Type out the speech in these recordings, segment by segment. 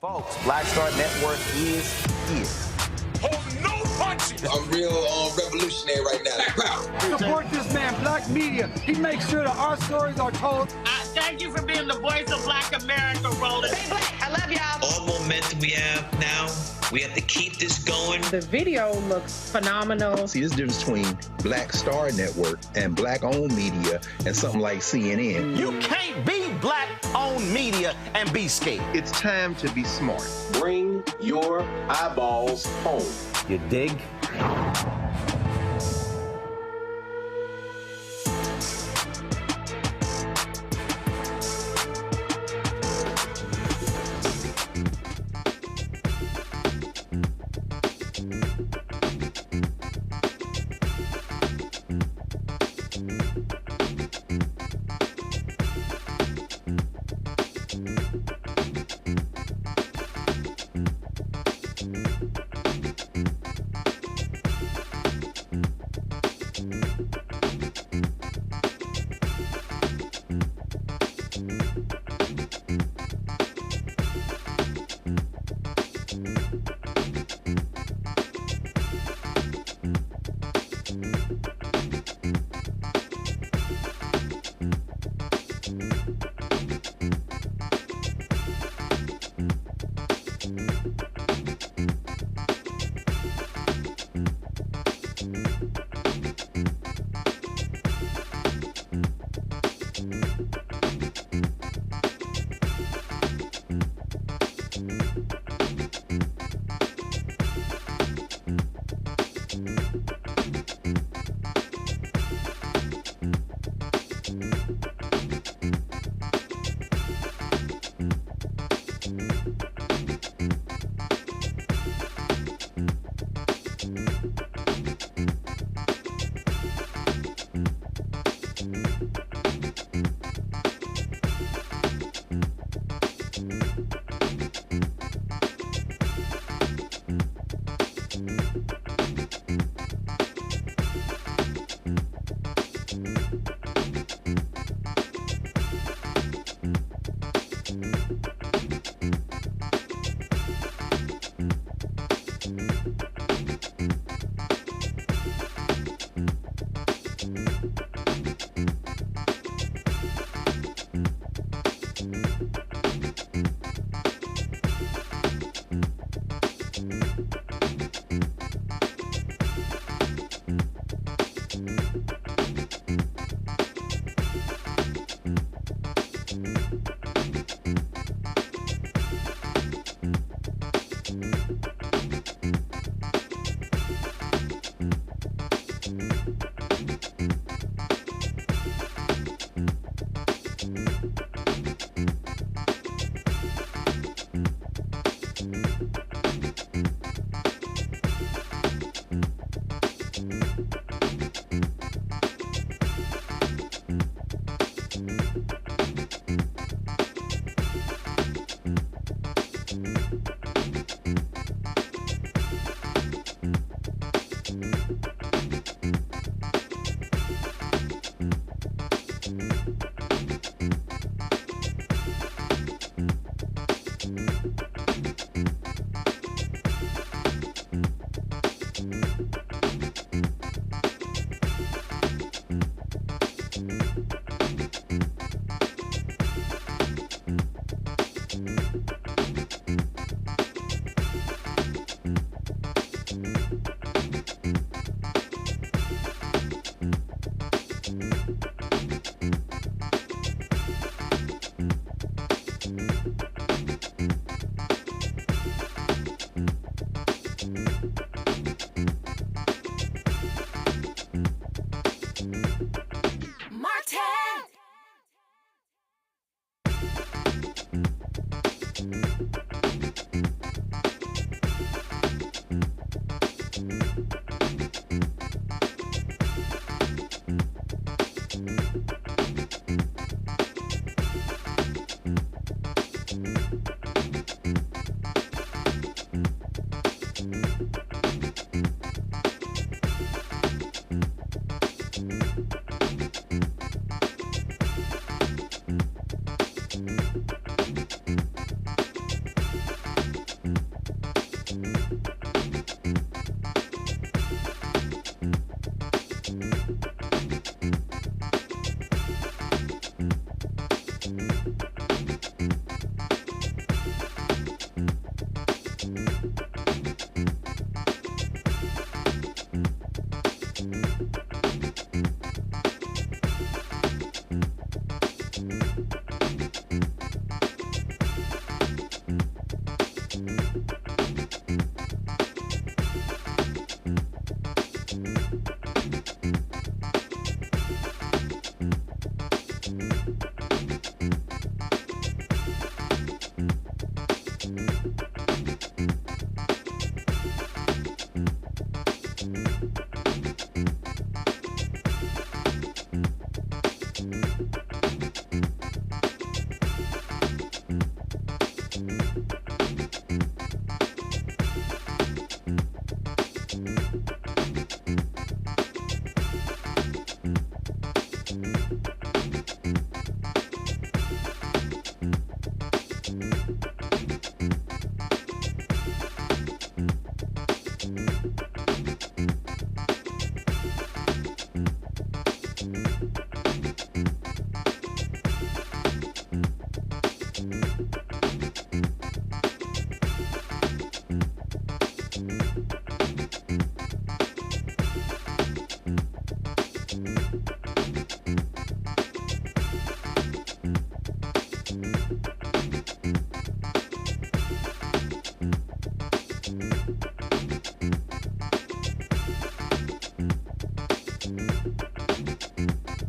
Folks, Black Star Network is here. Hold no punches! I'm real revolutionary right now. Black power. Support this man, Black Media. He makes sure that our stories are told. Thank you for being the voice of Black America, Roland. Stay black. I love y'all. All momentum we have now, we have to keep this going. The video looks phenomenal. See, this difference between Black Star Network and Black-owned media and something like CNN. You can't be Black-owned media and be scared. It's time to be smart. Bring your eyeballs home. You dig?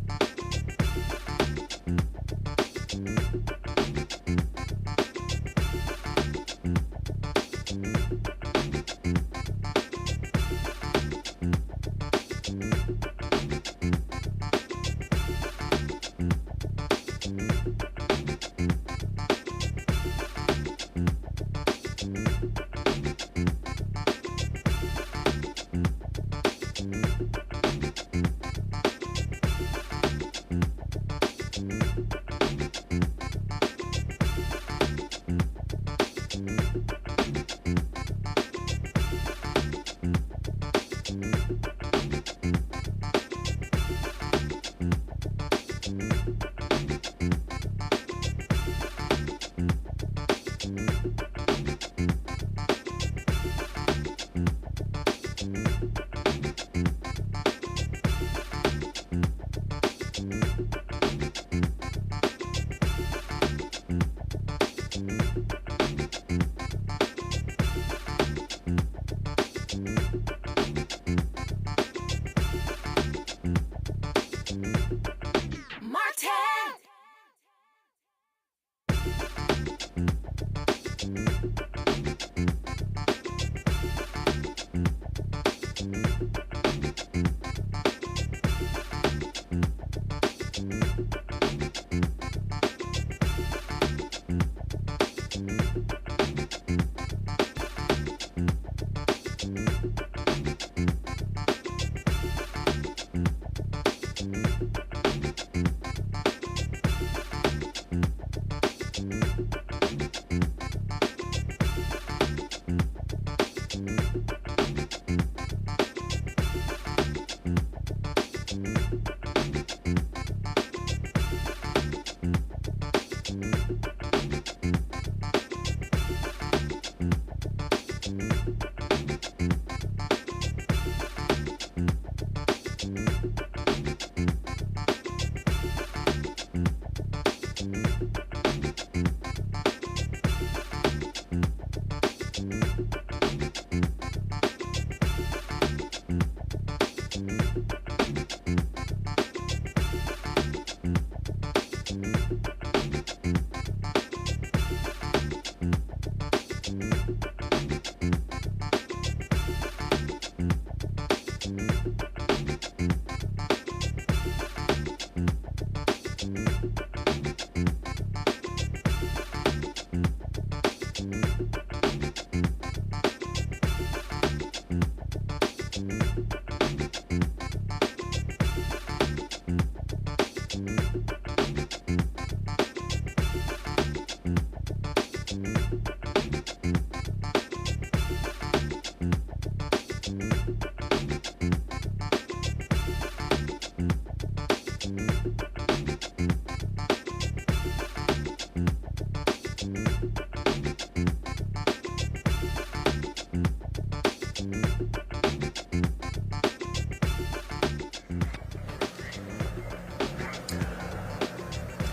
Thank you.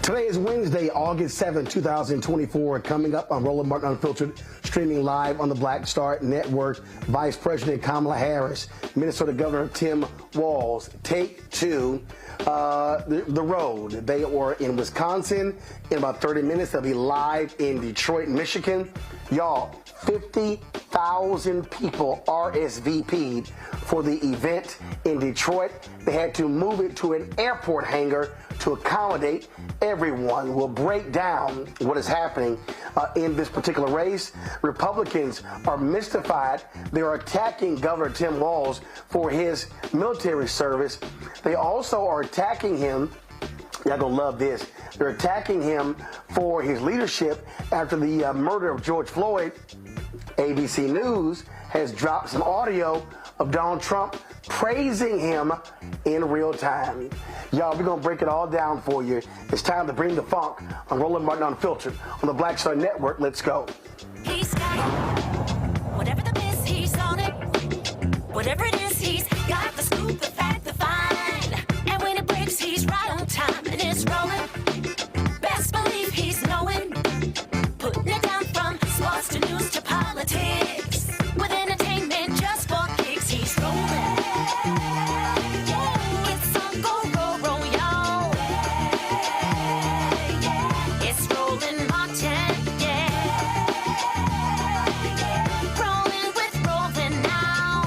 Today is Wednesday, August 7, 2024. Coming up on Roland Martin Unfiltered, streaming live on the Black Star Network, Vice President Kamala Harris, Minnesota Governor Tim Walz take to the road. They are in Wisconsin. In about 30 minutes, they'll be live in Detroit, Michigan. Y'all, 50,000 people RSVP'd for the event in Detroit. They had to move it to an airport hangar to accommodate everyone. We'll break down what is happening in this particular race. Republicans are mystified. They are attacking Governor Tim Walz for his military service. They also are attacking him. Y'all gonna love this. They're attacking him for his leadership after the murder of George Floyd. ABC News has dropped some audio of Donald Trump praising him in real time. Y'all, we're going to break it all down for you. It's time to bring the funk on Roland Martin Unfiltered on the Black Star Network. Let's go. He's got it. Whatever the miss, he's on it. Whatever it is, he's got the scoop, the fact, the find. And when it breaks, he's right on time and it's rolling. Best believe he's knowing. Putting it down from sports to news to politics. With entertainment just for kicks, he's rolling. It's on go, roll, y'all. It's Roland Martin, yeah. Rolling with Roland now.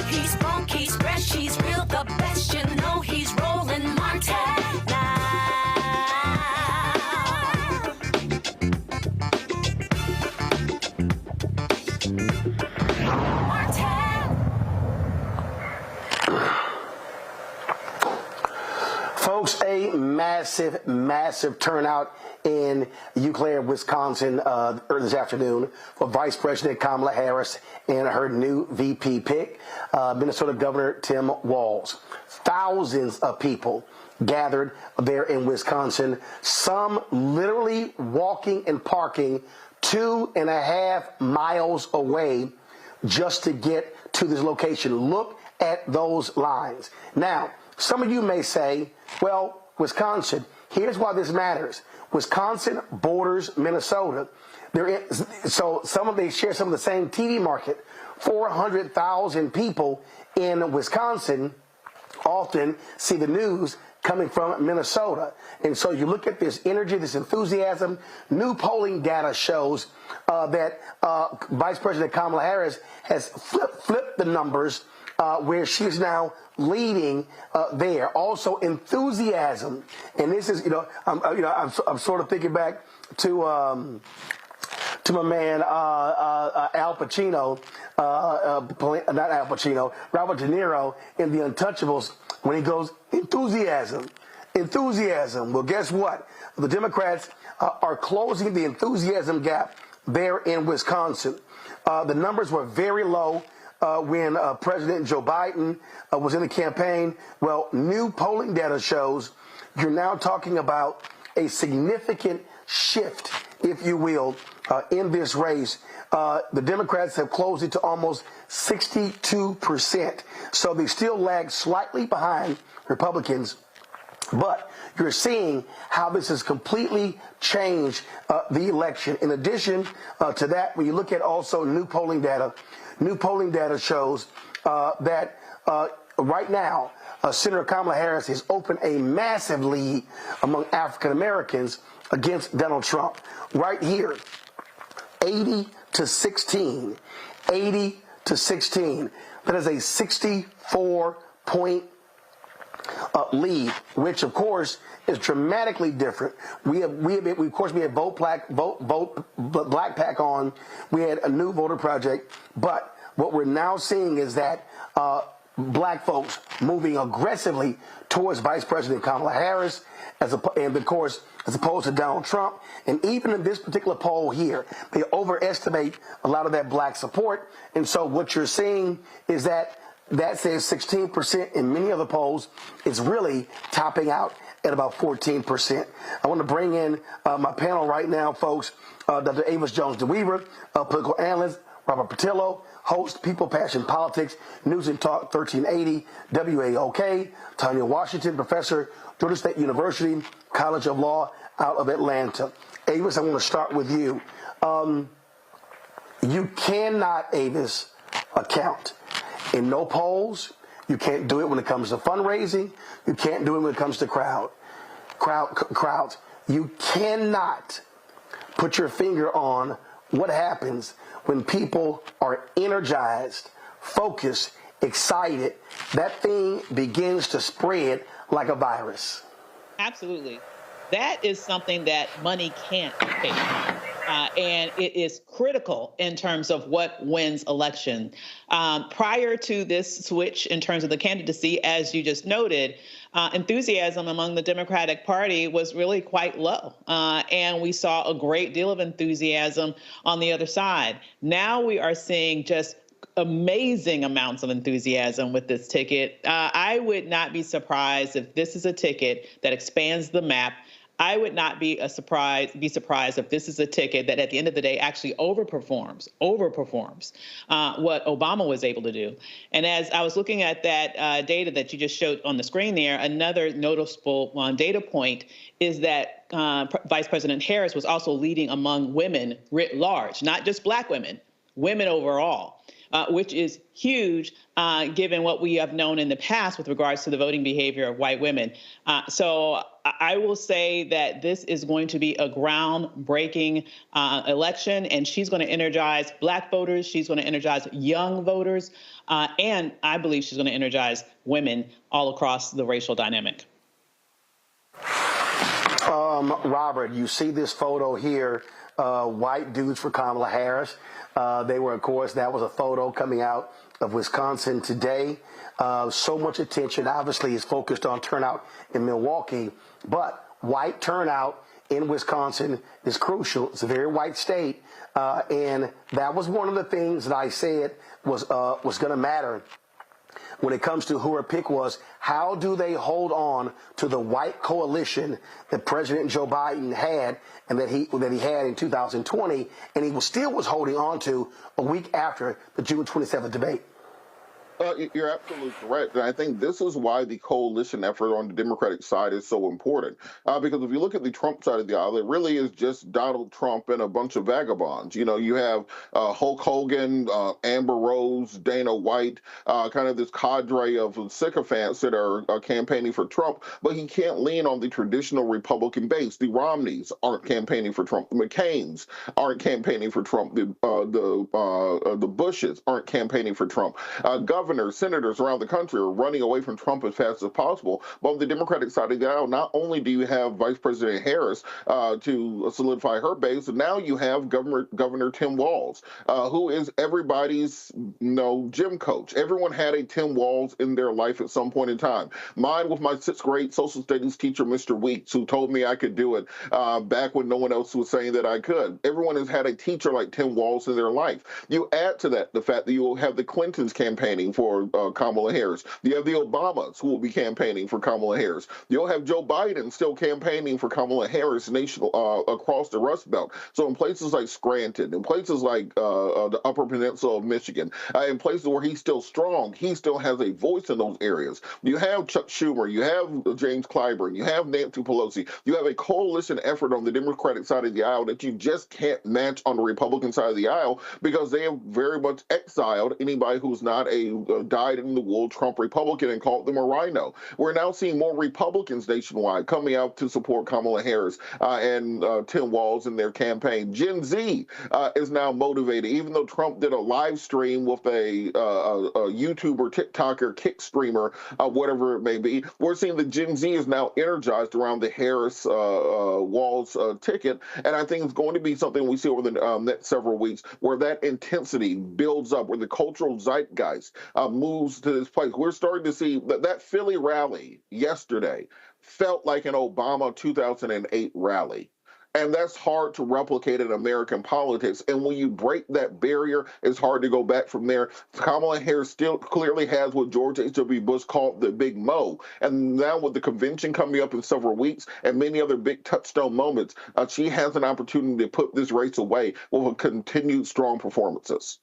He's funk, he's fresh, he's real, the best, you know he's Roland Martin now. Folks, a massive turnout in Eau Claire, Wisconsin early this afternoon for Vice President Kamala Harris and her new VP pick, Minnesota Governor Tim Walz. Thousands of people gathered there in Wisconsin, some literally walking and parking 2.5 miles away just to get to this location. Look at those lines. Now, some of you may say, well, Wisconsin, here's why this matters. Wisconsin borders Minnesota. So they share some of the same TV market. 400,000 people in Wisconsin often see the news coming from Minnesota. And so you look at this energy, this enthusiasm. New polling data shows that Vice President Kamala Harris has flipped the numbers where she's now leading there. Also enthusiasm, and this is I'm sort of thinking back to my man Al Pacino, not Al Pacino, Robert De Niro in The Untouchables when he goes enthusiasm. Well, guess what? The Democrats are closing the enthusiasm gap there in Wisconsin. The numbers were very low when President Joe Biden was in the campaign. Well, new polling data shows you're now talking about a significant shift, if you will, in this race. The Democrats have closed it to almost 62%. So they still lag slightly behind Republicans. But you're seeing how this has completely changed the election. In addition to that, when you look at also new polling data shows that right now, Senator Kamala Harris has opened a massive lead among African Americans against Donald Trump. Right here, 80-16. 80-16. That is a 64-point lead, which of course is dramatically different. We had Vote Black PAC on. We had a new voter project, but what we're now seeing is that black folks moving aggressively towards Vice President Kamala Harris, as opposed to Donald Trump. And even in this particular poll here, they overestimate a lot of that black support. And so what you're seeing is that says 16% in many other polls. It's really topping out at about 14%. I want to bring in my panel right now, folks. Dr. Avis Jones-DeWeaver, political analyst Robert Patillo, host, People, Passion, Politics, News and Talk 1380, WAOK. Tanya Washington, professor, Georgia State University, College of Law out of Atlanta. Avis, I want to start with you. You cannot, Avis, account in no polls. You can't do it when it comes to fundraising. You can't do it when it comes to crowds. You cannot put your finger on what happens when people are energized, focused, excited. That thing begins to spread like a virus. Absolutely. That is something that money can't pay. And it is critical in terms of what wins election. Prior to this switch in terms of the candidacy, as you just noted, enthusiasm among the Democratic Party was really quite low. And we saw a great deal of enthusiasm on the other side. Now we are seeing just amazing amounts of enthusiasm with this ticket. I would not be surprised if this is a ticket that expands the map. I would not be surprised if this is a ticket that at the end of the day actually overperforms what Obama was able to do. And as I was looking at that data that you just showed on the screen there, another noticeable data point is that Vice President Harris was also leading among women writ large, not just black women, women overall. Which is huge given what we have known in the past with regards to the voting behavior of white women. So I will say that this is going to be a groundbreaking election, and she's going to energize black voters. She's going to energize young voters. And I believe she's going to energize women all across the racial dynamic. Robert, you see this photo here, white dudes for Kamala Harris. They were, of course, that was a photo coming out of Wisconsin today. So much attention, obviously, is focused on turnout in Milwaukee, but white turnout in Wisconsin is crucial. It's a very white state, and that was one of the things that I said was going to matter when it comes to who her pick was. How do they hold on to the white coalition that President Joe Biden had and that he had in 2020, and he still was holding on to a week after the June 27th debate? You're absolutely correct. And I think this is why the coalition effort on the Democratic side is so important. Because if you look at the Trump side of the aisle, it really is just Donald Trump and a bunch of vagabonds. You know, you have Hulk Hogan, Amber Rose, Dana White, kind of this cadre of sycophants that are campaigning for Trump. But he can't lean on the traditional Republican base. The Romneys aren't campaigning for Trump. The McCains aren't campaigning for Trump. The Bushes aren't campaigning for Trump. Governors, senators around the country are running away from Trump as fast as possible. But on the Democratic side of the aisle, not only do you have Vice President Harris to solidify her base, now you have Governor Tim Walz, who is everybody's gym coach. Everyone had a Tim Walz in their life at some point in time. Mine with my 6th grade social studies teacher, Mr. Weeks, who told me I could do it back when no one else was saying that I could. Everyone has had a teacher like Tim Walz in their life. You add to that the fact that you will have the Clintons campaigning for Kamala Harris. You have the Obamas who will be campaigning for Kamala Harris. You'll have Joe Biden still campaigning for Kamala Harris across the Rust Belt. So in places like Scranton, in places like the Upper Peninsula of Michigan, in places where he's still strong, he still has a voice in those areas. You have Chuck Schumer, you have James Clyburn, you have Nancy Pelosi. You have a coalition effort on the Democratic side of the aisle that you just can't match on the Republican side of the aisle because they have very much exiled anybody who's not a dyed-in-the-wool Trump Republican and called them a rhino. We're now seeing more Republicans nationwide coming out to support Kamala Harris and Tim Walz in their campaign. Gen Z is now motivated, even though Trump did a live stream with a YouTuber, TikToker, kick streamer, whatever it may be. We're seeing the Gen Z is now energized around the Harris Walz ticket, and I think it's going to be something we see over the next several weeks where that intensity builds up, where the cultural zeitgeist moves to this place. We're starting to see that Philly rally yesterday felt like an Obama 2008 rally. And that's hard to replicate in American politics. And when you break that barrier, it's hard to go back from there. Kamala Harris still clearly has what George H.W. Bush called the big mo. And now with the convention coming up in several weeks and many other big touchstone moments, she has an opportunity to put this race away with continued strong performances.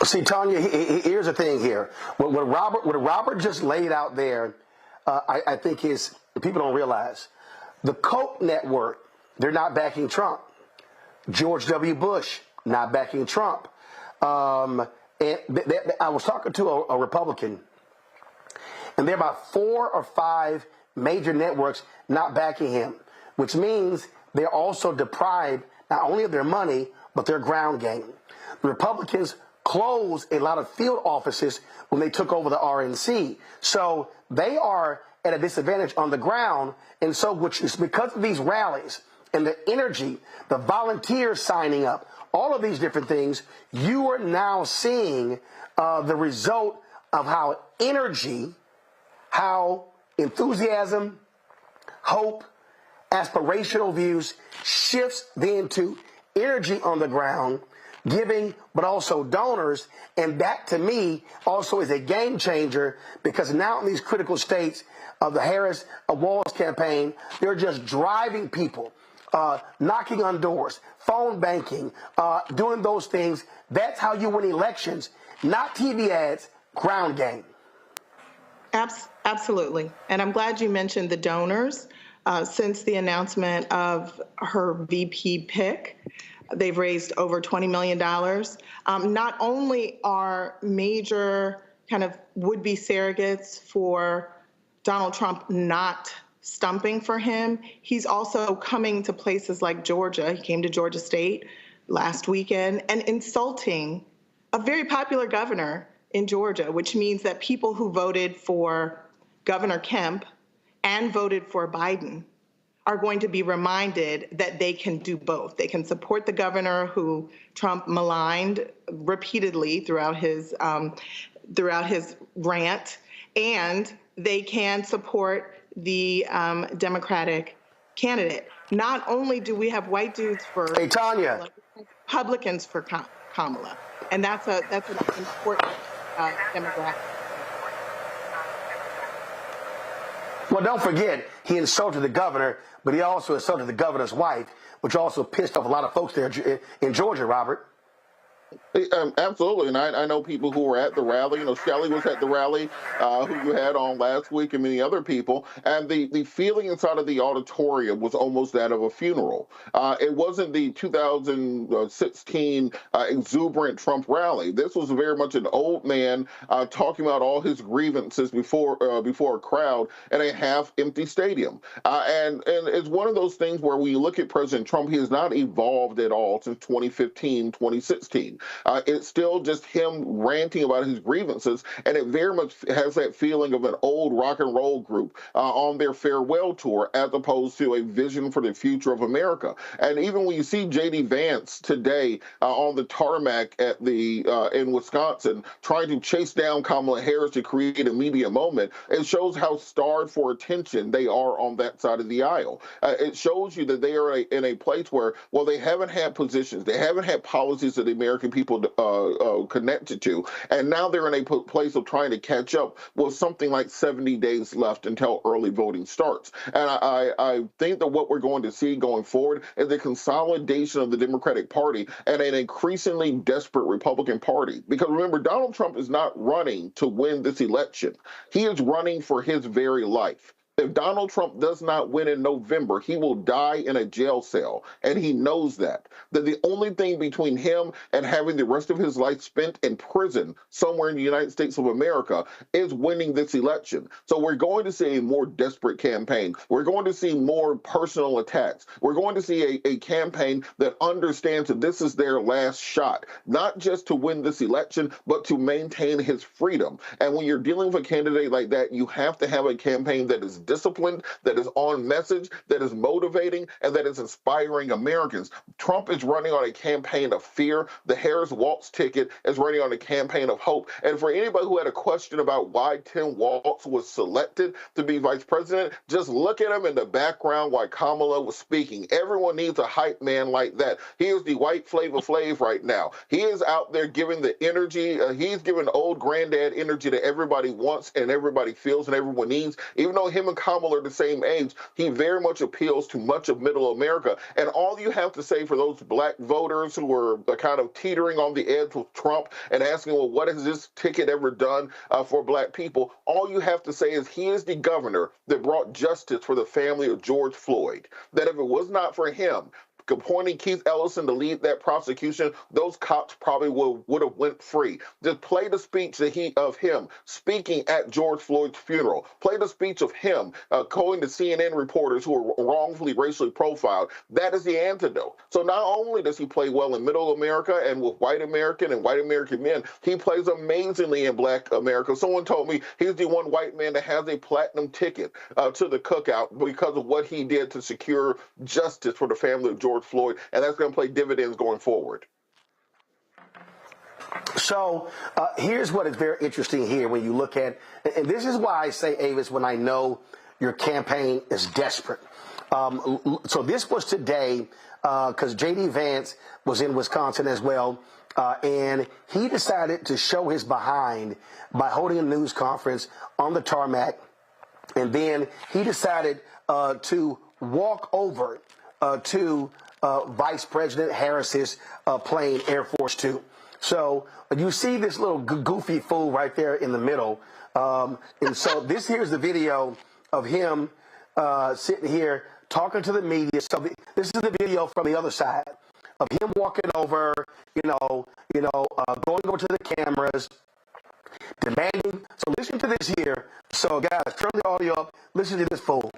See, Tanya, here's the thing here. What Robert just laid out there, I think people don't realize. The Koch network, they're not backing Trump. George W. Bush, not backing Trump. And I was talking to a Republican, and there are about 4 or 5 major networks not backing him, which means they're also deprived not only of their money, but their ground game. The Republicans closed a lot of field offices when they took over the RNC. So they are at a disadvantage on the ground. And so because of these rallies and the energy, the volunteers signing up, all of these different things, you are now seeing the result of how energy, how enthusiasm, hope, aspirational views shifts then to energy on the ground, giving, but also donors. And that, to me, also is a game changer, because now in these critical states of the Harris-Walz campaign, they're just driving people, knocking on doors, phone banking, doing those things. That's how you win elections, not TV ads, ground game. Absolutely. And I'm glad you mentioned the donors. Since the announcement of her VP pick, they've raised over $20 million. Not only are major kind of would-be surrogates for Donald Trump not stumping for him, he's also coming to places like Georgia. He came to Georgia State last weekend and insulting a very popular governor in Georgia, which means that people who voted for Governor Kemp and voted for Biden are going to be reminded that they can do both. They can support the governor who Trump maligned repeatedly throughout his rant, and they can support the Democratic candidate. Not only do we have white dudes for Tanya, Republicans for Kamala, and that's an important demographic. Well, don't forget, he insulted the governor, but he also insulted the governor's wife, which also pissed off a lot of folks there in Georgia, Robert. Absolutely, and I know people who were at the rally. You know, Shelley was at the rally, who you had on last week, and many other people. And the feeling inside of the auditorium was almost that of a funeral. It wasn't the 2016 exuberant Trump rally. This was very much an old man talking about all his grievances before a crowd in a half-empty stadium. And it's one of those things where when you look at President Trump, he has not evolved at all since 2015, 2016. It's still just him ranting about his grievances, and it very much has that feeling of an old rock and roll group on their farewell tour, as opposed to a vision for the future of America. And even when you see J.D. Vance today on the tarmac at in Wisconsin, trying to chase down Kamala Harris to create a media moment, it shows how starved for attention they are on that side of the aisle. It shows you that they are in a place where, well, they haven't had positions, they haven't had policies that the American people connected to, and now they're in a place of trying to catch up with something like 70 days left until early voting starts. And I think that what we're going to see going forward is the consolidation of the Democratic Party and an increasingly desperate Republican Party. Because remember, Donald Trump is not running to win this election. He is running for his very life. If Donald Trump does not win in November, he will die in a jail cell, and he knows that. That the only thing between him and having the rest of his life spent in prison somewhere in the United States of America is winning this election. So we're going to see a more desperate campaign. We're going to see more personal attacks. We're going to see a campaign that understands that this is their last shot, not just to win this election, but to maintain his freedom. And when you're dealing with a candidate like that, you have to have a campaign that is disciplined, that is on message, that is motivating, and that is inspiring Americans. Trump is running on a campaign of fear. The Harris-Walz ticket is running on a campaign of hope. And for anybody who had a question about why Tim Walz was selected to be vice president, just look at him in the background while Kamala was speaking. Everyone needs a hype man like that. He is the white Flavor Flav right now. He is out there giving the energy. He's giving old granddad energy that everybody wants and everybody feels and everyone needs. Even though him and Kamala are the same age, he very much appeals to much of middle America. And all you have to say for those black voters who were kind of teetering on the edge with Trump and asking, well, what has this ticket ever done for black people? All you have to say is he is the governor that brought justice for the family of George Floyd. That if it was not for him appointing Keith Ellison to lead that prosecution, those cops probably would have went free. Just play the speech of him speaking at George Floyd's funeral. Play the speech of him calling the CNN reporters who were wrongfully racially profiled. That is the antidote. So not only does he play well in middle America and with white American and white American men, he plays amazingly in black America. Someone told me he's the one white man that has a platinum ticket to the cookout because of what he did to secure justice for the family of George Floyd, and that's going to play dividends going forward. So here's what is very interesting here when you look at, and this is why I say, Avis, when I know your campaign is desperate. So this was today because J.D. Vance was in Wisconsin as well, and he decided to show his behind by holding a news conference on the tarmac, and then he decided to walk over to Vice President Harris's plane, Air Force Two. So you see this little goofy fool right there in the middle. And so here's the video of him sitting here talking to the media. So this is the video from the other side of him walking over, going over to the cameras, demanding. So listen to this here. So guys, turn the audio up. Listen to this fool.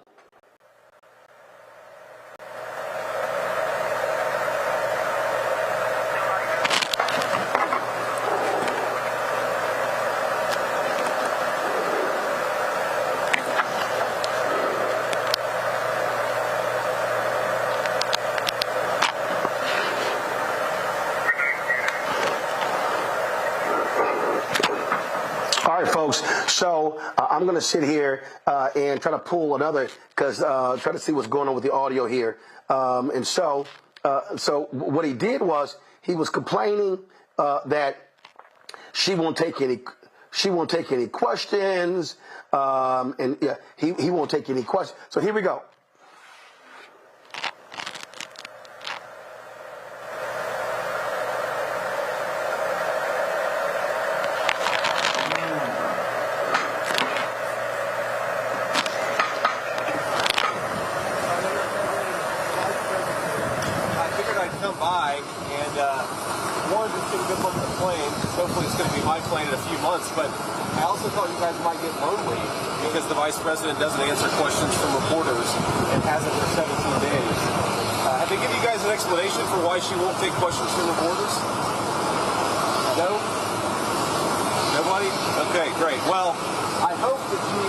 All right, folks. So I'm going to sit here and try to pull another, because try to see what's going on with the audio here. So what he did was he was complaining that she won't take any questions, and yeah, he won't take any questions. So here we go. But I also thought you guys might get lonely because the vice president doesn't answer questions from reporters and hasn't for 17 days. Have they given you guys an explanation for why she won't take questions from reporters? No? Nobody? Okay, great. Well, I hope that she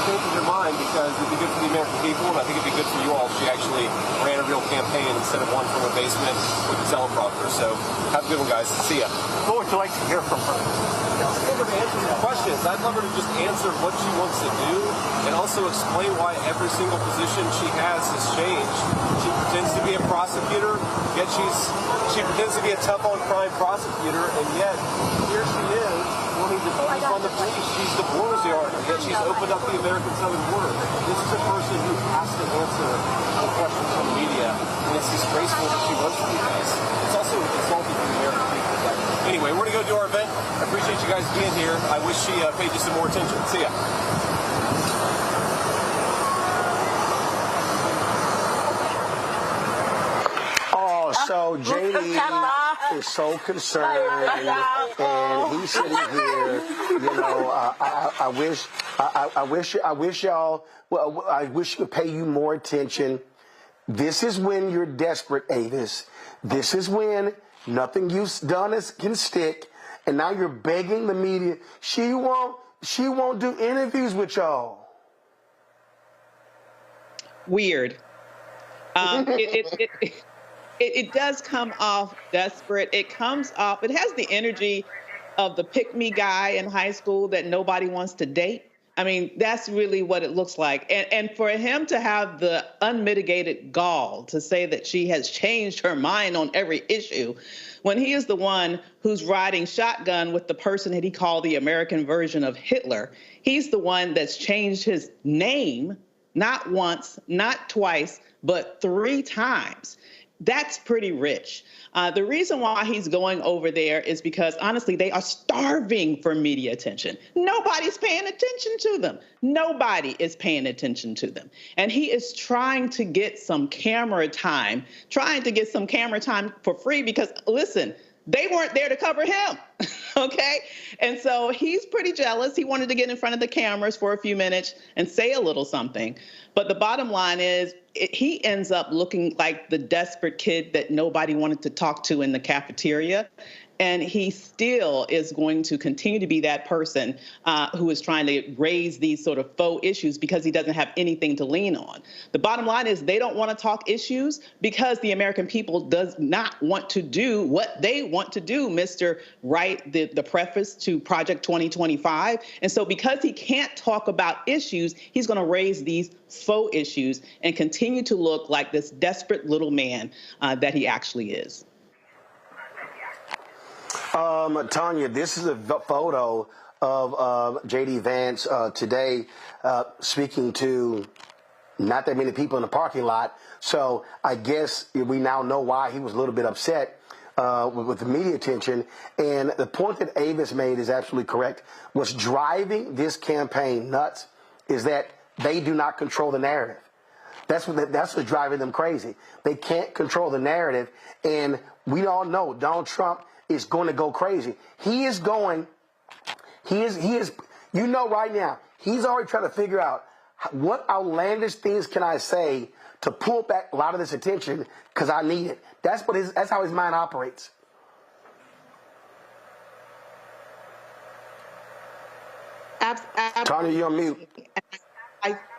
changes her mind because it'd be good for the American people, and I think it'd be good for you all if she actually ran a real campaign instead of one from a basement with a teleprompter. So have a good one, guys. See ya. What would you like to hear from her? I'd love her to answer your questions. I'd love her to just answer what she wants to do and also explain why every single position she has changed. She pretends to be a prosecutor, yet she pretends to be a tough-on-crime prosecutor, and yet here she is wanting to defund the police. She's the Bourgeois, yet she's opened up the American southern border. This is a person who has to answer the questions from the media, and it's disgraceful that she runs for you guys. It's also insulting to the American people. But anyway, we're going to go do our event. I appreciate you guys being here. I wish she paid you some more attention. See ya. Oh, so JD is so concerned, and he's sitting here. I wish y'all. Well, I wish you would pay you more attention. This is when you're desperate, Avis. This is when nothing you've done can stick. And now you're begging the media. She won't do interviews with y'all. Weird. It does come off desperate. It comes off. It has the energy of the pick-me guy in high school that nobody wants to date. I mean, that's really what it looks like. And for him to have the unmitigated gall to say that she has changed her mind on every issue, when he is the one who's riding shotgun with the person that he called the American version of Hitler. He's the one that's changed his name not once, not twice, but 3 times. That's pretty rich. The reason why he's going over there is because, honestly, they are starving for media attention. Nobody's paying attention to them. Nobody is paying attention to them. And he is trying to get some camera time, for free because, listen, they weren't there to cover him, okay? And so he's pretty jealous. He wanted to get in front of the cameras for a few minutes and say a little something. But the bottom line is he ends up looking like the desperate kid that nobody wanted to talk to in the cafeteria. And he still is going to continue to be that person who is trying to raise these sort of faux issues because he doesn't have anything to lean on. The bottom line is they don't want to talk issues because the American people does not want to do what they want to do, Mr. Wright, the preface to Project 2025. And so because he can't talk about issues, he's going to raise these faux issues and continue to look like this desperate little man that he actually is. Tanya, this is a photo of J.D. Vance today speaking to not that many people in the parking lot. So I guess we now know why he was a little bit upset with the media attention. And the point that Avis made is absolutely correct. What's driving this campaign nuts is that they do not control the narrative. That's what's driving them crazy. They can't control the narrative. And we all know Donald Trump is going to go crazy. He is, you know right now, he's already trying to figure out what outlandish things can I say to pull back a lot of this attention because I need it. That's how his mind operates. Tanya, you're on mute.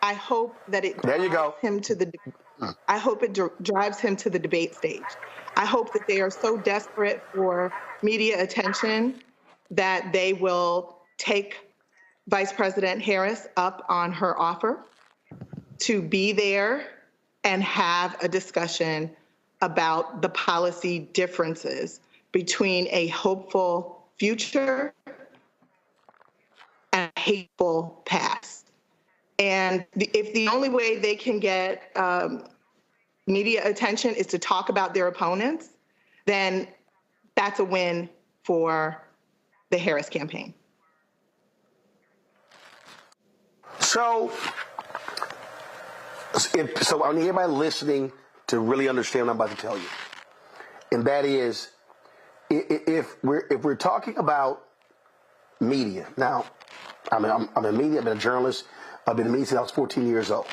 I hope that it there you go. I hope it drives him to the debate stage. I hope that they are so desperate for media attention that they will take Vice President Harris up on her offer to be there and have a discussion about the policy differences between a hopeful future and a hateful past. And if the only way they can get media attention is to talk about their opponents, then that's a win for the Harris campaign. So I need everybody listening to really understand what I'm about to tell you. And that is, if we're talking about media, now, I'm in media, I've been a journalist, I've been in media since I was 14 years old.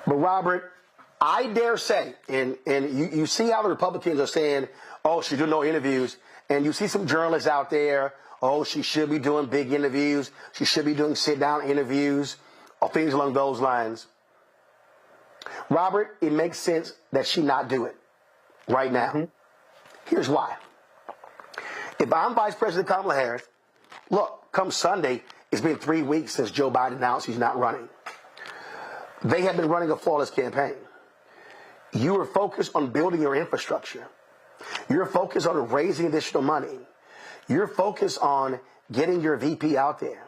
But Robert, I dare say, and you see how the Republicans are saying, oh, she do no interviews, and you see some journalists out there, oh, she should be doing big interviews, she should be doing sit-down interviews, or things along those lines. Robert, it makes sense that she not do it right now. Mm-hmm. Here's why. If I'm Vice President Kamala Harris, look, come Sunday, it's been 3 weeks since Joe Biden announced he's not running. They have been running a flawless campaign. You are focused on building your infrastructure. You're focused on raising additional money. You're focused on getting your VP out there.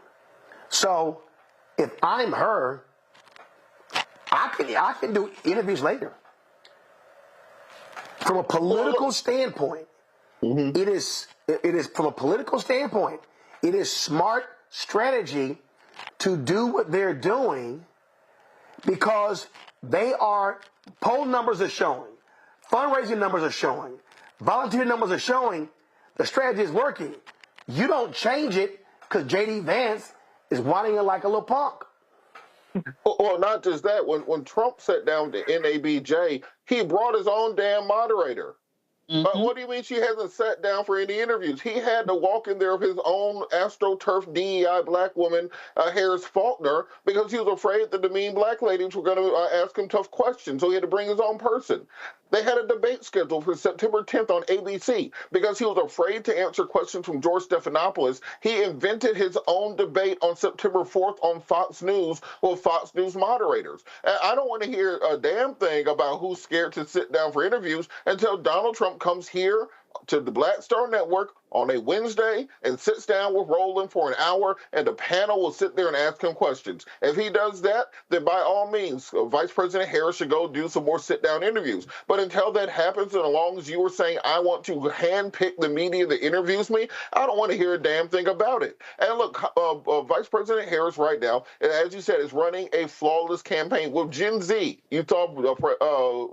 So if I'm her, I can do interviews later. From a political standpoint, mm-hmm. it is from a political standpoint, it is smart strategy to do what they're doing because poll numbers are showing, fundraising numbers are showing, volunteer numbers are showing the strategy is working. You don't change it because J.D. Vance is whining like a little punk. Well, not just that. When Trump sat down with the NABJ, he brought his own damn moderator. Mm-hmm. What do you mean she hasn't sat down for any interviews? He had to walk in there of his own AstroTurf DEI black woman, Harris Faulkner, because he was afraid that the mean black ladies were going to ask him tough questions, so he had to bring his own person. They had a debate scheduled for September 10th on ABC because he was afraid to answer questions from George Stephanopoulos. He invented his own debate on September 4th on Fox News with Fox News moderators. And I don't want to hear a damn thing about who's scared to sit down for interviews until Donald Trump comes here to the Black Star Network on a Wednesday and sits down with Roland for an hour, and the panel will sit there and ask him questions. If he does that, then by all means, Vice President Harris should go do some more sit-down interviews. But until that happens, and as long as you were saying, I want to handpick the media that interviews me, I don't want to hear a damn thing about it. And look, Vice President Harris right now, as you said, is running a flawless campaign with Gen Z. You saw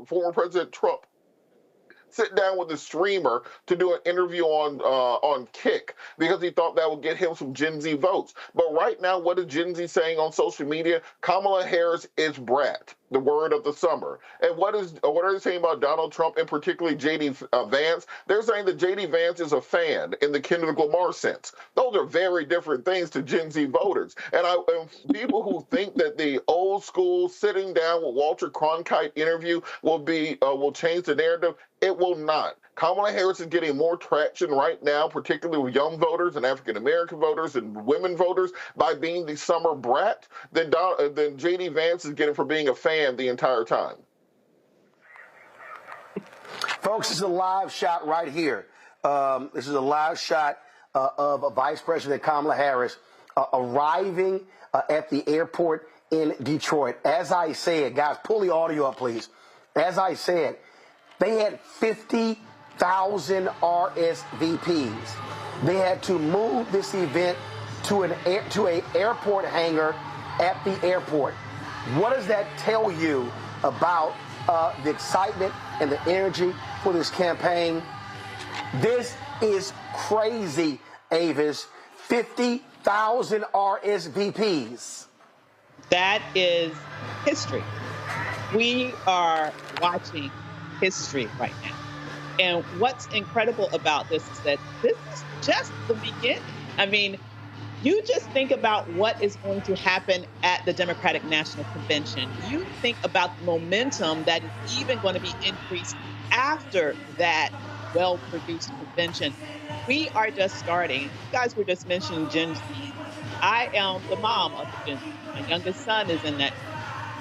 former President Trump sit down with a streamer to do an interview on Kick because he thought that would get him some Gen Z votes. But right now, what is Gen Z saying on social media? Kamala Harris is brat, the word of the summer. And what are they saying about Donald Trump and particularly J.D. Vance? They're saying that J.D. Vance is a fan in the Kendrick Lamar sense. Those are very different things to Gen Z voters. And people who think that the old school sitting down with Walter Cronkite interview will change the narrative, it will not. Kamala Harris is getting more traction right now, particularly with young voters and African-American voters and women voters, by being the summer brat than J.D. Vance is getting for being a fan the entire time. Folks, this is a live shot right here. This is a live shot of Vice President Kamala Harris arriving at the airport in Detroit. As I said, guys, pull the audio up, please. As I said, they had 50,000 RSVPs. They had to move this event to an airport hangar at the airport. What does that tell you about the excitement and the energy for this campaign? This is crazy, Avis. 50,000 RSVPs. That is history. We are watching history right now. And what's incredible about this is that this is just the beginning. I mean, you just think about what is going to happen at the Democratic National Convention. You think about the momentum that is even going to be increased after that well-produced convention. We are just starting. You guys were just mentioning Gen Z. I am the mom of the Gen Z. My youngest son is in that.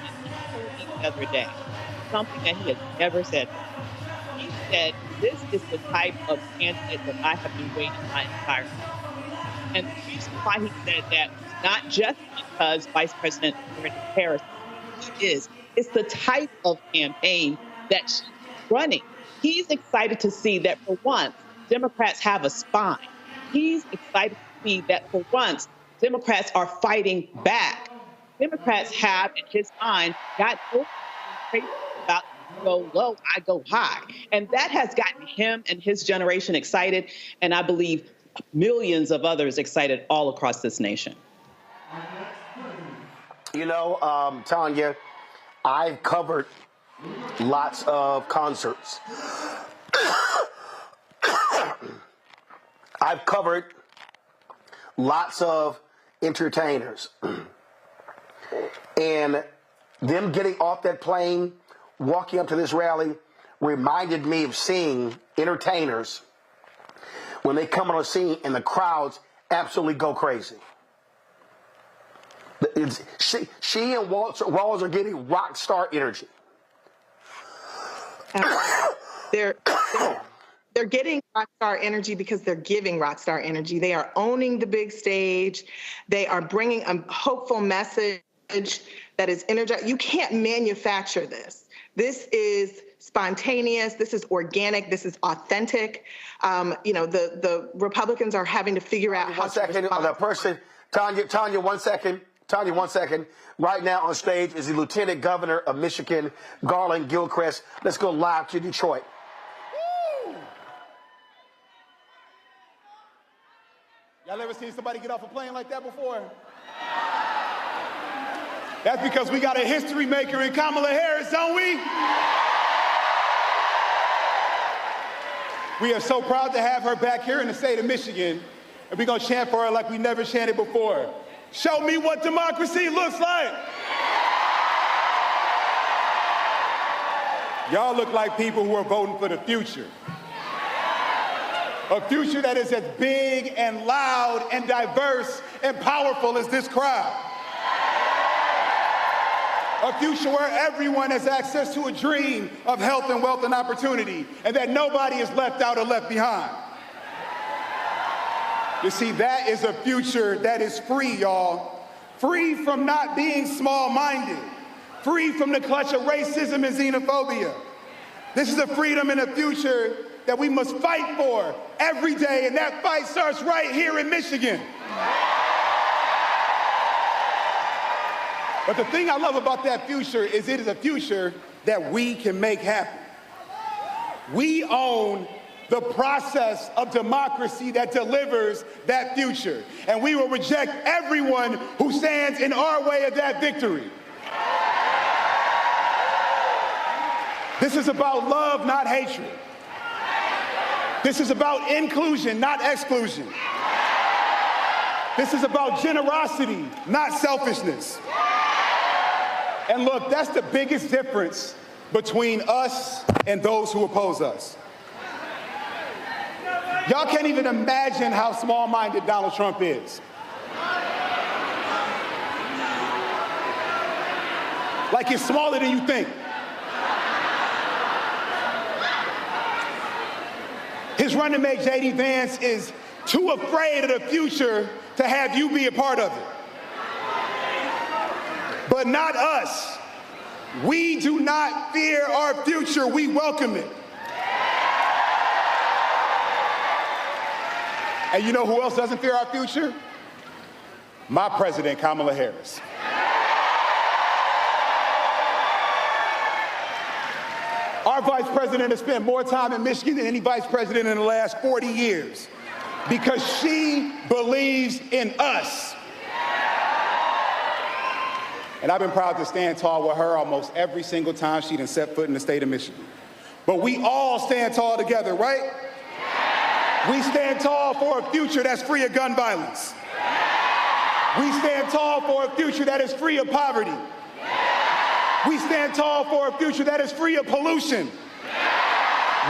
And he told me the other day something that he has never said. He said, this is the type of candidate that I have been waiting my entire life. And the reason why he said that was not just because Vice President Harris is, it's the type of campaign that she's running. He's excited to see that for once, Democrats have a spine. He's excited to see that for once, Democrats are fighting back. Democrats have, in his mind, got crazy about go low, I go high. And that has gotten him and his generation excited, and I believe millions of others excited all across this nation. You know, Tanya, I've covered lots of concerts. I've covered lots of entertainers. And them getting off that plane, walking up to this rally, reminded me of seeing entertainers when they come on a scene and the crowds absolutely go crazy. She and Walz are getting rock star energy. They're getting rock star energy because they're giving rock star energy. They are owning the big stage. They are bringing a hopeful message that is energized. You can't manufacture this. This is spontaneous. This is organic. This is authentic. You know, the Republicans are having to figure out how to respond. The person, Tanya, 1 second. Tanya, 1 second. Right now on stage is the Lieutenant Governor of Michigan, Garland Gilchrist. Let's go live to Detroit. Y'all ever seen somebody get off a plane like that before? That's because we got a history maker in Kamala Harris, don't we? We are so proud to have her back here in the state of Michigan, and we're gonna chant for her like we never chanted before. Show me what democracy looks like. Y'all look like people who are voting for the future. A future that is as big and loud and diverse and powerful as this crowd. A future where everyone has access to a dream of health and wealth and opportunity, and that nobody is left out or left behind. You see, that is a future that is free, y'all. Free from not being small-minded. Free from the clutch of racism and xenophobia. This is a freedom and a future that we must fight for every day, and that fight starts right here in Michigan. But the thing I love about that future is it is a future that we can make happen. We own the process of democracy that delivers that future, and we will reject everyone who stands in our way of that victory. This is about love, not hatred. This is about inclusion, not exclusion. This is about generosity, not selfishness. And look, that's the biggest difference between us and those who oppose us. Y'all can't even imagine how small-minded Donald Trump is. Like it's smaller than you think. His running mate, J.D. Vance, is too afraid of the future to have you be a part of it. But not us. We do not fear our future, we welcome it. And you know who else doesn't fear our future? My President, Kamala Harris. Our vice president has spent more time in Michigan than any vice president in the last 40 years because she believes in us. And I've been proud to stand tall with her almost every single time she done set foot in the state of Michigan. But we all stand tall together, right? We stand tall for a future that's free of gun violence. We stand tall for a future that is free of poverty. We stand tall for a future that is free of pollution.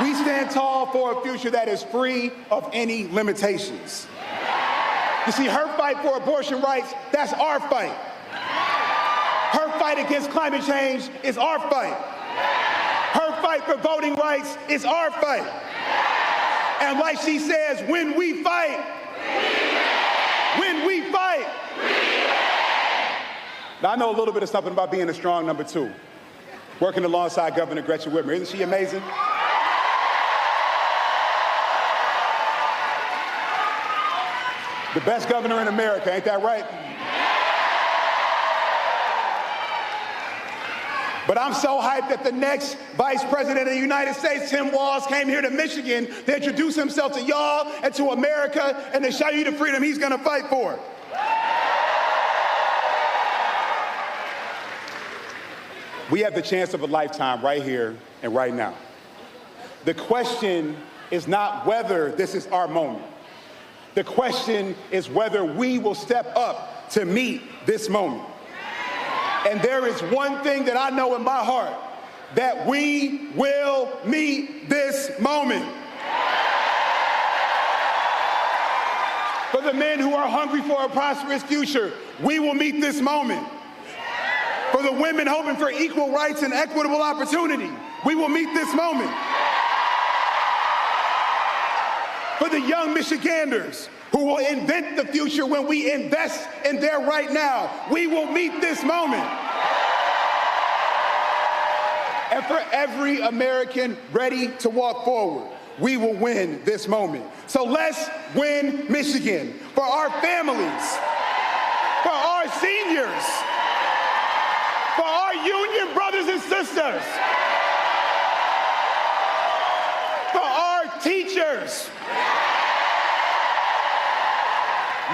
We stand tall for a future that is free of any limitations. You see, her fight for abortion rights, that's our fight. Her fight against climate change is our fight. Her fight for voting rights is our fight. And like she says, when we fight, when we fight. Now, I know a little bit of something about being a strong number two, working alongside Governor Whitmer. Isn't she amazing? The best governor in America, ain't that right? But I'm so hyped that the next Vice President of the United States, Tim Walz, came here to Michigan to introduce himself to y'all and to America and to show you the freedom he's gonna fight for. We have the chance of a lifetime right here and right now. The question is not whether this is our moment. The question is whether we will step up to meet this moment. And there is one thing that I know in my heart, that we will meet this moment. For the men who are hungry for a prosperous future, we will meet this moment. For the women hoping for equal rights and equitable opportunity, we will meet this moment. For the young Michiganders who will invent the future when we invest in their right now, we will meet this moment. And for every American ready to walk forward, we will win this moment. So let's win Michigan for our families, for our seniors, for our union brothers and sisters, for our teachers.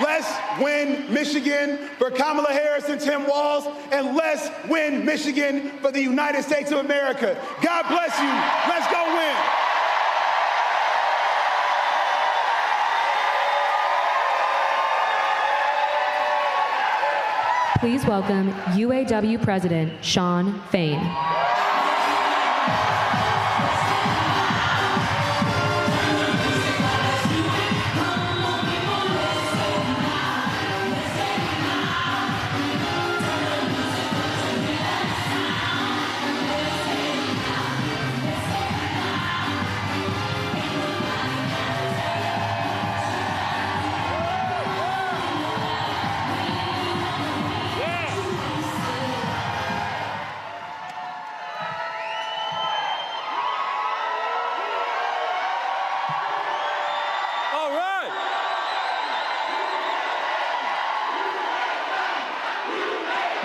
Let's win Michigan for Kamala Harris and Tim Walz, and let's win Michigan for the United States of America. God bless you. Let's go win. Please welcome UAW President Shawn Fain.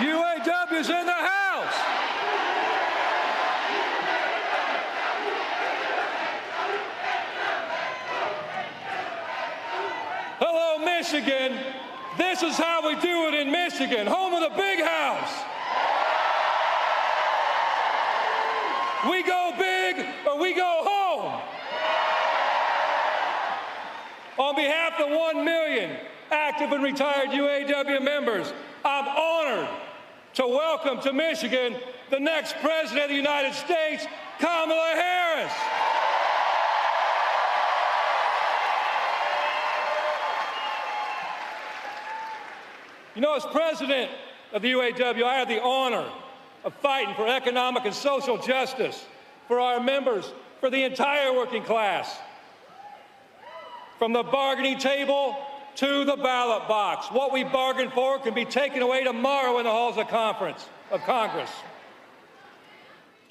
UAW's in the house. Hello, Michigan. This is how we do it in Michigan, home of the big house. We go big or we go home. On behalf of the 1 million active and retired UAW members, I'm honored to welcome to Michigan the next President of the United States, Kamala Harris. You know, as President of the UAW, I have the honor of fighting for economic and social justice for our members, for the entire working class. From the bargaining table to the ballot box. What we bargain for can be taken away tomorrow in the halls of Congress.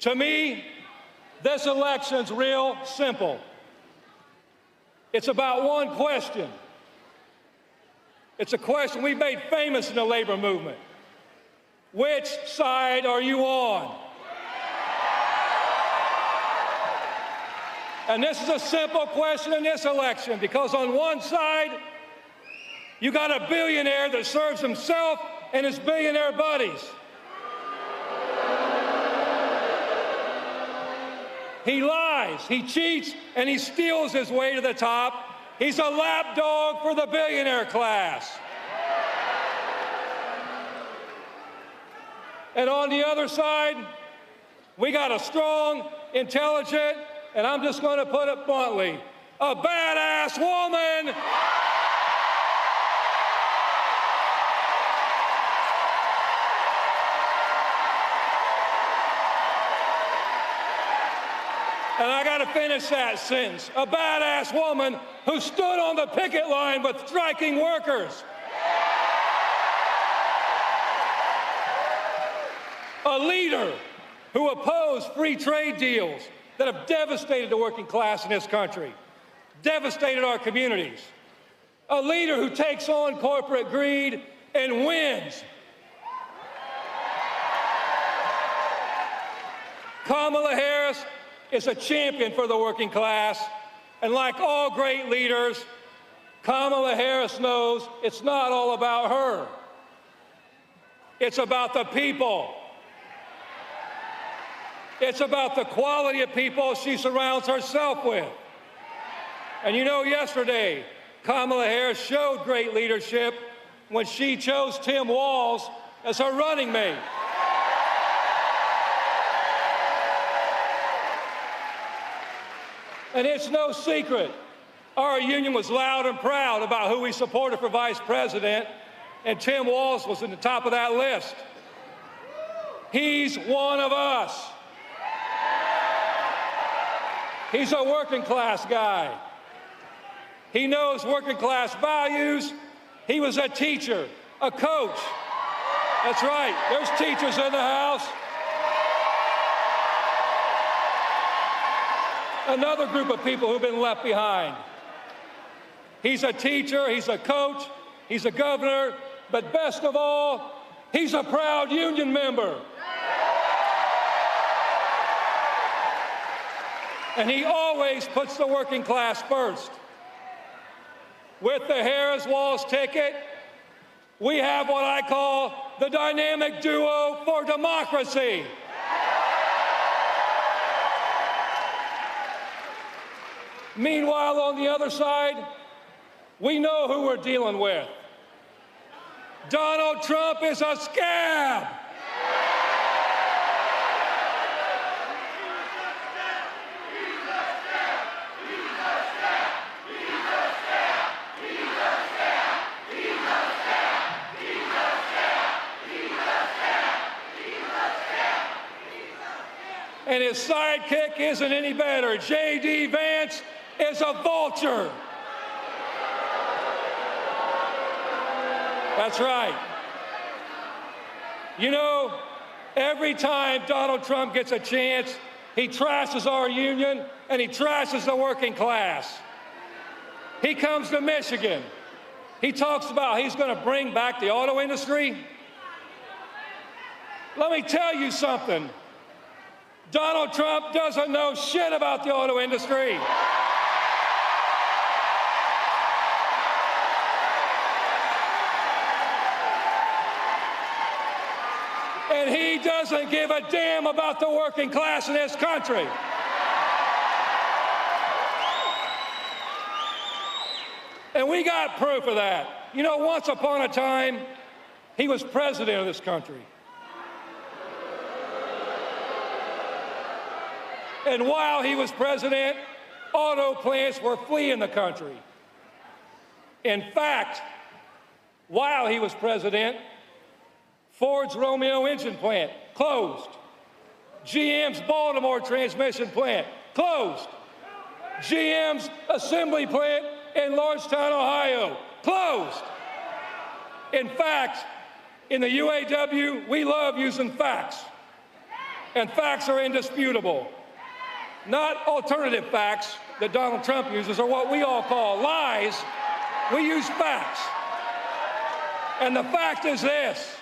To me, this election's real simple. It's about one question. It's a question we made famous in the labor movement. Which side are you on? And this is a simple question in this election, because on one side, you got a billionaire that serves himself and his billionaire buddies. He lies, he cheats, and he steals his way to the top. He's a lapdog for the billionaire class. And on the other side, we got a strong, intelligent, and I'm just going to put it bluntly, a badass woman. And I got to finish that sentence. A badass woman who stood on the picket line with striking workers. A leader who opposed free trade deals that have devastated the working class in this country, devastated our communities. A leader who takes on corporate greed and wins. Kamala Harris is a champion for the working class, and like all great leaders, Kamala Harris knows it's not all about her. It's about the people. It's about the quality of people she surrounds herself with. And you know, yesterday, Kamala Harris showed great leadership when she chose Tim Walz as her running mate. And it's no secret, our union was loud and proud about who we supported for vice president, and Tim Walz was at the top of that list. He's one of us. He's a working class guy. He knows working class values. He was a teacher, a coach. That's right, there's teachers in the house. Another group of people who've been left behind. He's a teacher, he's a coach, he's a governor, but best of all, he's a proud union member. And he always puts the working class first. With the Harris-Walz ticket, we have what I call the dynamic duo for democracy. Meanwhile, on the other side, we know who we're dealing with. Donald Trump is a scab. And his sidekick isn't any better. J.D. Vance is a vulture. That's right. You know, every time Donald Trump gets a chance, he trashes our union and he trashes the working class. He comes to Michigan. He talks about he's going to bring back the auto industry. Let me tell you something. Donald Trump doesn't know shit about the auto industry. And he doesn't give a damn about the working class in this country. And we got proof of that. You know, once upon a time, he was president of this country. And while he was president, auto plants were fleeing the country. In fact, while he was president, Ford's Romeo engine plant closed. GM's Baltimore transmission plant closed. GM's assembly plant in Lordstown, Ohio closed. In fact, in the UAW, we love using facts. And facts are indisputable. Not alternative facts that Donald Trump uses, or what we all call lies. We use facts. And the fact is this: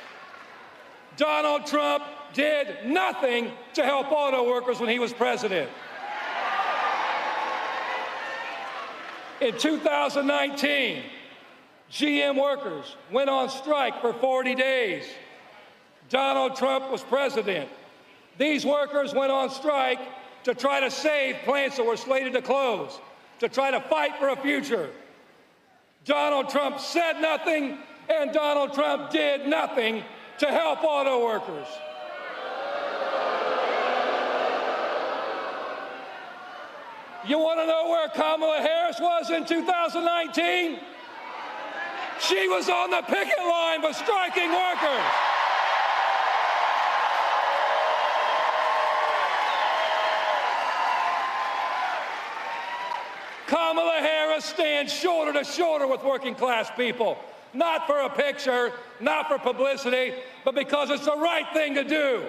Donald Trump did nothing to help auto workers when he was president. In 2019, GM workers went on strike for 40 days. Donald Trump was president. These workers went on strike to try to save plants that were slated to close, to try to fight for a future. Donald Trump said nothing, and Donald Trump did nothing to help auto workers. You want to know where Kamala Harris was in 2019? She was on the picket line with striking workers. Kamala Harris stands shoulder to shoulder with working class people, not for a picture, not for publicity, but because it's the right thing to do.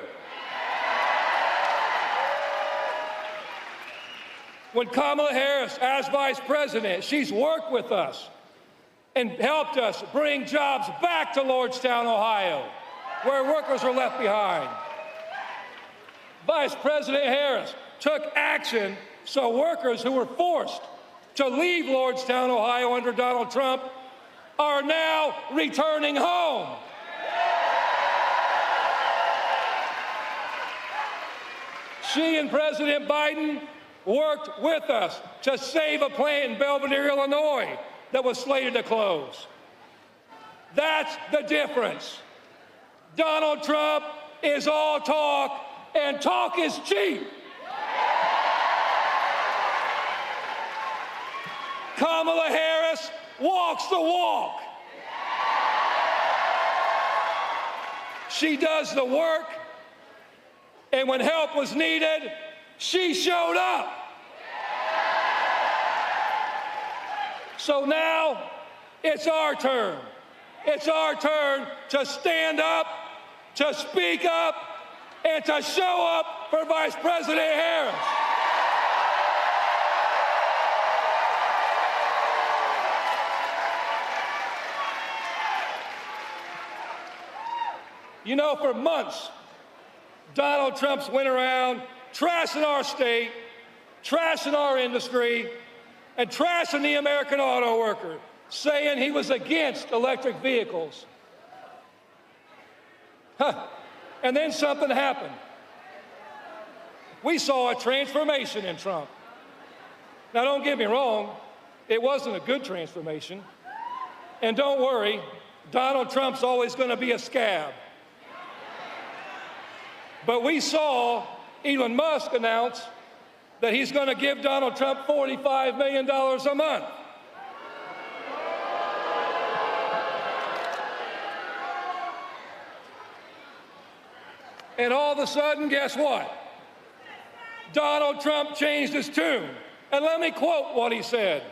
When Kamala Harris, as vice president, she's worked with us and helped us bring jobs back to Lordstown, Ohio, where workers are left behind. Vice President Harris took action so workers who were forced to leave Lordstown, Ohio under Donald Trump are now returning home. She and President Biden worked with us to save a plant in Belvedere, Illinois that was slated to close. That's the difference. Donald Trump is all talk, and talk is cheap. Kamala Harris walks the walk. She does the work, and when help was needed, she showed up. So now it's our turn. It's our turn to stand up, to speak up, and to show up for Vice President Harris. You know, for months, Donald Trump's went around trashing our state, trashing our industry, and trashing the American auto worker, saying he was against electric vehicles. And then something happened. We saw a transformation in Trump. Now, don't get me wrong, it wasn't a good transformation. And don't worry, Donald Trump's always going to be a scab. But we saw Elon Musk announce that he's going to give Donald Trump $45 million a month. And all of a sudden, guess what? Donald Trump changed his tune. And let me quote what he said.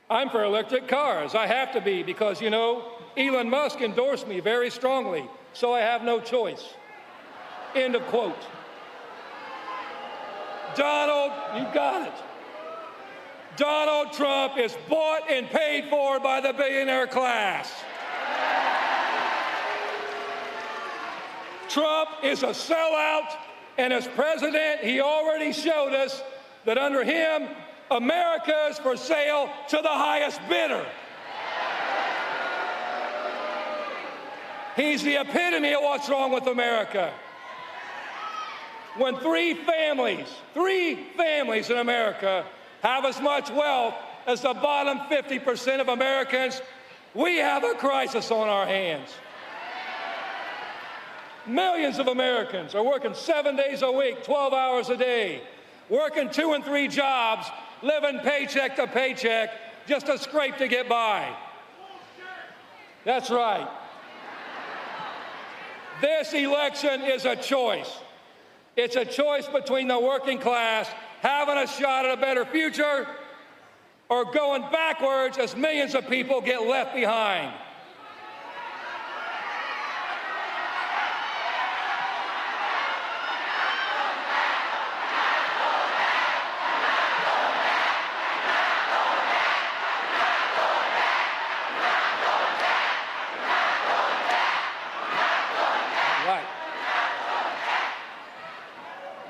I'm for electric cars. I have to be because, you know, Elon Musk endorsed me very strongly, so I have no choice. End of quote. Donald, you got it. Donald Trump is bought and paid for by the billionaire class. is a sellout, and as president, he already showed us that under him, America is for sale to the highest bidder. He's the epitome of what's wrong with America. When three families in America have as much wealth as the bottom 50% of Americans, we have a crisis on our hands. Millions of Americans are working 7 days a week, 12 hours a day, working 2 and 3 jobs, living paycheck to paycheck, just to scrape to get by. That's right. This election is a choice. It's a choice between the working class having a shot at a better future or going backwards as millions of people get left behind.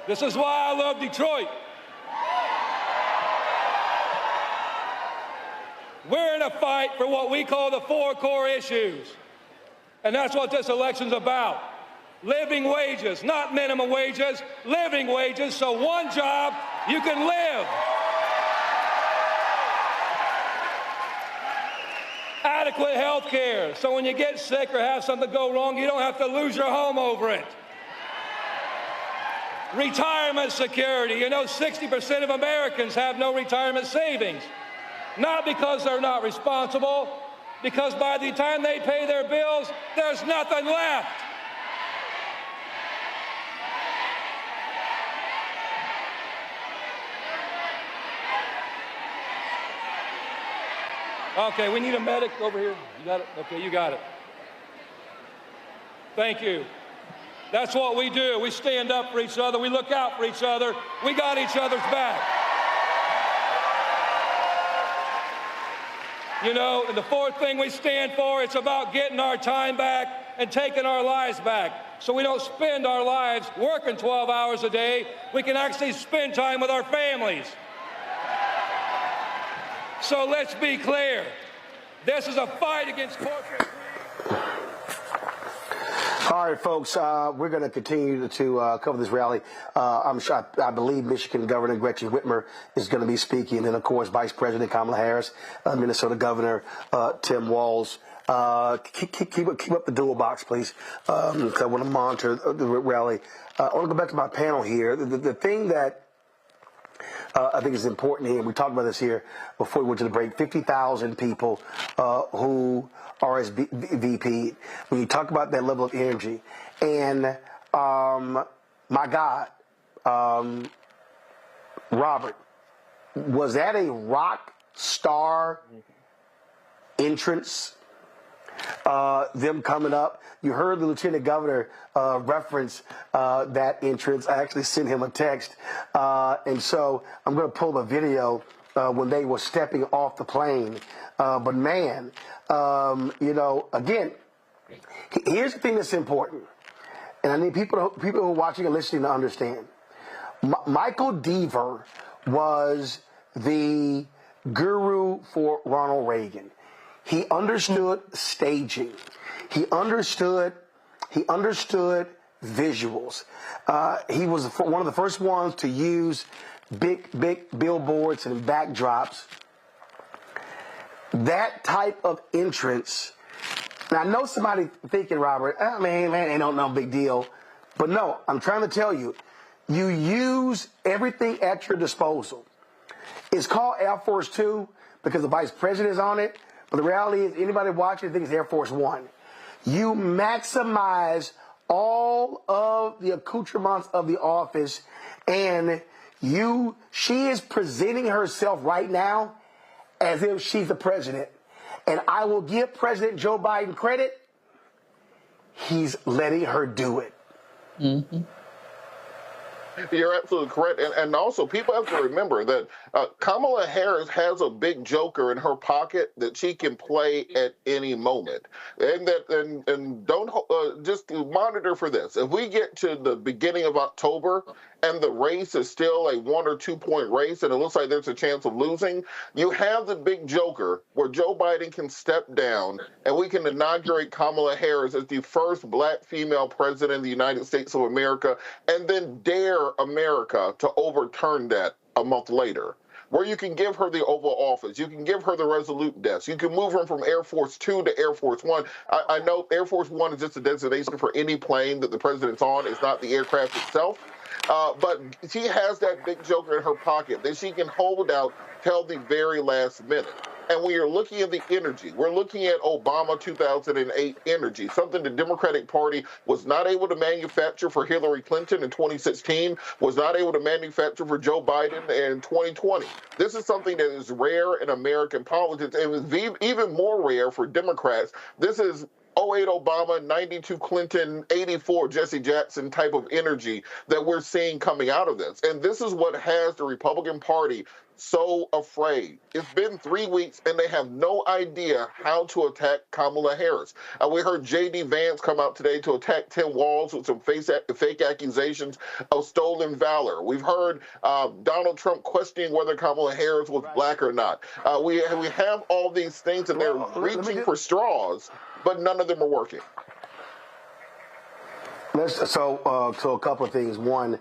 This is why I love Detroit. We're in a fight for what we call the 4 core issues. And that's what this election's about. Living wages, not minimum wages, living wages, so one job you can live. Adequate health care, so when you get sick or have something go wrong, you don't have to lose your home over it. Retirement security. You know, 60% of Americans have no retirement savings. Not because they're not responsible, because by the time they pay their bills, there's nothing left. Okay, we need a medic over here. You got it? Okay, you got it. Thank you. That's what we do. We stand up for each other. We look out for each other. We got each other's back. You know, and the 4th thing we stand for, it's about getting our time back and taking our lives back. So we don't spend our lives working 12 hours a day. We can actually spend time with our families. So let's be clear. This is a fight against corporate greed. All right, folks, we're going to continue to cover this rally. I believe Michigan Governor Gretchen Whitmer is going to be speaking, and, of course, Vice President Kamala Harris, Minnesota Governor Tim Walz. Keep up the dual box, please. I want to monitor the rally. I want to go back to my panel here. The thing that I think is important here, we talked about this here before we went to the break, 50,000 people who RSVP. When you talk about that level of energy, and my God, Robert, was that a rock star entrance? Them coming up. You heard the Lieutenant Governor reference that entrance. I actually sent him a text, and so I'm going to pull a video when they were stepping off the plane. But man, you know, again, here's the thing that's important, and I need people who are watching and listening to understand. Michael Deaver was the guru for Ronald Reagan. He understood staging. He understood visuals. He was one of the first ones to use big billboards and backdrops. That type of entrance. Now, I know somebody thinking, Robert, I mean, man, ain't no big deal. But no, I'm trying to tell you, you use everything at your disposal. It's called Air Force Two because the vice president is on it. But the reality is, anybody watching thinks it's Air Force One. You maximize all of the accoutrements of the office, and she is presenting herself right now as if she's the president. And I will give President Joe Biden credit. He's letting her do it. Mm-hmm. You're absolutely correct. And also, people have to remember that Kamala Harris has a big joker in her pocket that she can play at any moment. And don't just monitor for this. If we get to the beginning of October and the race is still a 1 or 2 point race and it looks like there's a chance of losing, you have the big joker where Joe Biden can step down and we can inaugurate Kamala Harris as the first black female president of the United States of America, and then dare America to overturn that a month later, where you can give her the Oval Office, you can give her the Resolute desk, you can move her from Air Force 2 to Air Force 1. I know Air Force 1 is just a designation for any plane that the president's on. It's not the aircraft itself. But she has that big joker in her pocket that she can hold out till the very last minute. And when you're looking at the energy, we're looking at Obama 2008 energy, something the Democratic Party was not able to manufacture for Hillary Clinton in 2016, was not able to manufacture for Joe Biden in 2020. This is something that is rare in American politics, and it's even more rare for Democrats. This is 08 Obama, 92 Clinton, 84 Jesse Jackson type of energy that we're seeing coming out of this. And this is what has the Republican Party so afraid. It's been 3 weeks and they have no idea how to attack Kamala Harris. We heard J.D. Vance come out today to attack Tim Walz with some fake accusations of stolen valor. We've heard Donald Trump questioning whether Kamala Harris was black or not. We have all these things and they're reaching for straws, but none of them are working. So a couple of things. One,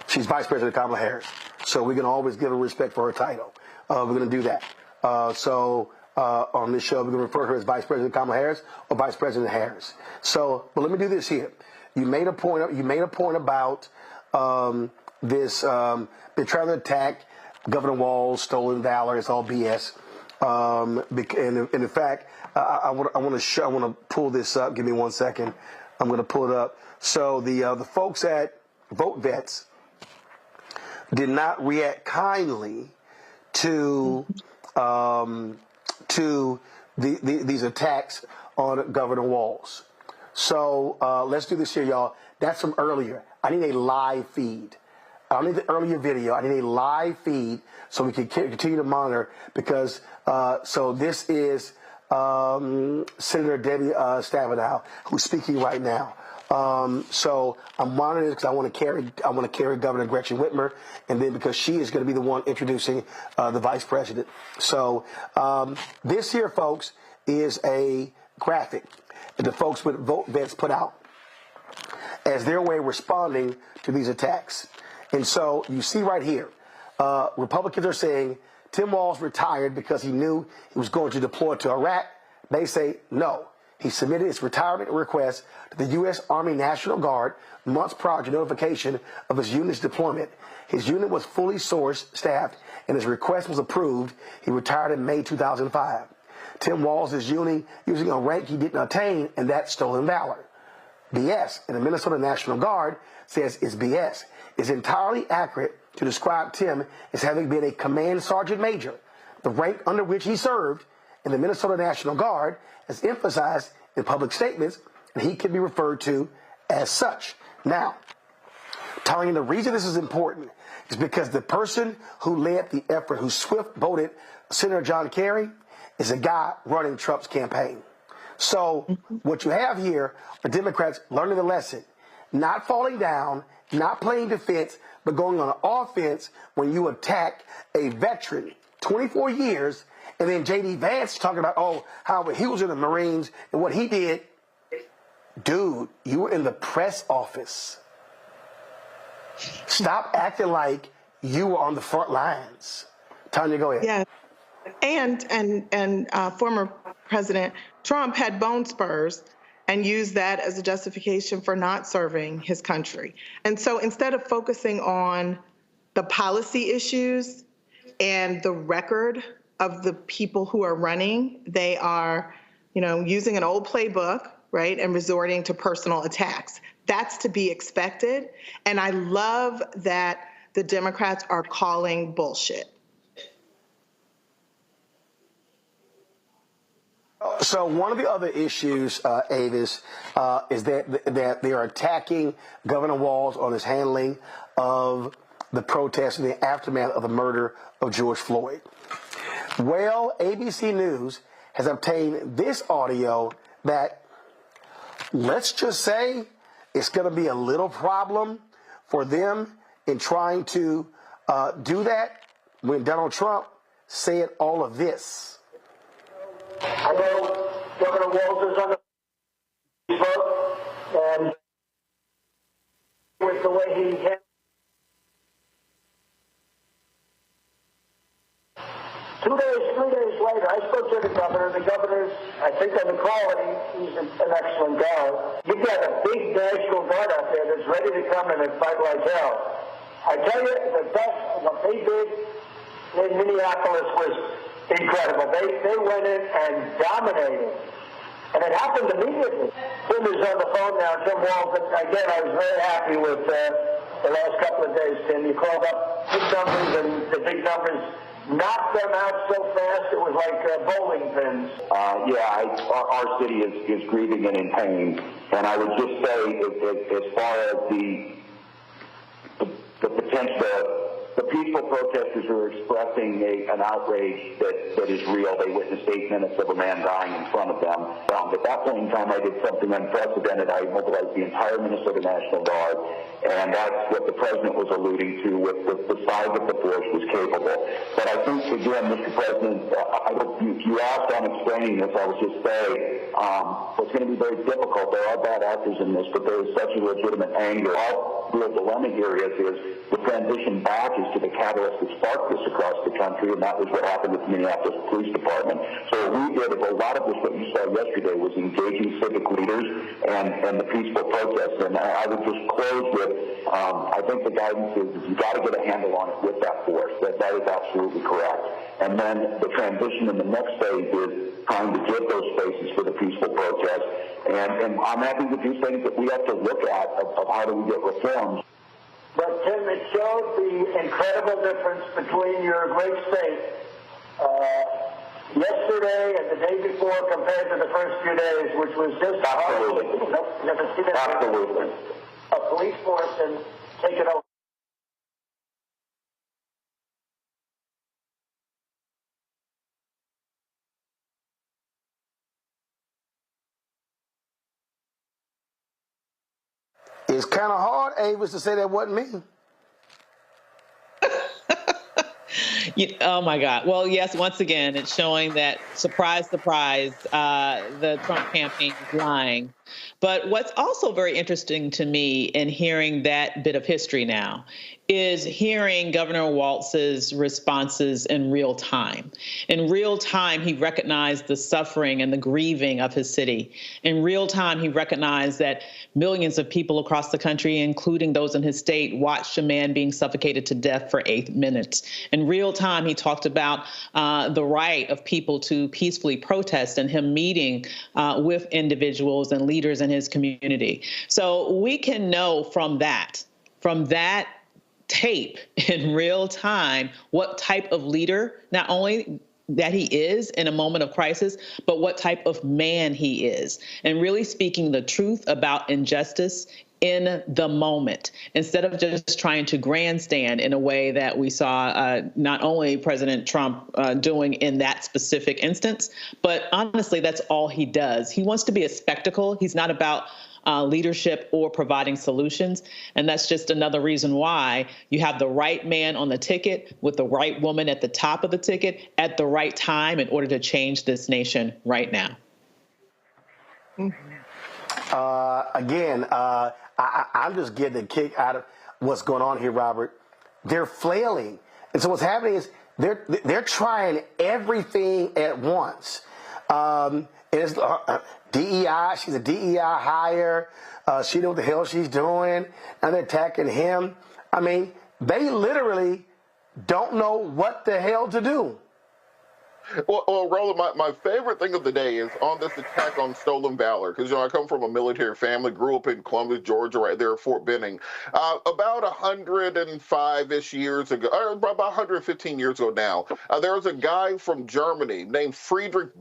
she's Vice President Kamala Harris, so we're going to always give her respect for her title. We're going to do that. On this show, we're going to refer to her as Vice President Kamala Harris or Vice President Harris. So, but let me do this here. You made a point about this. They're trying to attack Governor Walz, stolen valor. It's all BS. And in fact, I want to pull this up. Give me 1 second. I'm going to pull it up. So the folks at Vote Vets did not react kindly to these attacks on Governor Walz. So let's do this here, y'all. That's from earlier. I need a live feed. I don't need the earlier video. I need a live feed so we can continue to monitor because so this is Senator Debbie Stephanopoulos who's speaking right now. So I'm monitoring this because I want to carry Governor Gretchen Whitmer, and then because she is going to be the one introducing the vice president. So this here, folks, is a graphic that the folks with Vote Vets put out as their way of responding to these attacks. And so you see right here, Republicans are saying Tim Walz retired because he knew he was going to deploy to Iraq. They say no. He submitted his retirement request to the U.S. Army National Guard months prior to notification of his unit's deployment. His unit was fully staffed, and his request was approved. He retired in May 2005. Tim Walz is using a rank he didn't attain, and that's stolen valor. BS. And the Minnesota National Guard says it's BS. It's entirely accurate to describe Tim as having been a command sergeant major, the rank under which he served in the Minnesota National Guard, as emphasized in public statements, and he can be referred to as such. Now, telling you the reason this is important is because the person who led the effort, who swift-voted Senator John Kerry, is a guy running Trump's campaign. So what you have here are Democrats learning the lesson, not falling down, not playing defense, but going on offense when you attack a veteran, 24 years, and then J.D. Vance talking about, how he was in the Marines and what he did. Dude, you were in the press office. Stop acting like you were on the front lines. Tanya, go ahead. Yeah. And former President Trump had bone spurs and used that as a justification for not serving his country. And so instead of focusing on the policy issues and the record of the people who are running, they are, using an old playbook, right, and resorting to personal attacks. That's to be expected. And I love that the Democrats are calling bullshit. So one of the other issues, Avis, is that they are attacking Governor Walz on his handling of the protests in the aftermath of the murder of George Floyd. Well, ABC News has obtained this audio that, let's just say, it's going to be a little problem for them in trying to do that when Donald Trump said all of this. I know Governor Walz is on the vote, and with the way he handled 2 days, 3 days later, I spoke to the governor. The governor's, I think on the call, he's an excellent guy. You've got a big National Guard out there that's ready to come in and fight like hell. I tell you, the best, what they did in Minneapolis was incredible. They went in and dominated. And it happened immediately. Tim is on the phone now, Tim Walz. And again, I was very happy with the last couple of days, Tim. You called up big numbers, and the big numbers knocked them out so fast it was like bowling pins. Our city is grieving and in pain. And I would just say, as far as the potential, the peaceful protesters are expressing an outrage that is real. They witnessed 8 minutes of a man dying in front of them. At that point in time, I did something unprecedented. I mobilized the entire Minnesota National Guard, and that's what the president was alluding to with the size of the force was capable. But I think, again, Mr. President, you asked on explaining this, I would just say it's going to be very difficult. There are bad actors in this, but there is such a legitimate anger. Our real dilemma here is the transition back is to the catalyst that sparked this across the country, and that was what happened with the Minneapolis Police Department. So we did a lot of this, what you saw yesterday, was engaging civic leaders and the peaceful protests. And I would just close with, I think the guidance is you've got to get a handle on it with that force. That is absolutely correct. And then the transition in the next phase is trying to give those spaces for the peaceful protest. And I'm happy with these things that we have to look at of how do we get reforms. But, Tim, it showed the incredible difference between your great state yesterday and the day before compared to the first few days, which was just absolutely. Never seen that. Absolutely. A police force and take it over. It's kind of hard, Avis, to say that wasn't me. Oh, my God. Well, yes, once again, it's showing that, surprise, surprise, the Trump campaign is lying. But what's also very interesting to me in hearing that bit of history now is hearing Governor Walz's responses in real time. In real time, he recognized the suffering and the grieving of his city. In real time, he recognized that millions of people across the country, including those in his state, watched a man being suffocated to death for 8 minutes. In real time, he talked about the right of people to peacefully protest and him meeting with individuals and leaders in his community. So we can know from that tape in real time what type of leader, not only that he is in a moment of crisis, but what type of man he is, and really speaking the truth about injustice in the moment, instead of just trying to grandstand in a way that we saw not only President Trump doing in that specific instance, but honestly, that's all he does. He wants to be a spectacle. He's not about leadership or providing solutions. And that's just another reason why you have the right man on the ticket with the right woman at the top of the ticket at the right time in order to change this nation right now. I'm just getting a kick out of what's going on here, Robert. They're flailing. And so what's happening is they're trying everything at once. And it's DEI, she's a DEI hire. She knows what the hell she's doing. And they're attacking him. I mean, they literally don't know what the hell to do. Well, Roland, my favorite thing of the day is on this attack on stolen valor, because, I come from a military family, grew up in Columbus, Georgia, right there at Fort Benning. About 105-ish years ago, or about 115 years ago now, there was a guy from Germany named Friedrich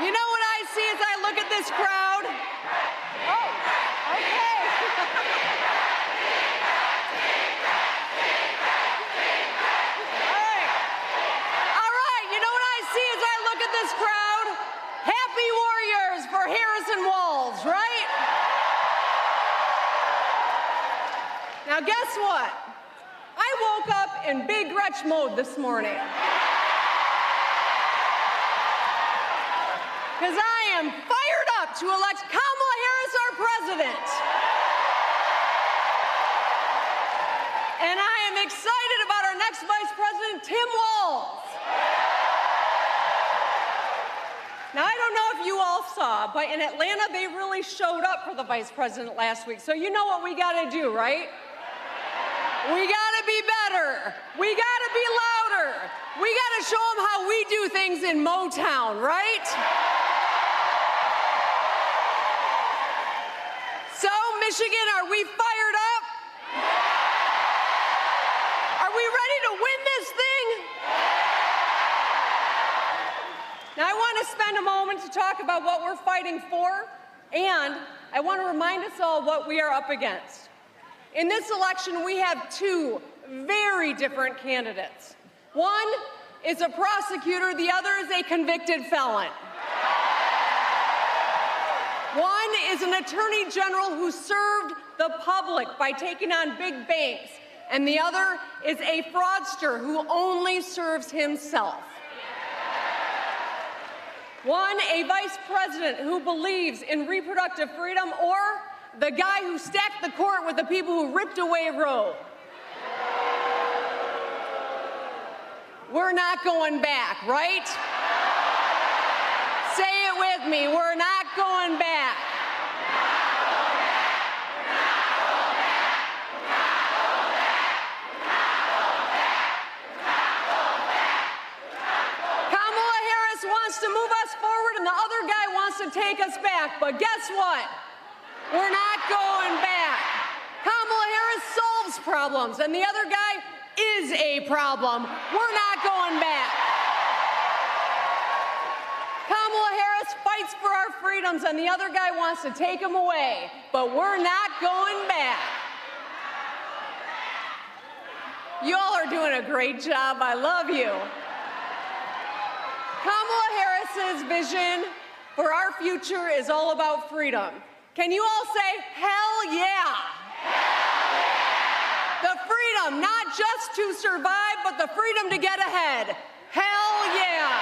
You know what I see as I look at this crowd? Oh, okay. All right, you know what I see as I look at this crowd? Happy warriors for Harrison Walz, right? Now guess what? I woke up in Big Gretch mode this morning. Because I am fired up to elect Kamala Harris our president. And I am excited about our next Vice President, Tim Walz. Now, I don't know if you all saw, but in Atlanta, they really showed up for the Vice President last week. So you know what we got to do, right? We got to be better. We got to be louder. We got to show them how we do things in Motown, right? So, Michigan, are we fired up? Are we ready to win this thing? Now, I want to spend a moment to talk about what we're fighting for, and I want to remind us all what we are up against. In this election, we have two very different candidates. One is a prosecutor, the other is a convicted felon. One is an attorney general who served the public by taking on big banks, and the other is a fraudster who only serves himself. One, a vice president who believes in reproductive freedom, or the guy who stacked the court with the people who ripped away Roe. We're not going back, right? Say it with me, we're not going back. Kamala Harris wants to move us forward and the other guy wants to take us back, but guess what? We're not going back. Kamala Harris solves problems, and the other guy is a problem. We're not going back. Kamala Harris fights for our freedoms, and the other guy wants to take them away, but we're not going back. You all are doing a great job. I love you. Kamala Harris's vision for our future is all about freedom. Can you all say, hell yeah? The freedom, not just to survive, but the freedom to get ahead. Hell yeah.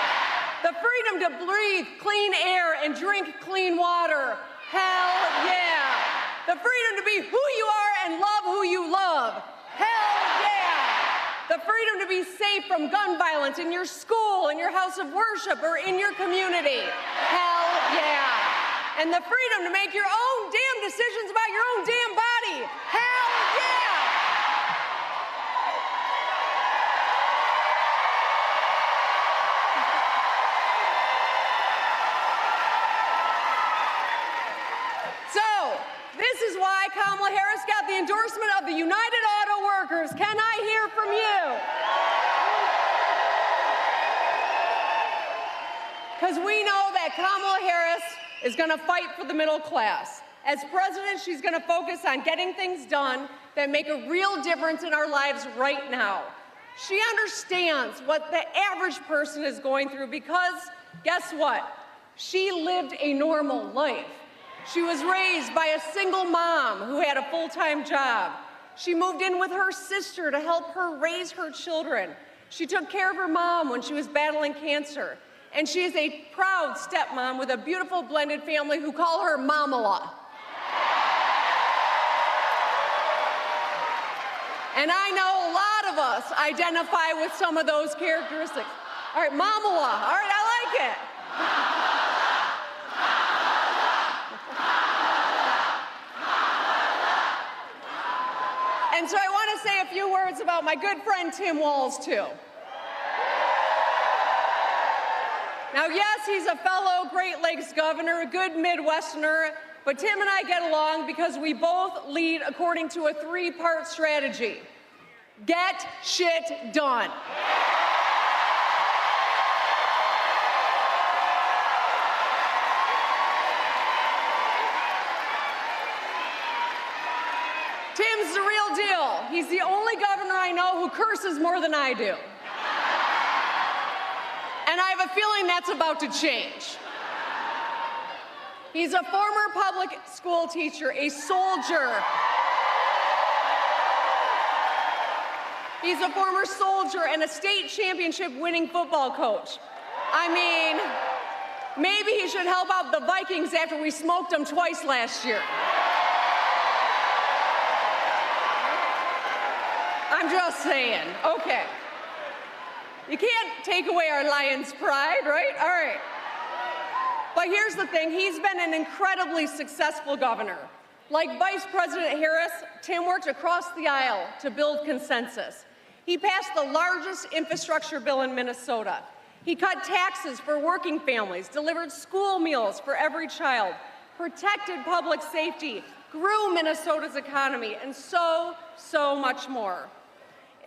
The freedom to breathe clean air and drink clean water. Hell yeah. The freedom to be who you are and love who you love. Hell yeah. The freedom to be safe from gun violence in your school, in your house of worship, or in your community. Hell yeah. And the freedom to make your own damn decisions about your own damn body. Hell yeah! So, this is why Kamala Harris got the endorsement of the United Auto Workers. Can I hear from you? Because we know that Kamala Harris is going to fight for the middle class. As president, she's going to focus on getting things done that make a real difference in our lives right now. She understands what the average person is going through because, guess what? She lived a normal life. She was raised by a single mom who had a full-time job. She moved in with her sister to help her raise her children. She took care of her mom when she was battling cancer. And she is a proud stepmom with a beautiful blended family who call her Mamala. And I know a lot of us identify with some of those characteristics. All right, Mamala. All right, I like it. And so I want to say a few words about my good friend Tim Walz, too. Now, yes, he's a fellow Great Lakes governor, a good Midwesterner, but Tim and I get along because we both lead according to a three-part strategy. Get shit done. he's the only governor I know who curses more than I do. And I have a feeling that's about to change. He's a former public school teacher, a soldier. He's a former soldier and a state championship winning football coach. I mean, maybe he should help out the Vikings after we smoked them twice last year. I'm just saying. Okay. You can't take away our Lions' pride, right? All right. But here's the thing. He's been an incredibly successful governor. Like Vice President Harris, Tim worked across the aisle to build consensus. He passed the largest infrastructure bill in Minnesota. He cut taxes for working families, delivered school meals for every child, protected public safety, grew Minnesota's economy, and so much more.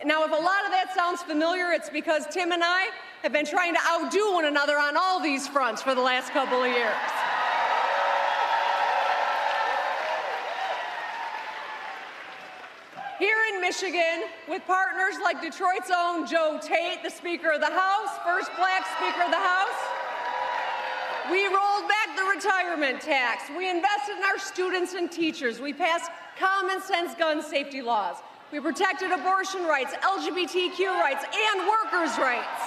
Now, if a lot of that sounds familiar, it's because Tim and I have been trying to outdo one another on all these fronts for the last couple of years. Here in Michigan, with partners like Detroit's own Joe Tate, the Speaker of the House, first Black Speaker of the House, we rolled back the retirement tax. We invested in our students and teachers. We passed common sense gun safety laws. We protected abortion rights, LGBTQ rights, and workers' rights.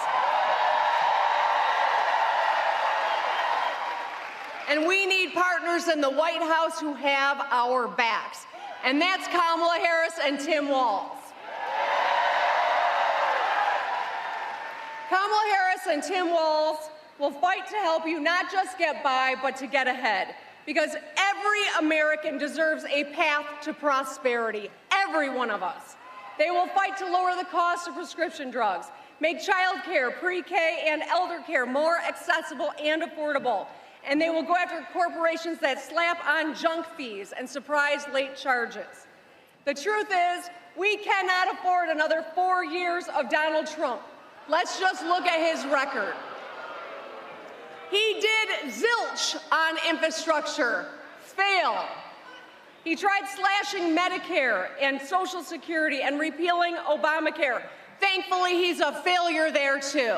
And we need partners in the White House who have our backs. And that's Kamala Harris and Tim Walz. Kamala Harris and Tim Walz will fight to help you not just get by, but to get ahead. Because every American deserves a path to prosperity, every one of us. They will fight to lower the cost of prescription drugs, make child care, pre-K, and elder care more accessible and affordable. And they will go after corporations that slap on junk fees and surprise late charges. The truth is, we cannot afford another 4 years of Donald Trump. Let's just look at his record. He did zilch on infrastructure, fail. He tried slashing Medicare and Social Security and repealing Obamacare. Thankfully, he's a failure there too.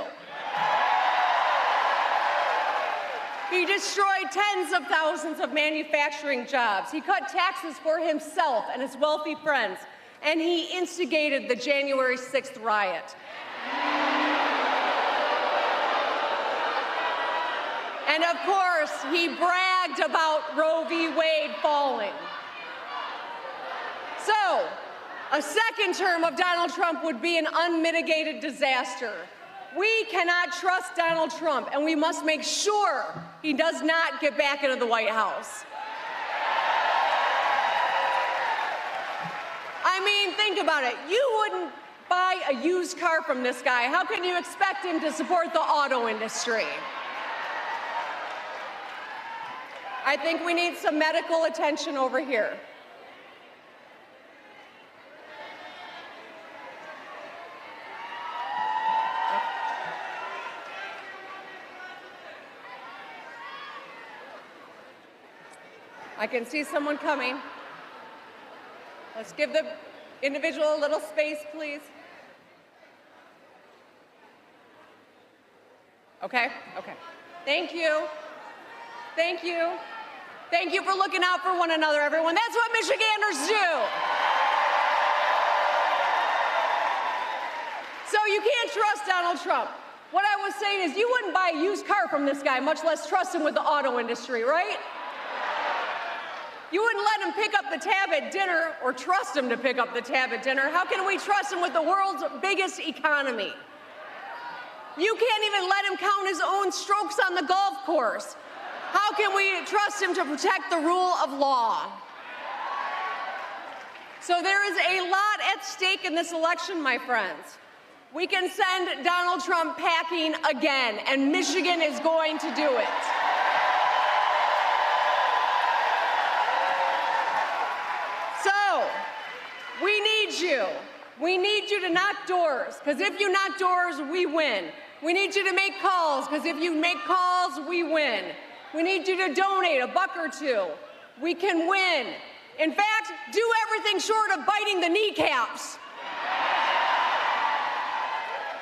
He destroyed tens of thousands of manufacturing jobs. He cut taxes for himself and his wealthy friends, and he instigated the January 6th riot. And of course, he bragged about Roe v. Wade falling. So, a second term of Donald Trump would be an unmitigated disaster. We cannot trust Donald Trump, and we must make sure he does not get back into the White House. I mean, think about it. You wouldn't buy a used car from this guy. How can you expect him to support the auto industry? I think we need some medical attention over here. I can see someone coming. Let's give the individual a little space, please. Okay, okay. Thank you. Thank you. Thank you for looking out for one another, everyone. That's what Michiganders do. So you can't trust Donald Trump. What I was saying is you wouldn't buy a used car from this guy, much less trust him with the auto industry, right? You wouldn't let him pick up the tab at dinner or trust him to pick up the tab at dinner. How can we trust him with the world's biggest economy? You can't even let him count his own strokes on the golf course. How can we trust him to protect the rule of law? So there is a lot at stake in this election, my friends. We can send Donald Trump packing again, and Michigan is going to do it. So, we need you. We need you to knock doors, because if you knock doors, we win. We need you to make calls, because if you make calls, we win. We need you to donate $1 or $2. We can win. In fact, do everything short of biting the kneecaps.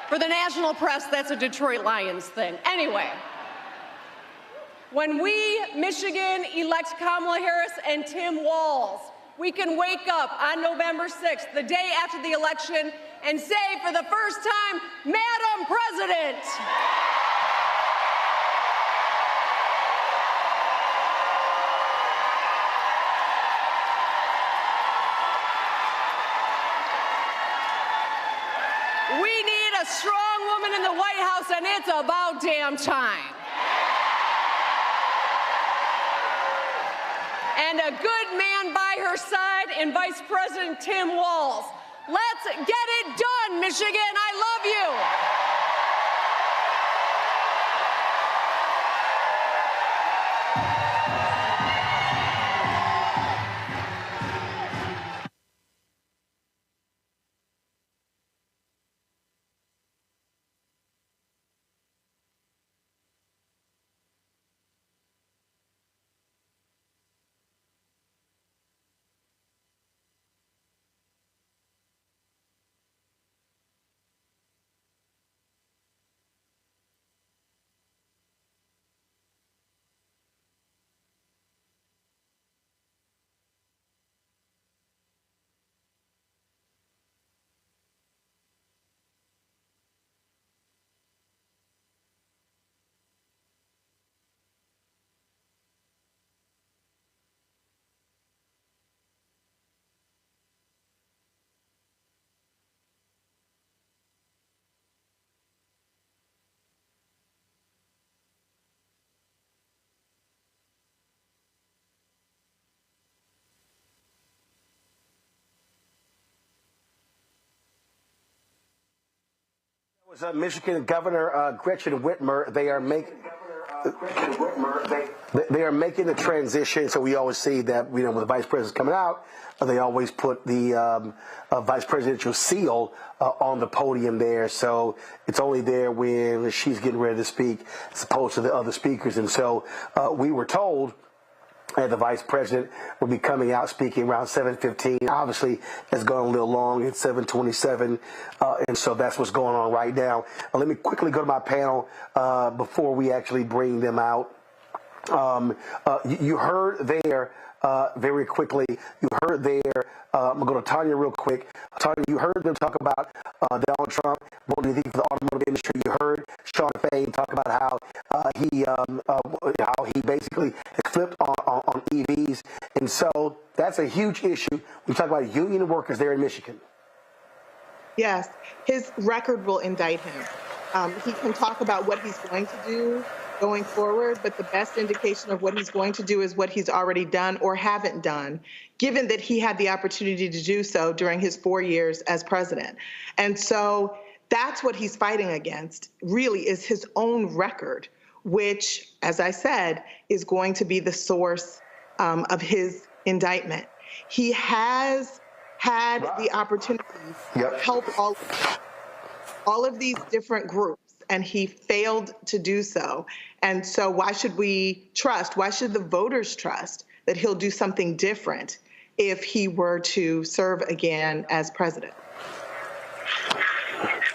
For the national press, that's a Detroit Lions thing. Anyway, when we, Michigan, elect Kamala Harris and Tim Walz, we can wake up on November 6th, the day after the election, and say for the first time, Madam President. We need a strong woman in the White House, and it's about damn time. And a good man by her side in Vice President Tim Walz. Let's get it done, Michigan. I love you. Michigan Governor Gretchen Whitmer. They are making the transition. So we always see that, you know, when the vice president's coming out, they always put the vice presidential seal on the podium there. So it's only there when she's getting ready to speak, as opposed to the other speakers. And so we were told the vice president will be coming out speaking around 7:15. Obviously, it's gone a little long. It's 7:27, and so that's what's going on right now. Let me quickly go to my panel before we actually bring them out. You heard there very quickly. You heard there. I'm going to go to Tanya real quick. Tanya, you heard them talk about Donald Trump wanting to leave for the automotive industry. You heard Sean Fain talk about how he basically has flipped on EVs, and so that's a huge issue. We talk about union workers there in Michigan. Yes, his record will indict him. He can talk about what he's going to do going forward, but the best indication of what he's going to do is what he's already done or haven't done, given that he had the opportunity to do so during his 4 years as president. And so that's what he's fighting against, really, is his own record, which, as I said, is going to be the source of his indictment. He has had the opportunity to help all of these different groups, and he failed to do so. And so why should we trust, why should the voters trust that he'll do something different if he were to serve again as president?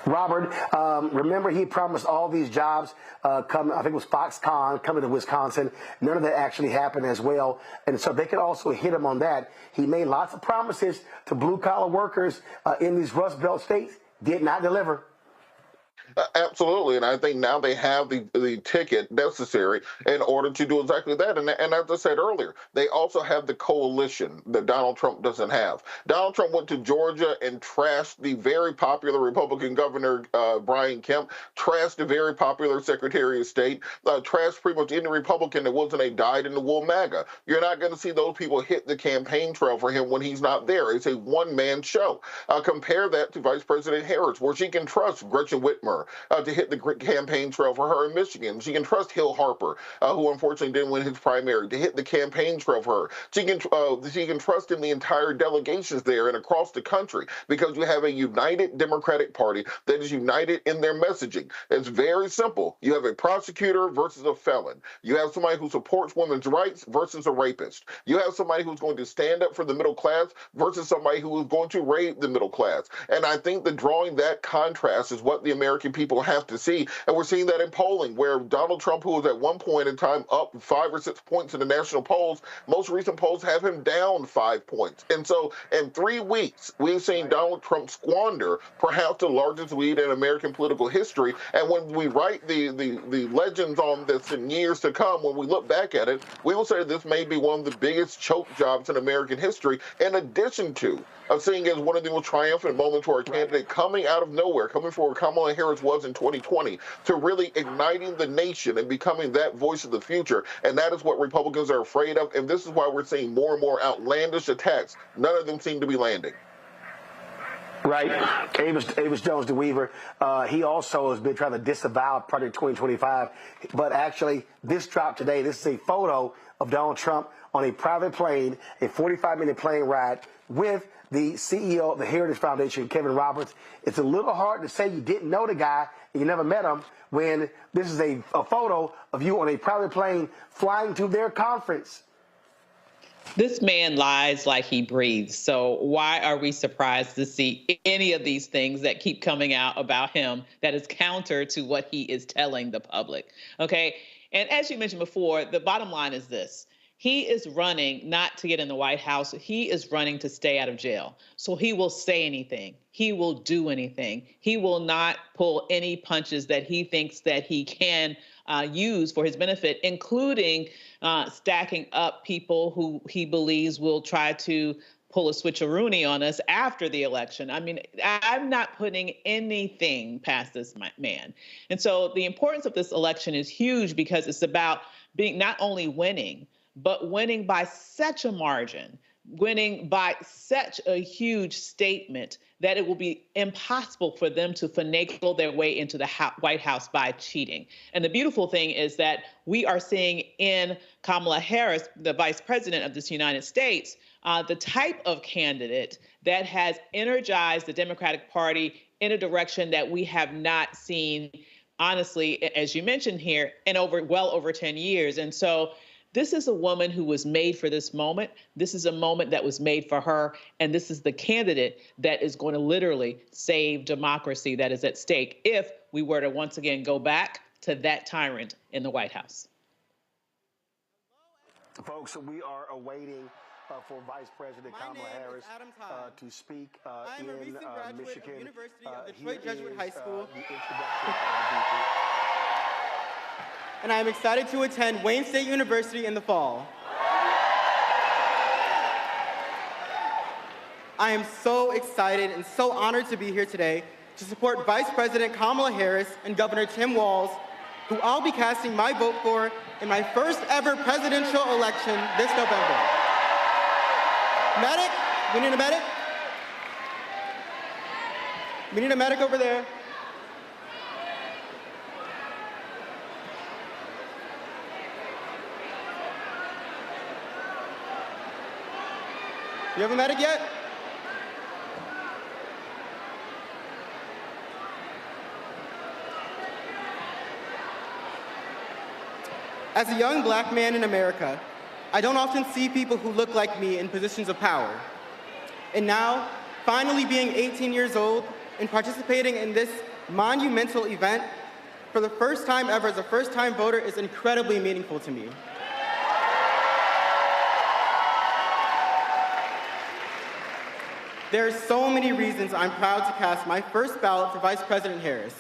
Robert, remember he promised all these jobs, I think it was Foxconn, coming to Wisconsin. None of that actually happened as well. And so they could also hit him on that. He made lots of promises to blue-collar workers in these Rust Belt states, did not deliver. Absolutely, and I think now they have the ticket necessary in order to do exactly that. And as I said earlier, they also have the coalition that Donald Trump doesn't have. Donald Trump went to Georgia and trashed the very popular Republican Governor Brian Kemp, trashed the very popular Secretary of State, trashed pretty much any Republican that wasn't a dyed-in-the-wool MAGA. You're not going to see those people hit the campaign trail for him when he's not there. It's a one-man show. Compare that to Vice President Harris, where she can trust Gretchen Whitmer, to hit the campaign trail for her in Michigan. She can trust Hill Harper, who unfortunately didn't win his primary, to hit the campaign trail for her. She can trust in the entire delegations there and across the country, because you have a united Democratic Party that is united in their messaging. It's very simple. You have a prosecutor versus a felon. You have somebody who supports women's rights versus a rapist. You have somebody who's going to stand up for the middle class versus somebody who is going to rape the middle class. And I think that drawing that contrast is what the American people have to see. And we're seeing that in polling, where Donald Trump, who was at one point in time up 5 or 6 points in the national polls, most recent polls have him down 5 points. And so in 3 weeks, we've seen Donald Trump squander perhaps the largest lead in American political history. And when we write the legends on this in years to come, when we look back at it, we will say this may be one of the biggest choke jobs in American history, in addition to seeing as one of the most triumphant moments for a candidate coming out of nowhere, coming from where Kamala Harris was in 2020, to really igniting the nation and becoming that voice of the future. And that is what Republicans are afraid of. And this is why we're seeing more and more outlandish attacks. None of them seem to be landing. Right. Avis Jones DeWeaver, he also has been trying to disavow Project 2025. But actually, this dropped today. This is a photo of Donald Trump on a private plane, a 45-minute plane ride with the CEO of the Heritage Foundation, Kevin Roberts. It's a little hard to say you didn't know the guy and you never met him when this is a photo of you on a private plane flying to their conference. This man lies like he breathes. So why are we surprised to see any of these things that keep coming out about him that is counter to what he is telling the public? Okay. And as you mentioned before, the bottom line is this. He is running not to get in the White House. He is running to stay out of jail. So he will say anything. He will do anything. He will not pull any punches that he thinks that he can use for his benefit, including stacking up people who he believes will try to pull a switcheroony on us after the election. I mean, I'm not putting anything past this man. And so the importance of this election is huge, because it's about being not only winning, but winning by such a margin, winning by such a huge statement that it will be impossible for them to finagle their way into the White House by cheating. And the beautiful thing is that we are seeing in Kamala Harris, the vice president of this United States, the type of candidate that has energized the Democratic Party in a direction that we have not seen, honestly, as you mentioned here, in well over 10 years. And so this is a woman who was made for this moment. This is a moment that was made for her. And this is the candidate that is going to literally save democracy that is at stake if we were to once again go back to that tyrant in the White House. Folks, we are awaiting for Vice President Kamala Harris to speak in Michigan. Of University of Detroit Jesuit High School. And I am excited to attend Wayne State University in the fall. I am so excited and so honored to be here today to support Vice President Kamala Harris and Governor Tim Walz, who I'll be casting my vote for in my first ever presidential election this November. Medic, we need a medic. We need a medic over there. Do you have a medic yet? As a young black man in America, I don't often see people who look like me in positions of power. And now, finally being 18 years old and participating in this monumental event for the first time ever as a first-time voter is incredibly meaningful to me. There are so many reasons I'm proud to cast my first ballot for Vice President Harris.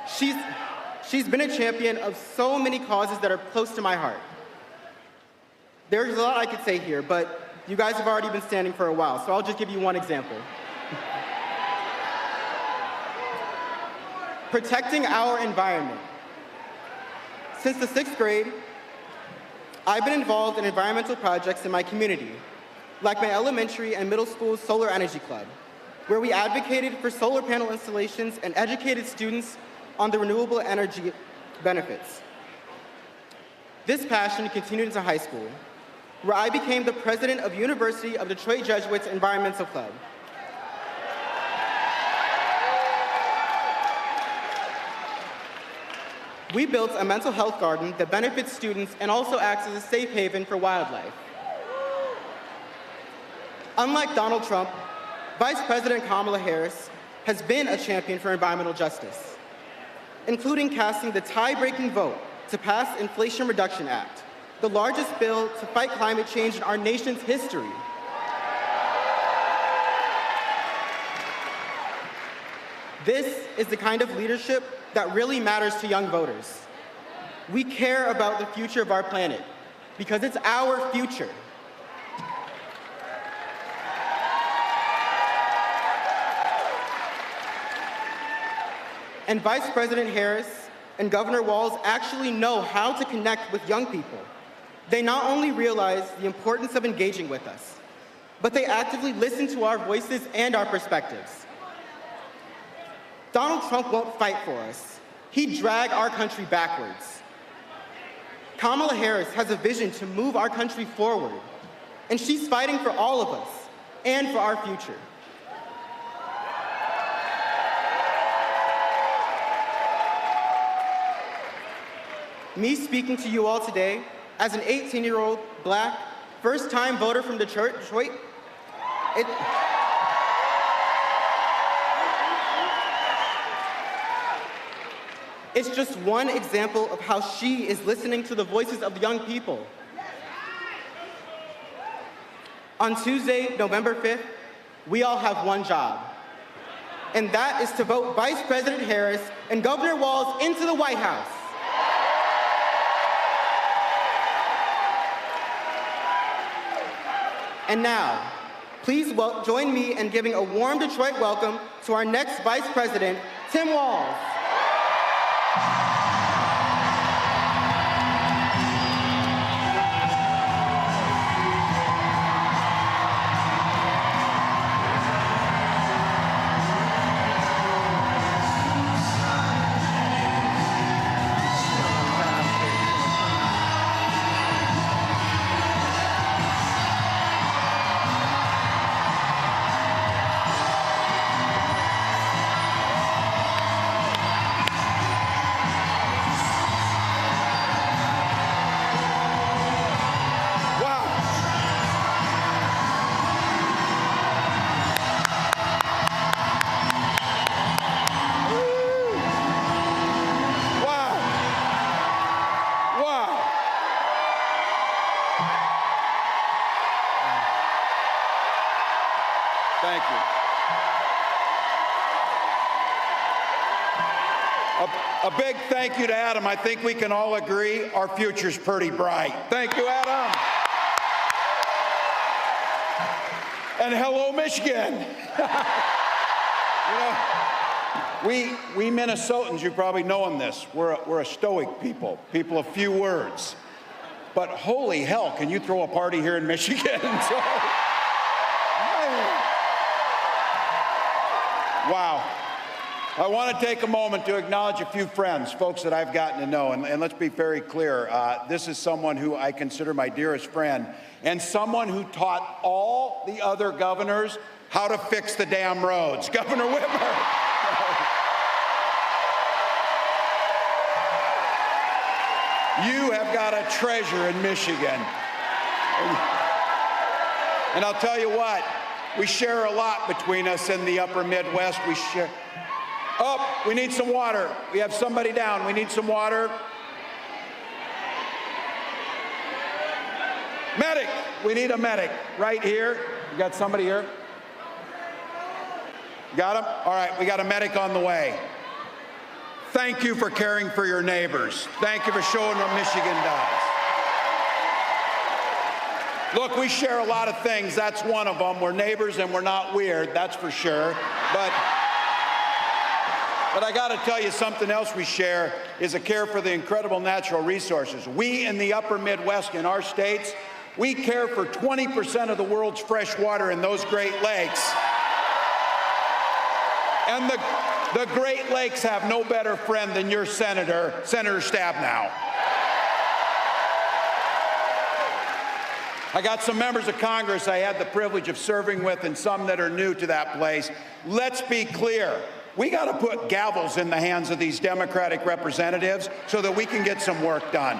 She's been a champion of so many causes that are close to my heart. There's a lot I could say here, but you guys have already been standing for a while, so I'll just give you one example. Protecting our environment. Since the 6th grade, I've been involved in environmental projects in my community, like my elementary and middle school's Solar Energy Club, where we advocated for solar panel installations and educated students on the renewable energy benefits. This passion continued into high school, where I became the president of University of Detroit Jesuits Environmental Club. We built a mental health garden that benefits students and also acts as a safe haven for wildlife. Unlike Donald Trump, Vice President Kamala Harris has been a champion for environmental justice, including casting the tie-breaking vote to pass the Inflation Reduction Act, the largest bill to fight climate change in our nation's history. This is the kind of leadership that really matters to young voters. We care about the future of our planet because it's our future. And Vice President Harris and Governor Walz actually know how to connect with young people. They not only realize the importance of engaging with us, but they actively listen to our voices and our perspectives. Donald Trump won't fight for us. He'd drag our country backwards. Kamala Harris has a vision to move our country forward, and she's fighting for all of us and for our future. Me speaking to you all today as an 18-year-old Black, first-time voter from Detroit, it's just one example of how she is listening to the voices of young people. On Tuesday, November 5th, we all have one job, and that is to vote Vice President Harris and Governor Walz into the White House. And now, please join me in giving a warm Detroit welcome to our next Vice President, Tim Walz. Thank you. A big thank you to Adam. I think we can all agree our future's pretty bright. Thank you, Adam. And hello, Michigan. You know, we Minnesotans, you've probably known this, we're a stoic people of few words. But holy hell, can you throw a party here in Michigan? Wow. I want to take a moment to acknowledge a few friends, folks that I've gotten to know, and let's be very clear. This is someone who I consider my dearest friend, and someone who taught all the other governors how to fix the damn roads, Governor Whitmer. You have got a treasure in Michigan. And I'll tell you what, we share a lot between us in the upper Midwest. We share. Oh, we need some water. We have somebody down. We need some water. Medic. We need a medic right here. You got somebody here? Got him? All right, we got a medic on the way. Thank you for caring for your neighbors. Thank you for showing what Michigan does. Look, we share a lot of things. That's one of them. We're neighbors and we're not weird, that's for sure. But I got to tell you, something else we share is a care for the incredible natural resources. We in the upper Midwest, in our states, we care for 20% of the world's fresh water in those Great Lakes. And The Great Lakes have no better friend than your Senator Stabenow. I got some members of Congress I had the privilege of serving with and some that are new to that place. Let's be clear. We got to put gavels in the hands of these Democratic representatives so that we can get some work done.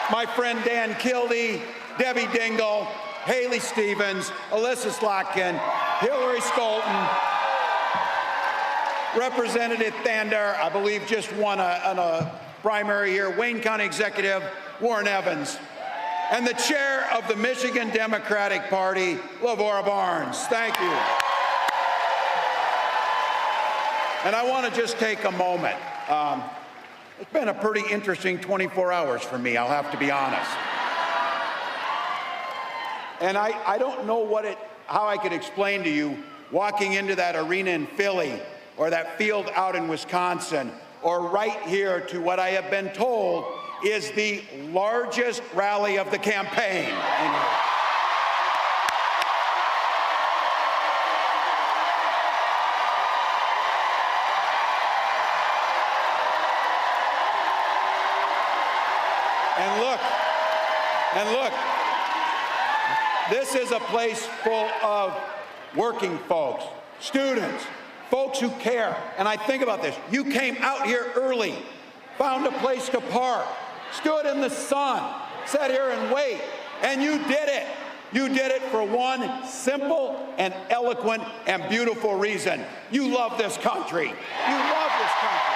My friend Dan Kildee, Debbie Dingell, Haley Stevens, Alyssa Slotkin, Hillary Scholten, Representative Thander, I believe just won a primary here, Wayne County Executive Warren Evans, and the chair of the Michigan Democratic Party, Lavora Barnes. Thank you. And I want to just take a moment. It's been a pretty interesting 24 hours for me, I'll have to be honest. And I don't know how I could explain to you walking into that arena in Philly or that field out in Wisconsin or right here to what I have been told is the largest rally of the campaign. And look, this is a place full of working folks, students, folks who care. And I think about this. You came out here early, found a place to park, stood in the sun, sat here and wait, and you did it. You did it for one simple and eloquent and beautiful reason. You love this country. You love this country.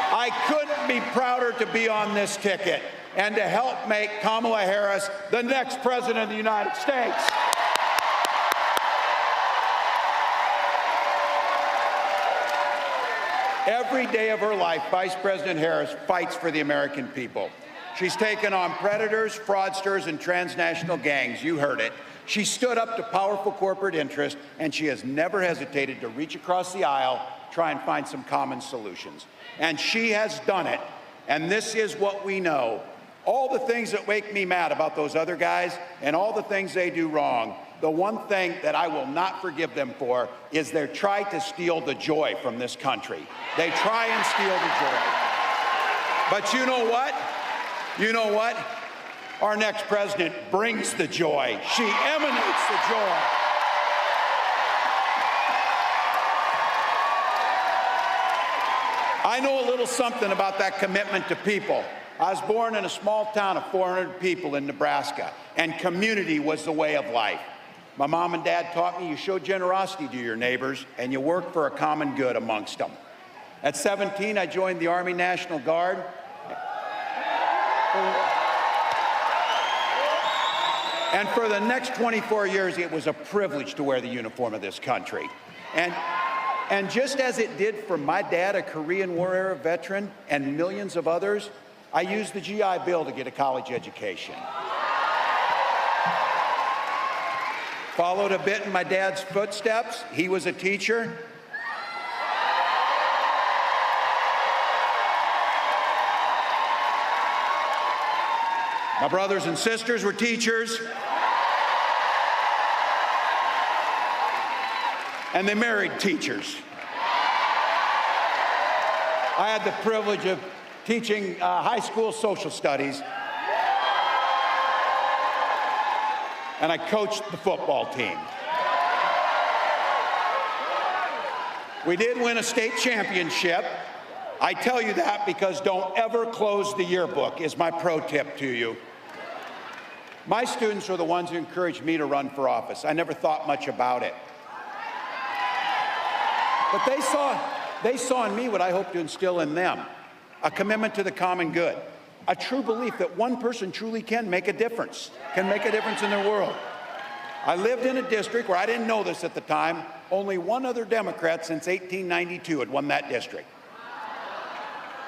I couldn't be prouder to be on this ticket and to help make Kamala Harris the next president of the United States. Every day of her life, Vice President Harris fights for the American people. She's taken on predators, fraudsters, and transnational gangs. You heard it. She stood up to powerful corporate interests, and she has never hesitated to reach across the aisle, try and find some common solutions. And she has done it, and this is what we know. All the things that make me mad about those other guys and all the things they do wrong, the one thing that I will not forgive them for is they try to steal the joy from this country. They try and steal the joy. But you know what? You know what? Our next president brings the joy. She emanates the joy. I know a little something about that commitment to people. I was born in a small town of 400 people in Nebraska, and community was the way of life. My mom and dad taught me you show generosity to your neighbors and you work for a common good amongst them. At 17, I joined the Army National Guard. And for the next 24 years, it was a privilege to wear the uniform of this country. And just as it did for my dad, a Korean War era veteran, and millions of others, I used the GI Bill to get a college education. Followed a bit in my dad's footsteps. He was a teacher. My brothers and sisters were teachers. And they married teachers. I had the privilege of teaching high school social studies. And I coached the football team. We did win a state championship. I tell you that because don't ever close the yearbook is my pro tip to you. My students are the ones who encouraged me to run for office. I never thought much about it. But they saw in me what I hope to instill in them, a commitment to the common good, a true belief that one person truly can make a difference in their world. I lived in a district where I didn't know this at the time. Only one other Democrat since 1892 had won that district.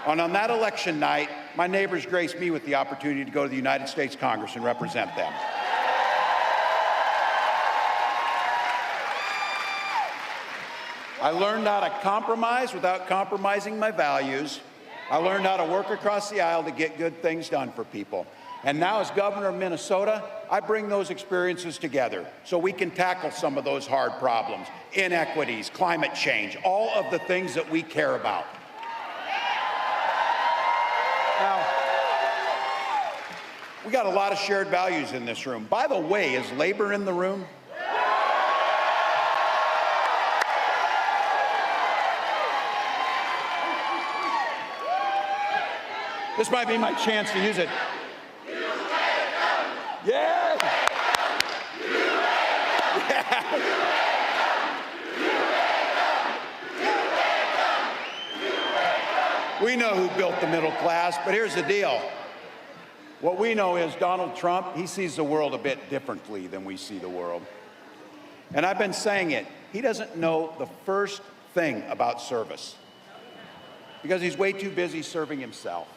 And on that election night, my neighbors graced me with the opportunity to go to the United States Congress and represent them. I learned how to compromise without compromising my values. I learned how to work across the aisle to get good things done for people. And now as governor of Minnesota, I bring those experiences together so we can tackle some of those hard problems, inequities, climate change, all of the things that we care about. Now, we got a lot of shared values in this room. By the way, is labor in the room? This might be my chance to use it. Yeah. We know who built the middle class, but here's the deal. What we know is Donald Trump, he sees the world a bit differently than we see the world. And I've been saying it, he doesn't know the first thing about service because he's way too busy serving himself.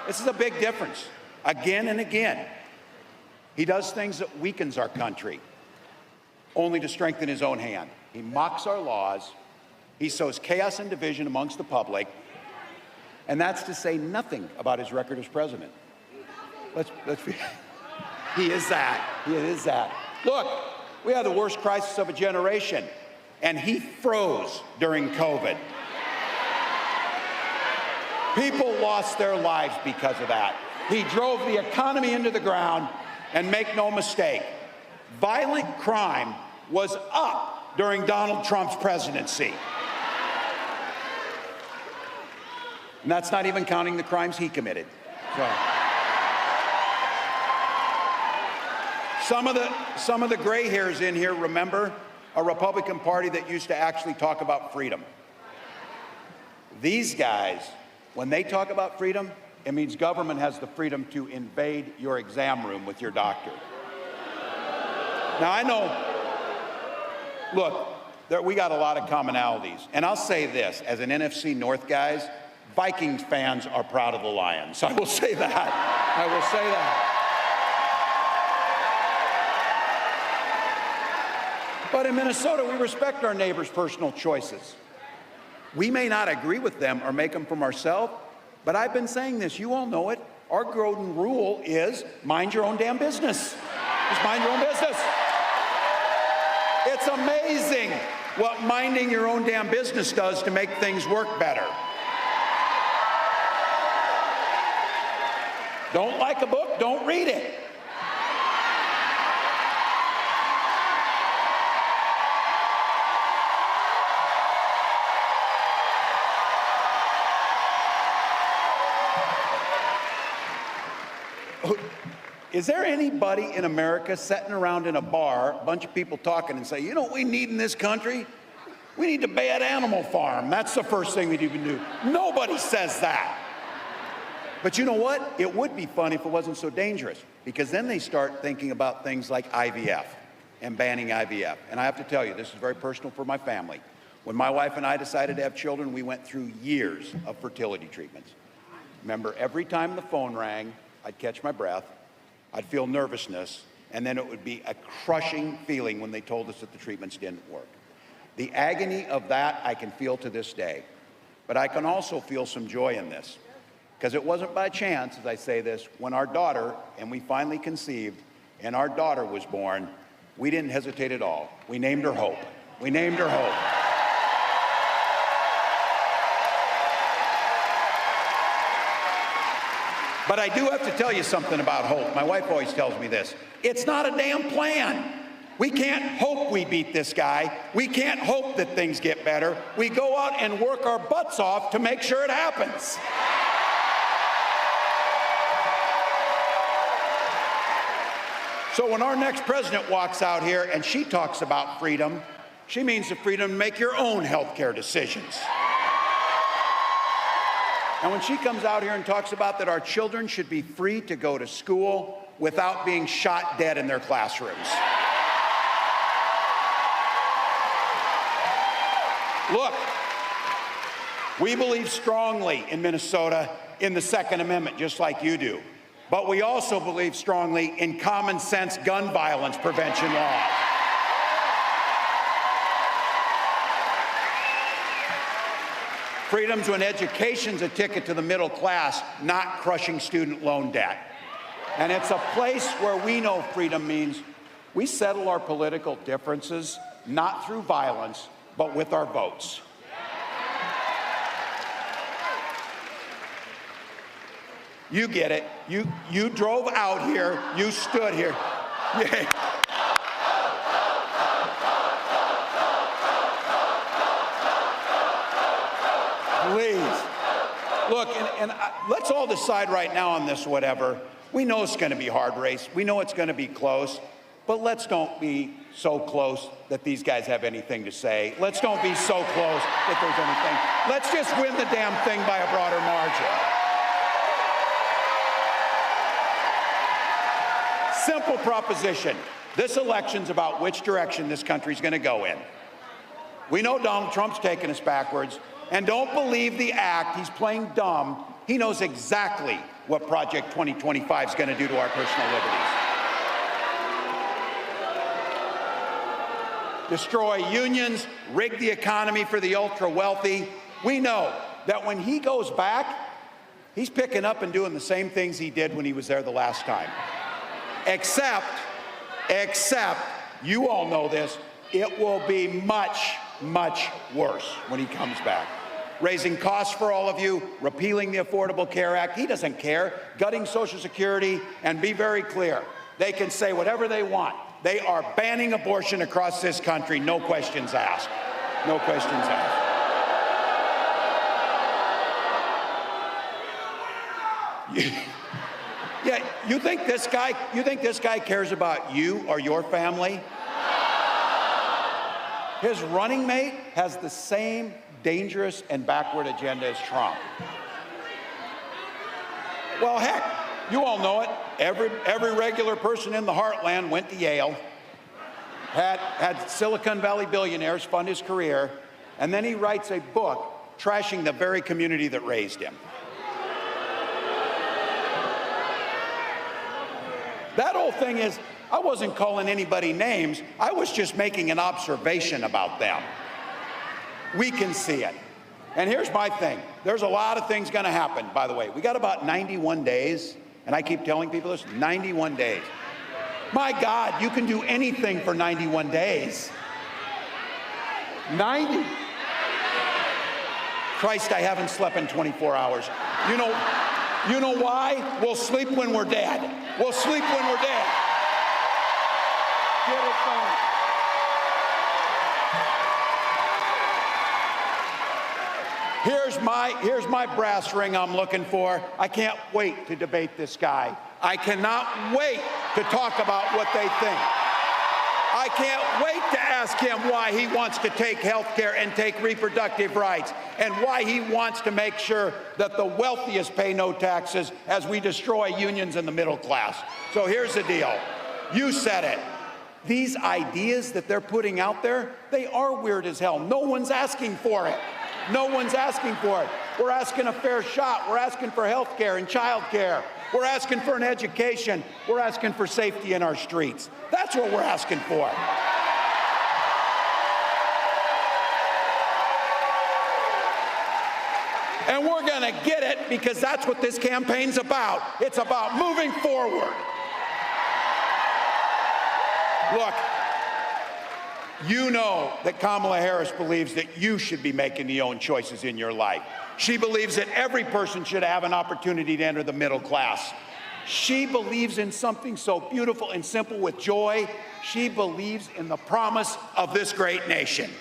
This is a big difference, again and again. He does things that weakens our country, only to strengthen his own hand. He mocks our laws, he sows chaos and division amongst the public, and that's to say nothing about his record as president. Let's be, he is that, he is that. Look, we had the worst crisis of a generation, and he froze during COVID. People lost their lives because of that. He drove the economy into the ground, and make no mistake, violent crime was up during Donald Trump's presidency. And that's not even counting the crimes he committed. So. Some of the gray hairs in here remember a Republican Party that used to actually talk about freedom. These guys, when they talk about freedom, it means government has the freedom to invade your exam room with your doctor. Now, I know, look, we got a lot of commonalities. And I'll say this, as an NFC North guys, Vikings fans are proud of the Lions. I will say that. I will say that. But in Minnesota, we respect our neighbors' personal choices. We may not agree with them or make them from ourselves, but I've been saying this, you all know it. Our golden rule is mind your own damn business. Just mind your own business. It's amazing what minding your own damn business does to make things work better. Don't like a book, don't read it. Is there anybody in America sitting around in a bar, a bunch of people talking and say, you know what we need in this country? We need a bad animal farm. That's the first thing we even do. Nobody says that. But you know what? It would be fun if it wasn't so dangerous, because then they start thinking about things like IVF and banning IVF. And I have to tell you, this is very personal for my family. When my wife and I decided to have children, we went through years of fertility treatments. Remember, every time the phone rang, I'd catch my breath, I'd feel nervousness, and then it would be a crushing feeling when they told us that the treatments didn't work. The agony of that I can feel to this day, but I can also feel some joy in this, because it wasn't by chance, as I say this, when our daughter, and we finally conceived, and our daughter was born, we didn't hesitate at all. We named her Hope. We named her Hope. But I do have to tell you something about hope. My wife always tells me this. It's not a damn plan. We can't hope we beat this guy. We can't hope that things get better. We go out and work our butts off to make sure it happens. So when our next president walks out here and she talks about freedom, she means the freedom to make your own health care decisions. And when she comes out here and talks about that our children should be free to go to school without being shot dead in their classrooms. Look, we believe strongly in Minnesota in the Second Amendment, just like you do. But we also believe strongly in common sense gun violence prevention law. Freedom to an education's a ticket to the middle class, not crushing student loan debt. And it's a place where we know freedom means we settle our political differences not through violence, but with our votes. You get it. You drove out here. You stood here. Yeah. Please. Look, and let's all decide right now on this, whatever. We know it's going to be a hard race. We know it's going to be close. But let's don't be so close that these guys have anything to say. Let's don't be so close that there's anything. Let's just win the damn thing by a broader margin. Simple proposition. This election's about which direction this country's going to go in. We know Donald Trump's taking us backwards. And don't believe the act. He's playing dumb. He knows exactly what Project 2025 is going to do to our personal liberties. Destroy unions, rig the economy for the ultra-wealthy. We know that when he goes back, he's picking up and doing the same things he did when he was there the last time. Except, you all know this, it will be much, much worse when he comes back. Raising costs for all of you, repealing the Affordable Care Act. He doesn't care. Gutting Social Security, and be very clear, they can say whatever they want. They are banning abortion across this country, no questions asked. No questions asked. Yeah, you think this guy cares about you or your family? His running mate has the same dangerous and backward agenda as Trump. Well, heck, you all know it. Every regular person in the heartland went to Yale, had Silicon Valley billionaires fund his career, and then he writes a book trashing the very community that raised him. That whole thing is, I wasn't calling anybody names. I was just making an observation about them. We can see it. And here's my thing. There's a lot of things going to happen, by the way. We got about 91 days, and I keep telling people this, 91 days. My God, you can do anything for 91 days. 90. Christ, I haven't slept in 24 hours. You know why? We'll sleep when we're dead. We'll sleep when we're dead. Get it done. Here's my brass ring I'm looking for. I can't wait to debate this guy. I cannot wait to talk about what they think. I can't wait to ask him why he wants to take health care and take reproductive rights, and why he wants to make sure that the wealthiest pay no taxes as we destroy unions in the middle class. So here's the deal. You said it. These ideas that they're putting out there, they are weird as hell. No one's asking for it. No one's asking for it. We're asking a fair shot. We're asking for health care and child care. We're asking for an education. We're asking for safety in our streets. That's what we're asking for. And we're going to get it because that's what this campaign's about. It's about moving forward. Look, you know that Kamala Harris believes that you should be making the own choices in your life. She believes that every person should have an opportunity to enter the middle class. She believes in something so beautiful and simple with joy. She believes in the promise of this great nation.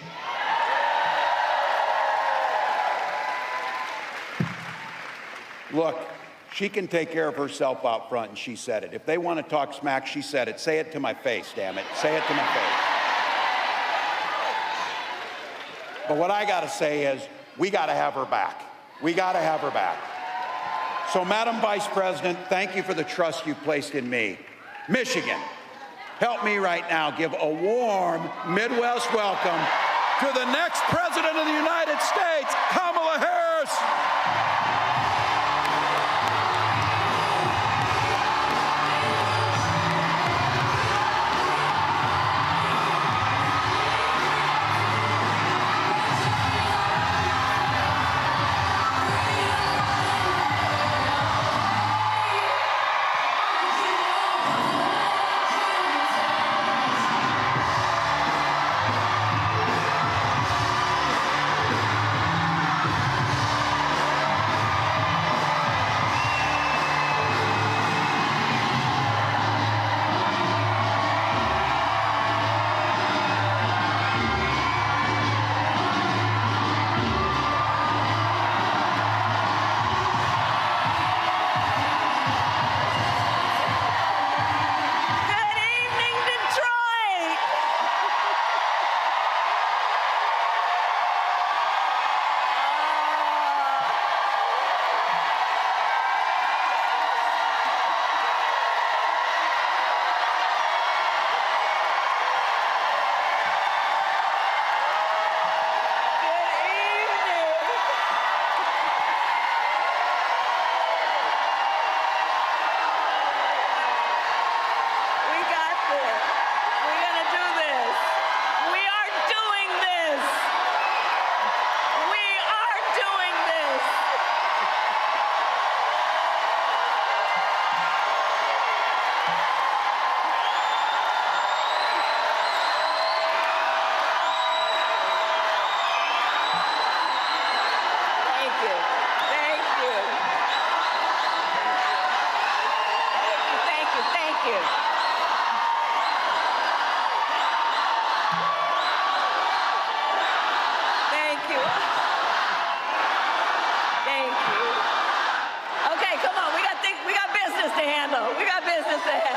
Look, she can take care of herself out front, and she said it. If they want to talk smack, she said it. Say it to my face, damn it. Say it to my face. But what I got to say is, we got to have her back. We got to have her back. So, Madam Vice President, thank you for the trust you placed in me. Michigan, help me right now give a warm Midwest welcome to the next President of the United States, Kamala Harris.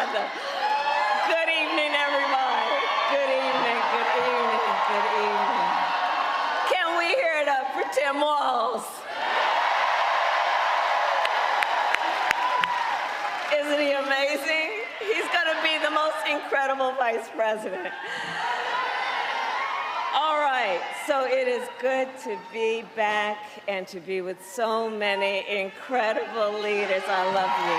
together. Good evening, everybody. Good evening, good evening, good evening. Can we hear it up for Tim Walz? Isn't he amazing? He's going to be the most incredible vice president. All right, so it is good to be back and to be with so many incredible leaders. I love you.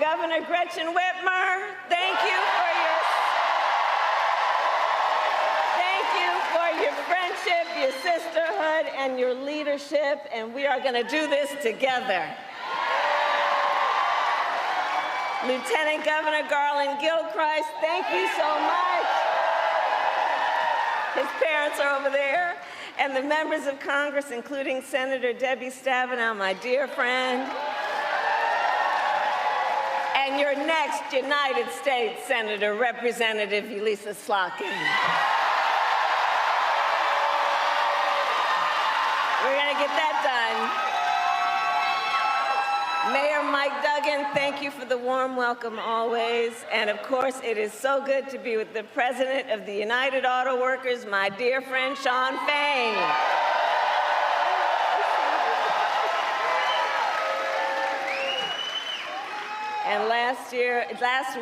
Governor Gretchen Whitmer, thank you for your friendship, your sisterhood, and your leadership, and we are going to do this together. Lieutenant Governor Garland Gilchrist, thank you so much. His parents are over there. And the members of Congress, including Senator Debbie Stabenow, my dear friend. And your next United States Senator, Representative Elisa Slotkin. We're going to get that done. Mayor Mike Duggan, thank you for the warm welcome always. And of course, it is so good to be with the President of the United Auto Workers, my dear friend Shawn Fain. And last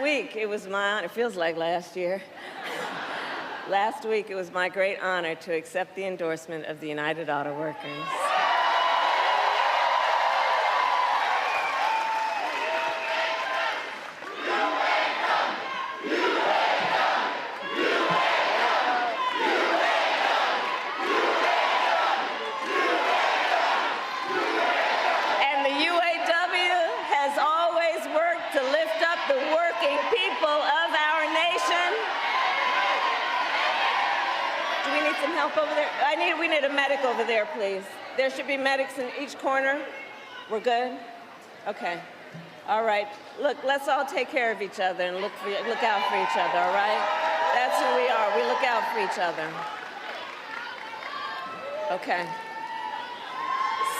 week, it was my honor, it feels like last year. Last week, it was my great honor to accept the endorsement of the United Auto Workers. Over there. We need a medic over there, please. There should be medics in each corner. We're good? Okay. All right. Look, let's all take care of each other and look out for each other, all right? That's who we are. We look out for each other. Okay.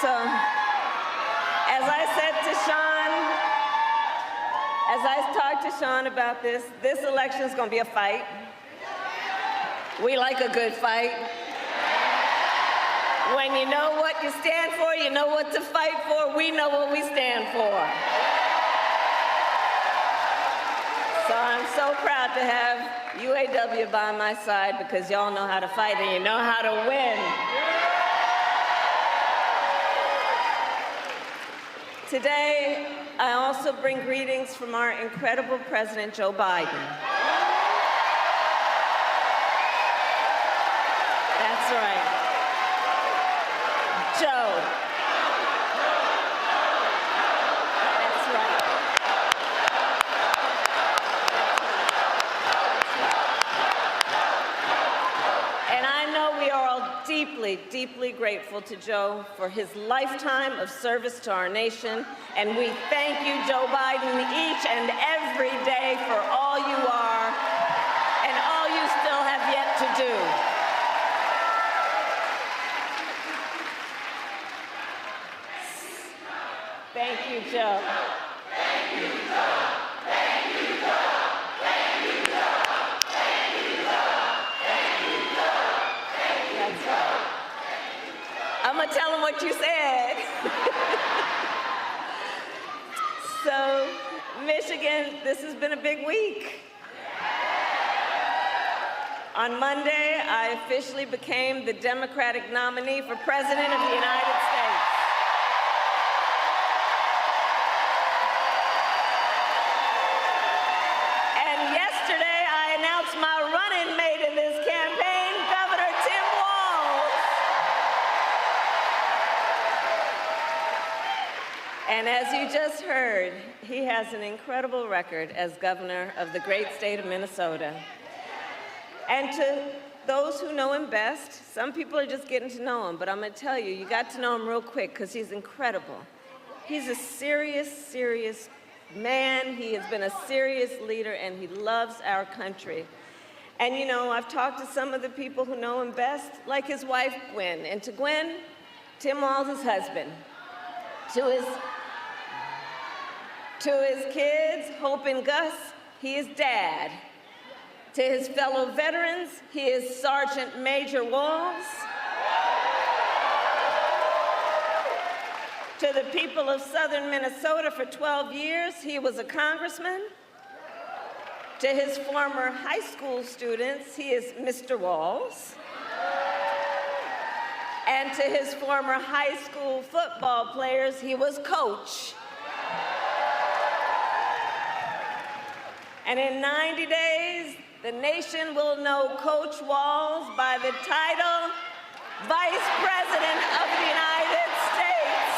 So, as I said to Shawn, as I talked to Shawn about this election is going to be a fight. We like a good fight. When you know what you stand for, you know what to fight for. We know what we stand for. So I'm so proud to have UAW by my side because y'all know how to fight and you know how to win. Today, I also bring greetings from our incredible President Joe Biden. That's right. Joe. That's right. And I know we are all deeply, deeply grateful to Joe for his lifetime of service to our nation. And we thank you, Joe Biden, each and every day for all you are and all you still have yet to do. Thank you, Joe. Thank you, Joe. Thank you, Joe. Thank you, Joe. Thank you, Joe. Thank you, Joe. That's right. I'm going to tell him what you said. So, Michigan, this has been a big week. On Monday, I officially became the Democratic nominee for President of the United States. My running mate in this campaign, Governor Tim Walz. And as you just heard, he has an incredible record as governor of the great state of Minnesota. And to those who know him best, some people are just getting to know him, but I'm going to tell you, you got to know him real quick because he's incredible. He's a serious, serious man. He has been a serious leader, and he loves our country. And you know, I've talked to some of the people who know him best, like his wife, Gwen. And to Gwen, Tim Walz's husband, to his To his kids, Hope and Gus, he is Dad. To his fellow veterans, he is Sergeant Major Walz. To the people of southern Minnesota for 12 years, he was a congressman. To his former high school students, he is Mr. Walz. And to his former high school football players, he was Coach. And in 90 days, the nation will know Coach Walz by the title Vice President of the United States.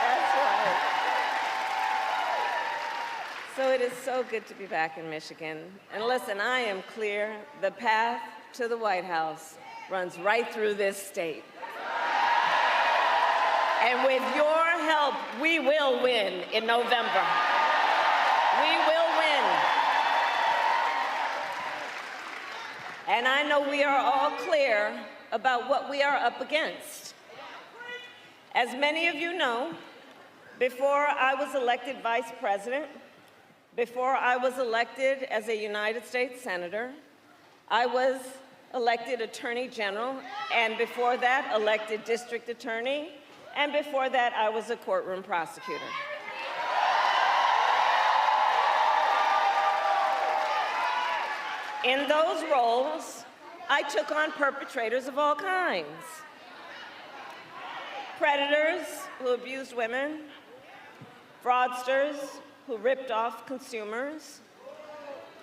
That's right. So it is so good to be back in Michigan. And listen, I am clear. The path to the White House runs right through this state. And with your help, we will win in November. We will win. And I know we are all clear about what we are up against. As many of you know, before I was elected vice president, before I was elected as a United States Senator, I was elected Attorney General, and before that, elected District Attorney, and before that, I was a courtroom prosecutor. In those roles, I took on perpetrators of all kinds. Predators who abused women, fraudsters who ripped off consumers,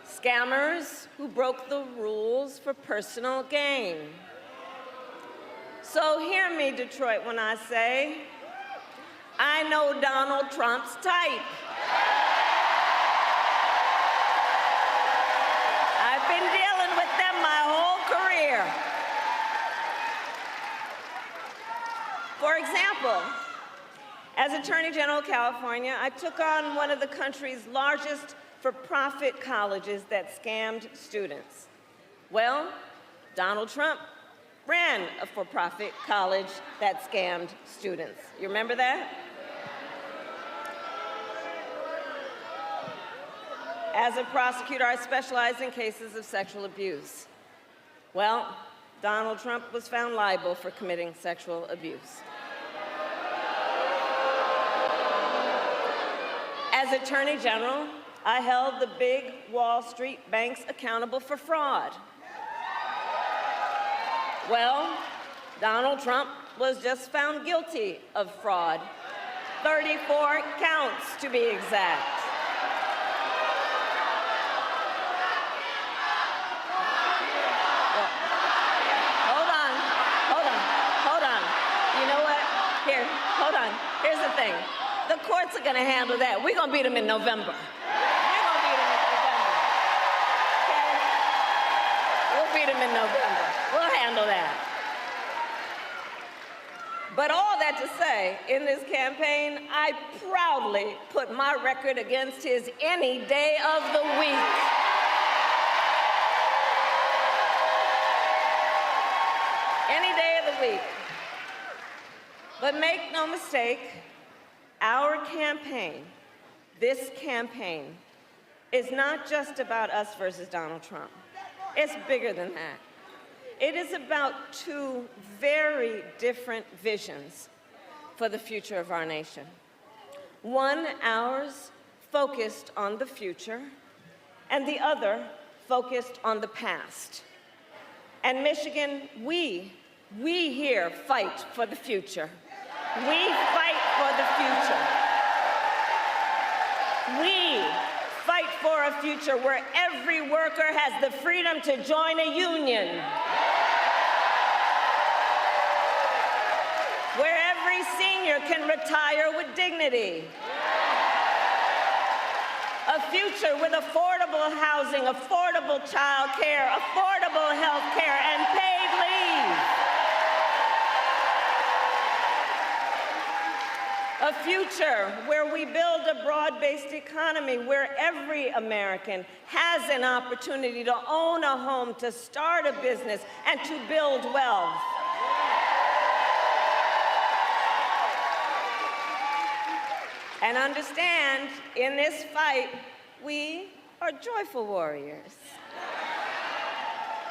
scammers who broke the rules for personal gain. So hear me, Detroit, when I say, I know Donald Trump's type. I've been dealing with them my whole career. For example, as Attorney General of California, I took on one of the country's largest for-profit colleges that scammed students. Well, Donald Trump ran a for-profit college that scammed students. You remember that? As a prosecutor, I specialize in cases of sexual abuse. Well, Donald Trump was found liable for committing sexual abuse. As Attorney General, I held the big Wall Street banks accountable for fraud. Well, Donald Trump was just found guilty of fraud. 34 counts, to be exact. Hold on. You know what? Here, hold on. Here's the thing. The courts are going to handle that. We're going to beat them in November. We'll beat them in November. We'll handle that. But all that to say, in this campaign, I proudly put my record against his any day of the week. Any day of the week. But make no mistake, our campaign, this campaign, is not just about us versus Donald Trump. It's bigger than that. It is about two very different visions for the future of our nation. One, ours, focused on the future, and the other, focused on the past. And Michigan, we here fight for the future. We fight for the future. We fight for a future where every worker has the freedom to join a union, where every senior can retire with dignity, a future with affordable housing, affordable child care, affordable health care, and paid leave. A future where we build a broad-based economy where every American has an opportunity to own a home, to start a business, and to build wealth. And understand, in this fight, we are joyful warriors.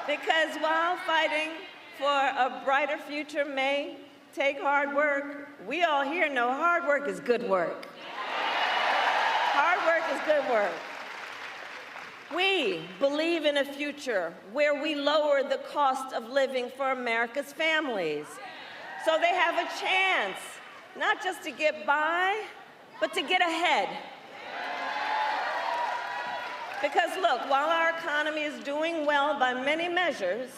Because while fighting for a brighter future may take hard work, we all here know hard work is good work. Hard work is good work. We believe in a future where we lower the cost of living for America's families, so they have a chance not just to get by, but to get ahead. Because look, while our economy is doing well by many measures,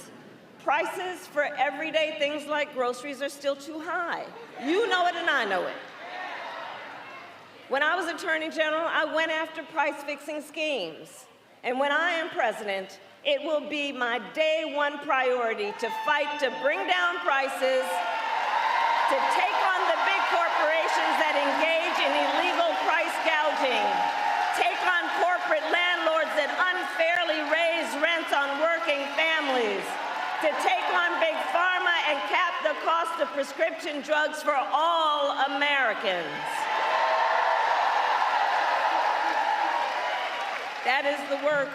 prices for everyday things like groceries are still too high. You know it and I know it. When I was Attorney General, I went after price-fixing schemes. And when I am president, it will be my day one priority to fight to bring down prices, to take on the big corporations that engage in illegal price gouging, take on corporate landlords that unfairly raise rents on working families, to take on big pharma and cap the cost of prescription drugs for all Americans. That is the work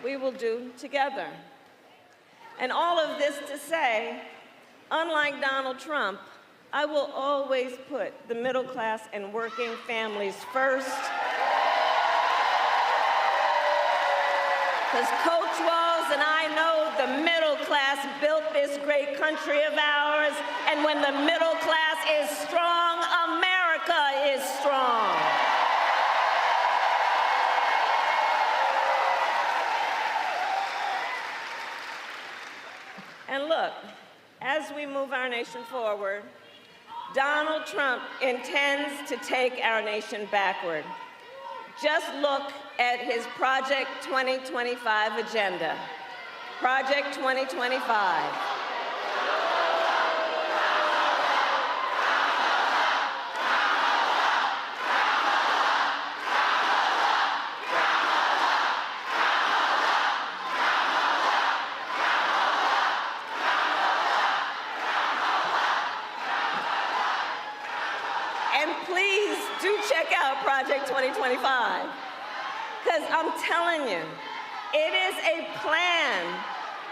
we will do together. And all of this to say, unlike Donald Trump, I will always put the middle class and working families first. Because Coach Walz and I know the middle class built this great country of ours, and when the middle class is strong, America is strong. And look, as we move our nation forward, Donald Trump intends to take our nation backward. Just look at his Project 2025 agenda. Project 2025. Please do check out Project 2025, because I'm telling you, it is a plan.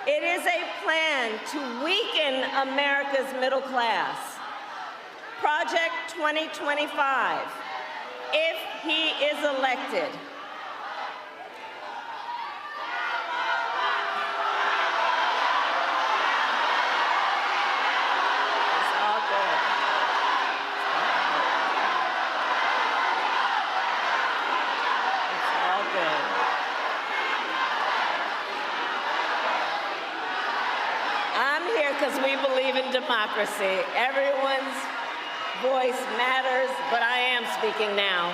It is a plan to weaken America's middle class. Project 2025, if he is elected. Because we believe in democracy. Everyone's voice matters, but I am speaking now.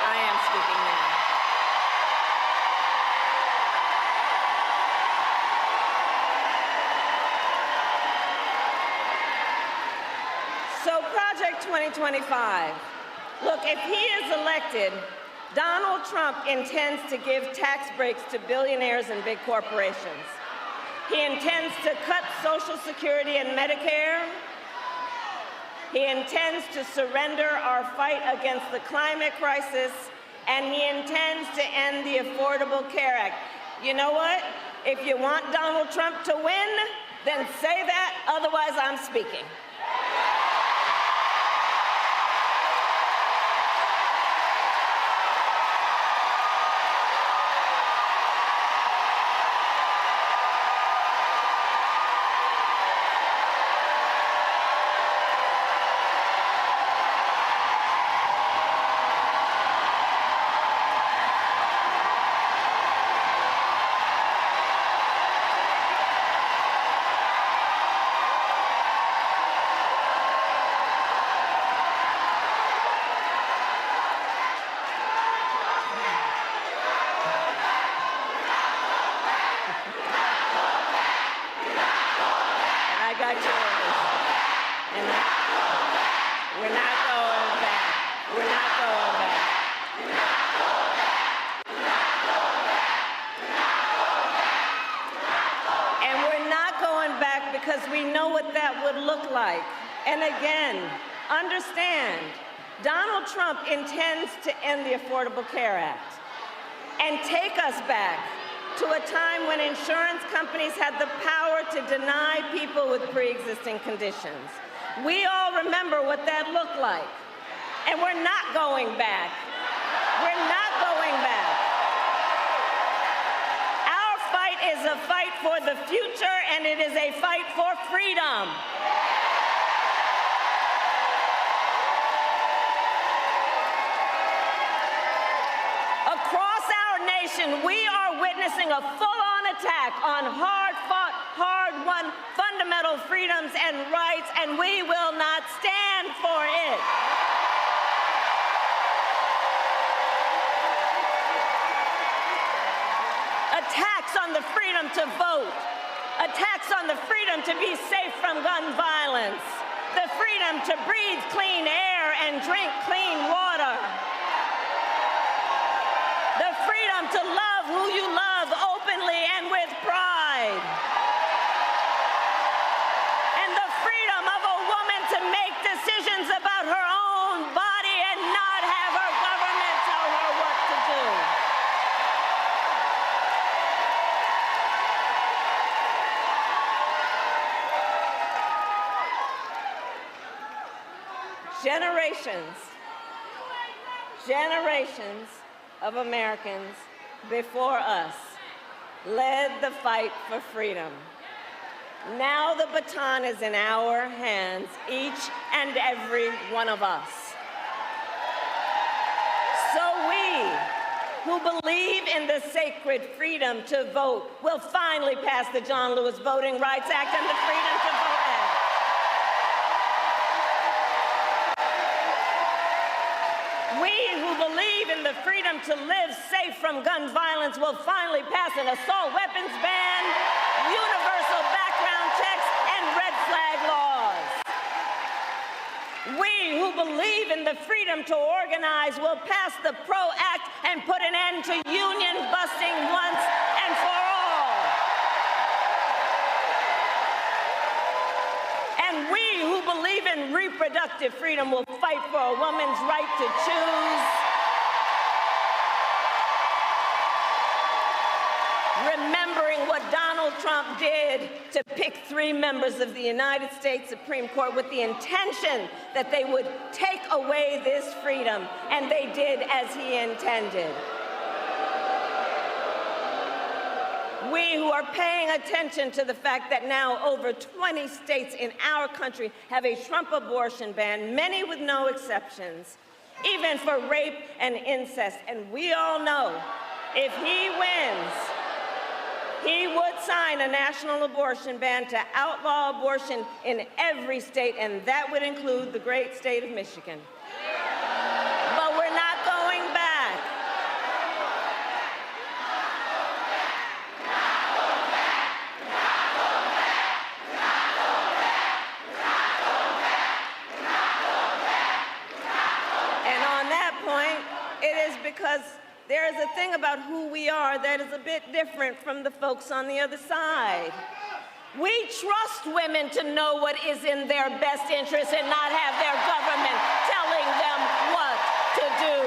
I am speaking now. So Project 2025, look, if he is elected, Donald Trump intends to give tax breaks to billionaires and big corporations. He intends to cut Social Security and Medicare. He intends to surrender our fight against the climate crisis, and he intends to end the Affordable Care Act. You know what? If you want Donald Trump to win, then say that, otherwise I'm speaking. Because we know what that would look like. And again, understand, Donald Trump intends to end the Affordable Care Act and take us back to a time when insurance companies had the power to deny people with pre-existing conditions. We all remember what that looked like. And we're not going back. We're not going back. Our fight is a fight for the future, and it is a fight for freedom. Across our nation, we are witnessing a full-on attack on hard-fought, hard-won fundamental freedoms and rights, and we will not stand for it. Attacks on the freedom to vote, attacks on the freedom to be safe from gun violence, the freedom to breathe clean air and drink clean water, the freedom to love who you love openly and with pride, and the freedom of a woman to make decisions about her own body and not have her government tell her what to do. Generations of Americans before us led the fight for freedom. Now the baton is in our hands, each and every one of us. So we, who believe in the sacred freedom to vote, will finally pass the John Lewis Voting Rights Act and the Freedom to Vote Act. We who believe in the freedom to live safe from gun violence will finally pass an assault weapons ban, universal background checks, and red flag laws. We who believe in the freedom to organize will pass the PRO Act and put an end to union busting once and for all. And we who believe in reproductive freedom will fight for a woman's right to choose. Remembering what Donald Trump did to pick 3 members of the United States Supreme Court with the intention that they would take away this freedom, and they did as he intended. We who are paying attention to the fact that now over 20 states in our country have a Trump abortion ban, many with no exceptions, even for rape and incest. And we all know if he wins, he would sign a national abortion ban to outlaw abortion in every state, and that would include the great state of Michigan. But we're not going back. And on that point, it is because there is a thing about who we are that is a bit different from the folks on the other side. We trust women to know what is in their best interest and not have their government telling them what to do.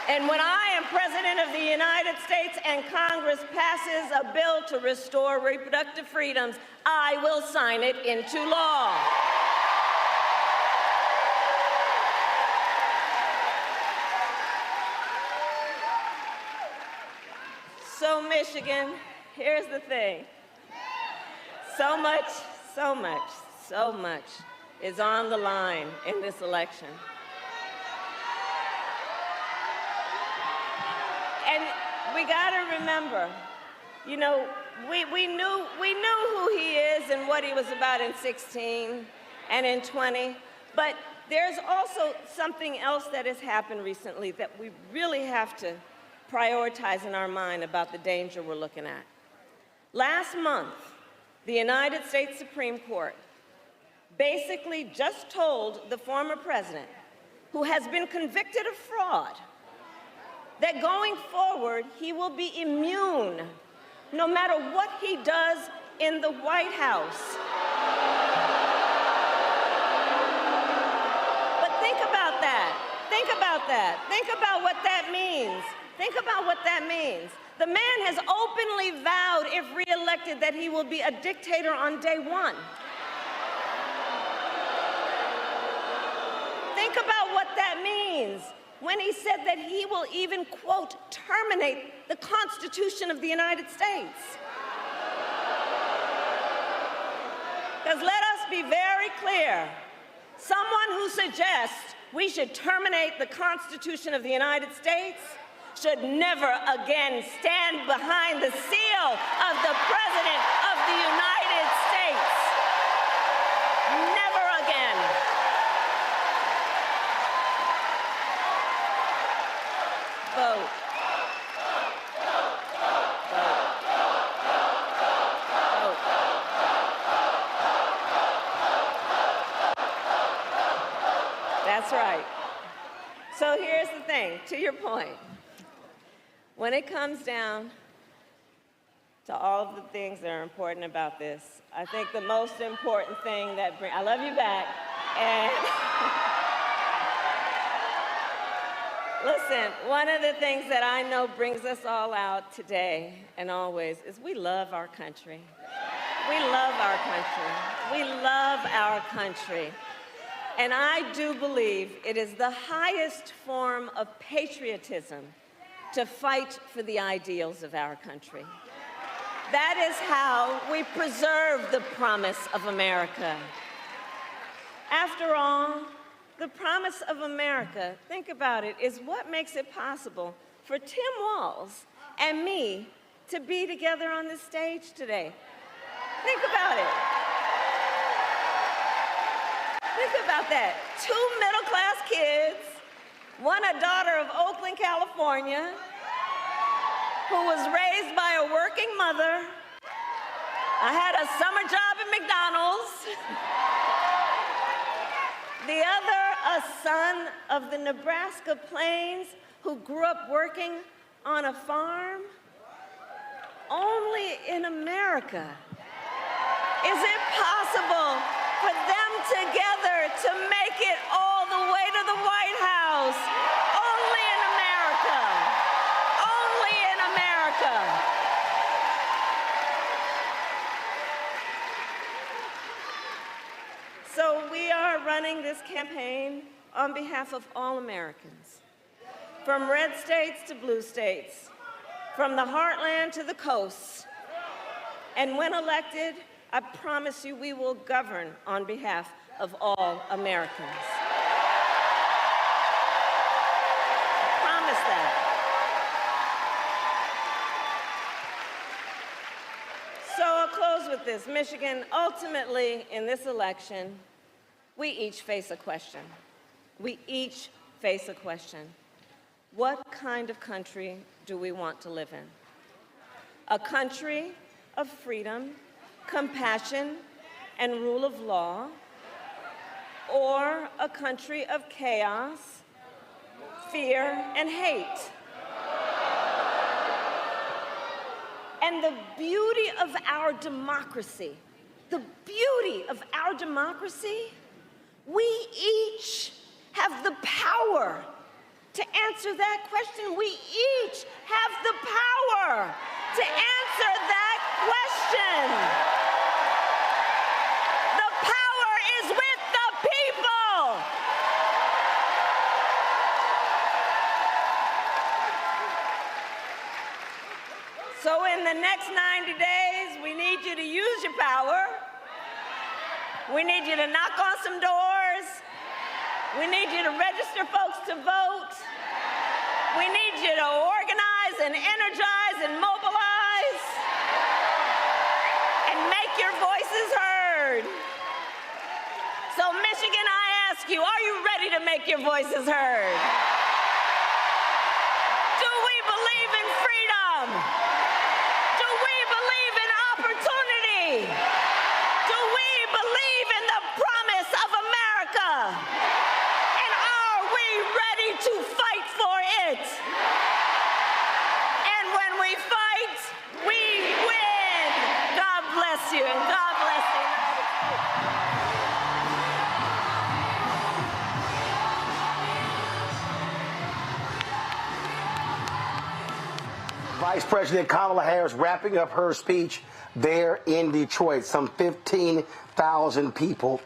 And when I am President of the United States and Congress passes a bill to restore reproductive freedoms, I will sign it into law. So Michigan, here's the thing. So much is on the line in this election. And we gotta remember, you know, we knew who he is and what he was about in 16 and in 20, but there's also something else that has happened recently that we really have to prioritize in our mind about the danger we're looking at. Last month, the United States Supreme Court basically just told the former president, who has been convicted of fraud, that going forward, he will be immune no matter what he does in the White House. about that. Think about what that means. Think about what that means. The man has openly vowed, if reelected, that he will be a dictator on day one. Think about what that means when he said that he will even, quote, terminate the Constitution of the United States. Because let us be very clear, someone who suggests we should terminate the Constitution of the United States should never again stand behind the seal of the President of the United States. Never again. Vote. That's right. So here's the thing, to your point. When it comes down to all of the things that are important about this, I think the most important thing that I love you back, and listen, one of the things that I know brings us all out today and always is we love our country. We love our country. We love our country. And I do believe it is the highest form of patriotism to fight for the ideals of our country. That is how we preserve the promise of America. After all, the promise of America, think about it, is what makes it possible for Tim Walz and me to be together on this stage today. Think about it. Think about that. 2 middle-class kids, one a daughter of Oakland, California, who was raised by a working mother. I had a summer job at McDonald's. The other, a son of the Nebraska Plains who grew up working on a farm. Only in America is it possible for them together to make it all the way to the White House. Only in America. Only in America. So we are running this campaign on behalf of all Americans, from red states to blue states, from the heartland to the coasts. And when elected, I promise you we will govern on behalf of all Americans. I promise that. So I'll close with this. Michigan, ultimately, in this election, we each face a question. We each face a question. What kind of country do we want to live in? A country of freedom, compassion, and rule of law, or a country of chaos, fear, and hate? And the beauty of our democracy, we each have the power to answer that question. We each have the power to answer that question. The power is with the people. So in the next 90 days, we need you to use your power. We need you to knock on some doors. We need you to register folks to vote. We need you to organize and energize and mobilize and make your voices heard. So Michigan, I ask you, are you ready to make your voices heard? Do we believe in freedom? Do we believe in opportunity? Do we believe in the promise of America? And are we ready to fight for it? And when we fight, we win. God bless you, and God bless the United States. Vice President Kamala Harris wrapping up her speech there in Detroit. Some 15,000 people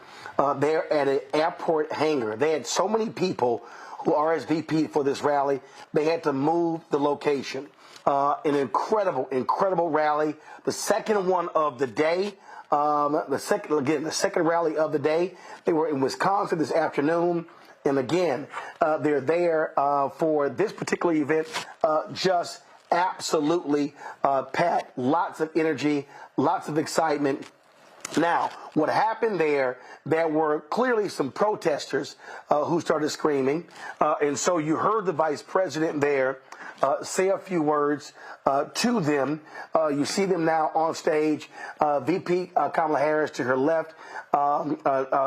there at an airport hangar. They had so many people who RSVP'd for this rally, they had to move the location. An incredible rally. The second one of the day. The second rally of the day. They were in Wisconsin this afternoon. And again, they're there for this particular event. Just absolutely packed. Lots of energy, lots of excitement. Now, what happened there were clearly some protesters who started screaming. And so you heard the vice president there say a few words to them. You see them now on stage. VP Kamala Harris to her left,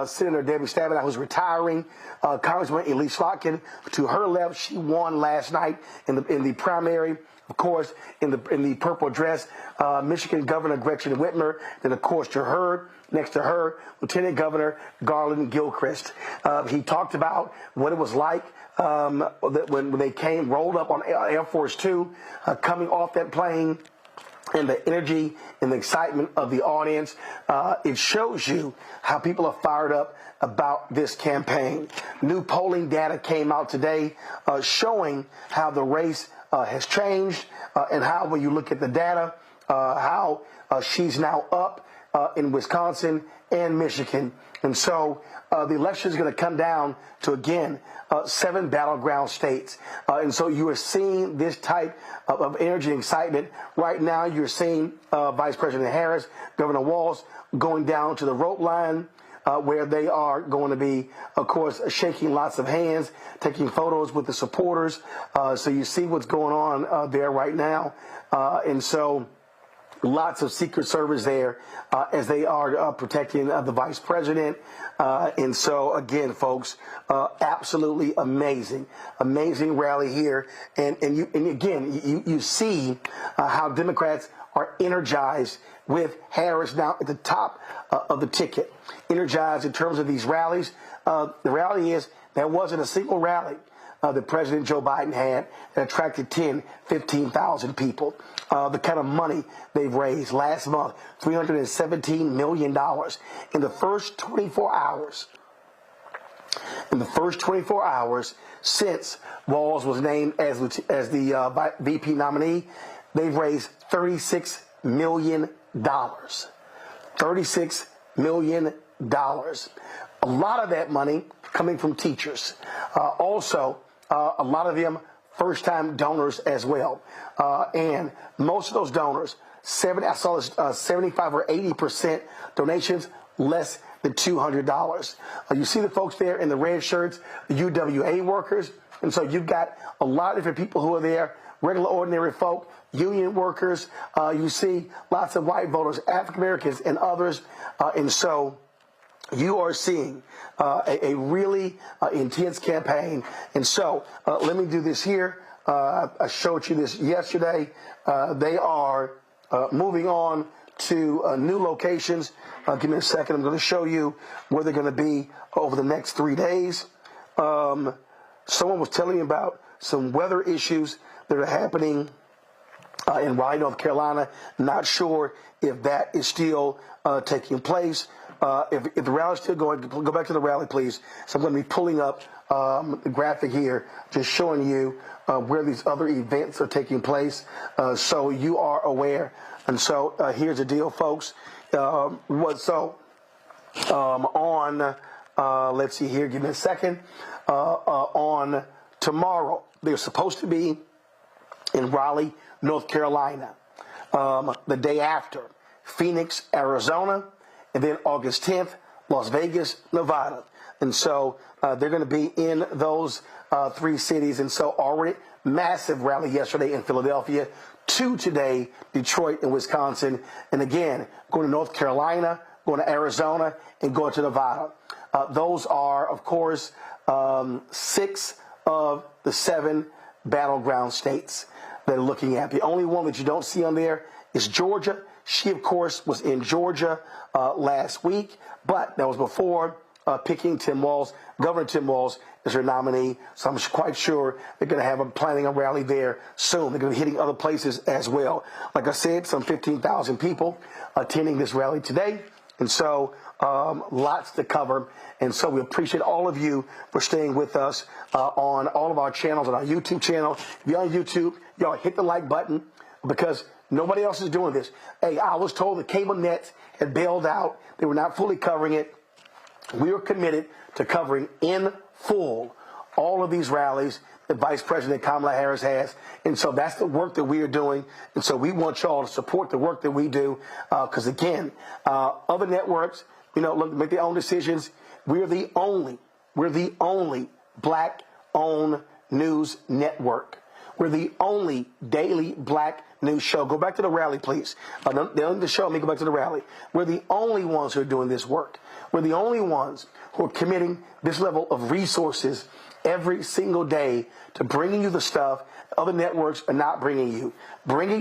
Senator Debbie Stabenow, who's retiring, Congresswoman Elise Slotkin to her left. She won last night in the primary. Of course, in the purple dress, Michigan Governor Gretchen Whitmer. Then, of course, to her, next to her, Lieutenant Governor Garland Gilchrist. He talked about what it was like when they rolled up on Air Force Two, coming off that plane, and the energy and the excitement of the audience. It shows you how people are fired up about this campaign. New polling data came out today showing how the race has changed and how, when you look at the data, how she's now up in Wisconsin and Michigan. And so the election is going to come down to, again, 7 battleground states. And so you are seeing this type of energy and excitement. Right now, you're seeing Vice President Harris, Governor Walz going down to the rope line, where they are going to be, of course, shaking lots of hands, taking photos with the supporters. So you see what's going on there right now. And so lots of Secret Service there as they are protecting the vice president. And so, again, folks, absolutely amazing rally here. And again, you see how Democrats are energized with Harris now at the top of the ticket. Energized in terms of these rallies. The reality is there wasn't a single rally that President Joe Biden had that attracted 10, 15,000 people. The kind of money they've raised last month, $317 million in the first 24 hours. In the first 24 hours since Walz was named as the VP nominee, they've raised $36 million. $36 million. A lot of that money coming from teachers. Also, a lot of them first-time donors as well. And most of those donors, I saw this 75 or 80% donations, less than $200. You see the folks there in the red shirts, the UWA workers. And so you've got a lot of different people who are there, regular, ordinary folk, union workers. You see lots of white voters, African Americans, and others. And so you are seeing a really intense campaign. And so let me do this here. I showed you this yesterday. They are moving on to new locations. Give me a second. I'm going to show you where they're going to be over the next 3 days. Someone was telling me about some weather issues that are happening in Raleigh, North Carolina. Not sure if that is still taking place. If the rally's still going, go back to the rally, please. So I'm going to be pulling up the graphic here, just showing you where these other events are taking place, so you are aware. And so here's the deal, folks. Let's see here, give me a second. On tomorrow, they're supposed to be in Raleigh, North Carolina. The day after, Phoenix, Arizona. And then August 10th, Las Vegas, Nevada. And so they're going to be in those 3 cities. And so already massive rally yesterday in Philadelphia, 2 today, Detroit and Wisconsin. And again, going to North Carolina, going to Arizona, and going to Nevada. Those are, of course, 6 of the 7 battleground states that are looking at. The only one that you don't see on there is Georgia. She, of course, was in Georgia last week, but that was before picking Tim Walz. Governor Tim Walz is her nominee, so I'm quite sure they're going to have planning a rally there soon. They're going to be hitting other places as well. Like I said, some 15,000 people attending this rally today, and so lots to cover. And so we appreciate all of you for staying with us on all of our channels, on our YouTube channel. If you're on YouTube, y'all hit the like button because nobody else is doing this. Hey, I was told the cable nets had bailed out. They were not fully covering it. We are committed to covering in full all of these rallies that Vice President Kamala Harris has. And so that's the work that we are doing. And so we want y'all to support the work that we do. Because again, other networks, look, make their own decisions. We're the only black-owned news network. We're the only daily black news show. Go back to the rally, please. The show, let me go back to the rally. We're the only ones who are doing this work. We're the only ones who are committing this level of resources every single day to bringing you the stuff other networks are not bringing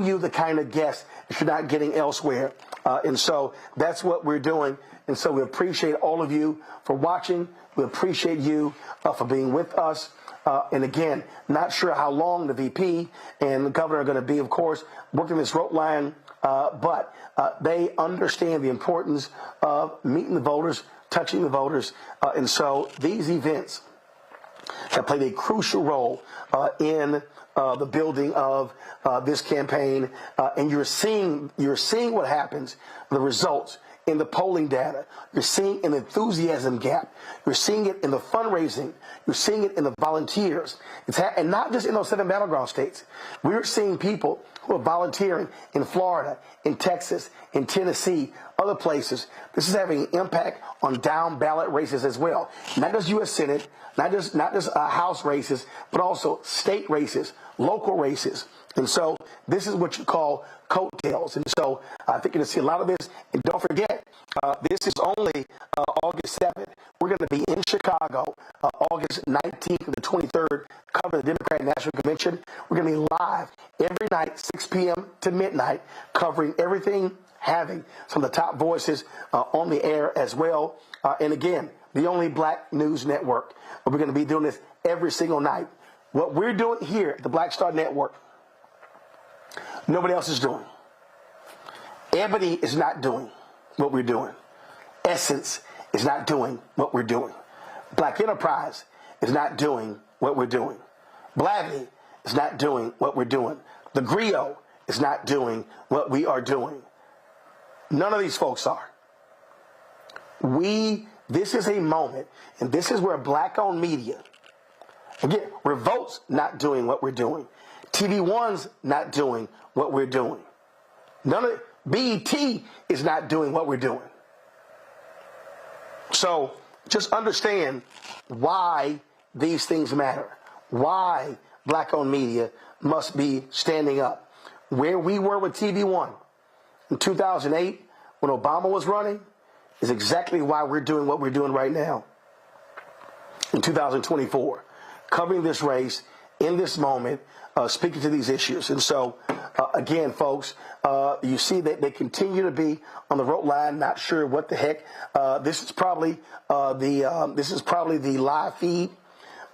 you the kind of guests that you're not getting elsewhere. And so that's what we're doing. And so we appreciate all of you for watching. We appreciate you for being with us. And again, not sure how long the VP and the governor are going to be, of course, working this rope line, but they understand the importance of meeting the voters, touching the voters. And so these events have played a crucial role in the building of this campaign. And you're seeing what happens, the results in the polling data. You're seeing an enthusiasm gap. You're seeing it in the fundraising. You're seeing it in the volunteers. And not just in those 7 battleground states. We're seeing people who are volunteering in Florida, in Texas, in Tennessee, other places. This is having an impact on down ballot races as well. Not just U.S. Senate, not just House races, but also state races, local races. And so this is what you call coattails. And so I think you're going to see a lot of this. And don't forget, this is only August 7th. We're going to be in Chicago August 19th to the 23rd, covering the Democratic National Convention. We're going to be live every night, 6 p.m. to midnight, covering everything, having some of the top voices on the air as well. And again, the only black news network. We're going to be doing this every single night. What we're doing here at the Black Star Network, nobody else is doing. Ebony is not doing what we're doing. Essence is not doing what we're doing. Black Enterprise is not doing what we're doing. Blavity is not doing what we're doing. The Griot is not doing what we are doing. None of these folks are. This is a moment, and this is where black-owned media, again, Revolt's not doing what we're doing. TV One's not doing what we're doing. BET is not doing what we're doing. So just understand why these things matter, why black-owned media must be standing up. Where we were with TV One in 2008 when Obama was running is exactly why we're doing what we're doing right now in 2024, covering this race in this moment, speaking to these issues. And so, again, folks, you see that they continue to be on the road line. Not sure what the heck. This is probably the live feed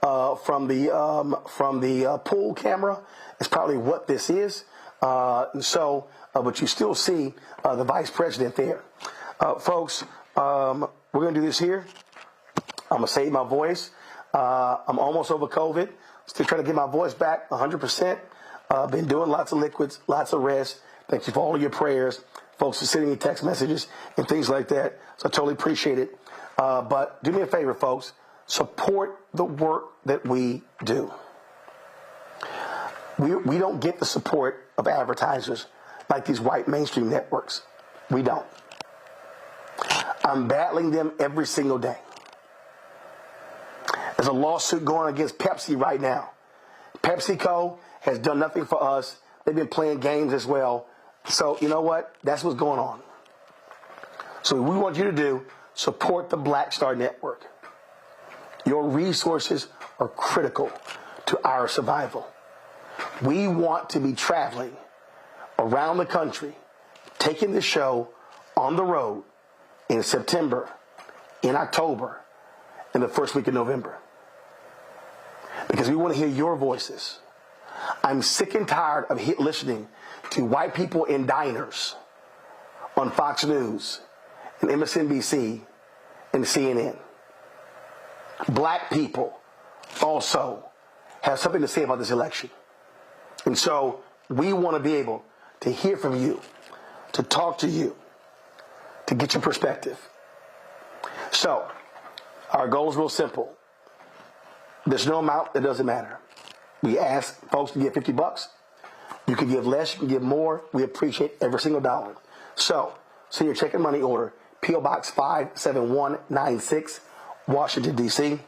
from the pool camera. It's probably what this is. And so, but you still see the vice president there, folks. We're gonna do this here. I'm gonna save my voice. I'm almost over COVID. Still trying to get my voice back 100%. Been doing lots of liquids, lots of rest. Thank you for all of your prayers. Folks are sending me text messages and things like that. So I totally appreciate it. But do me a favor, folks. Support the work that we do. We don't get the support of advertisers like these white mainstream networks. We don't. I'm battling them every single day. There's a lawsuit going against Pepsi right now. PepsiCo has done nothing for us. They've been playing games as well. So you know what? That's what's going on. So what we want you to do, support the Black Star Network. Your resources are critical to our survival. We want to be traveling around the country, taking the show on the road in September, in October, in the first week of November. Because we want to hear your voices. I'm sick and tired of listening to white people in diners on Fox News and MSNBC and CNN. Black people also have something to say about this election. And so we want to be able to hear from you, to talk to you, to get your perspective. So our goal is real simple. There's no amount that doesn't matter. We ask folks to give $50. You can give less, you can give more. We appreciate every single dollar. So send your check and money order, P.O. Box 57196, Washington, D.C.,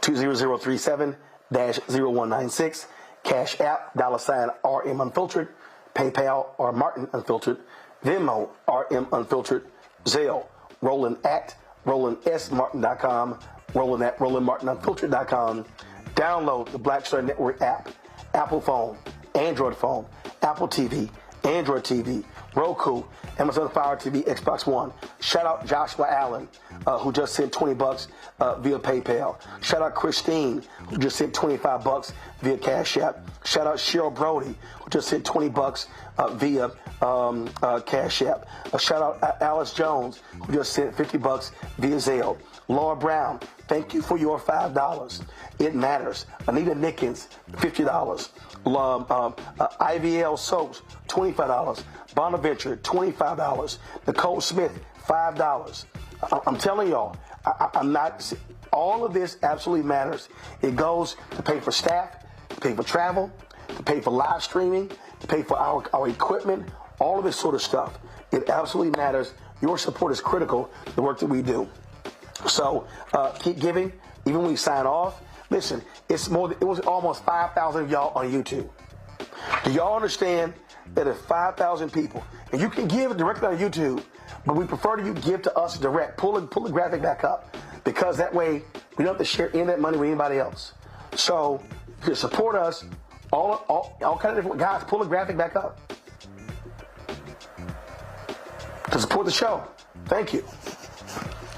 20037-0196. Cash App, $RM Unfiltered, PayPal, R Martin Unfiltered, Venmo, RM Unfiltered, Zelle, Roland at RolandSMartin.com, Roland at RolandMartinUnfiltered.com. Download the Black Star Network app, Apple phone, Android phone, Apple TV, Android TV, Roku, Amazon Fire TV, Xbox One. Shout out Joshua Allen, who just sent $20 via PayPal. Shout out Christine, who just sent $25 via Cash App. Shout out Cheryl Brody, who just sent $20 via Cash App. Shout out Alice Jones, who just sent $50 via Zelle. Laura Brown, thank you for your $5. It matters. Anita Nickens, $50. IVL Soaps, $25. Bonaventure, $25. Nicole Smith, $5. I'm telling y'all, I'm not. All of this absolutely matters. It goes to pay for staff, to pay for travel, to pay for live streaming, to pay for our equipment, all of this sort of stuff. It absolutely matters. Your support is critical to the work that we do. So keep giving, even when we sign off. Listen, it was almost 5,000 of y'all on YouTube. Do y'all understand that if 5,000 people, and you can give directly on YouTube, but we prefer to you give to us direct. Pull the graphic back up, because that way we don't have to share any of that money with anybody else. So to support us, all kind of different guys, pull the graphic back up to support the show. Thank you.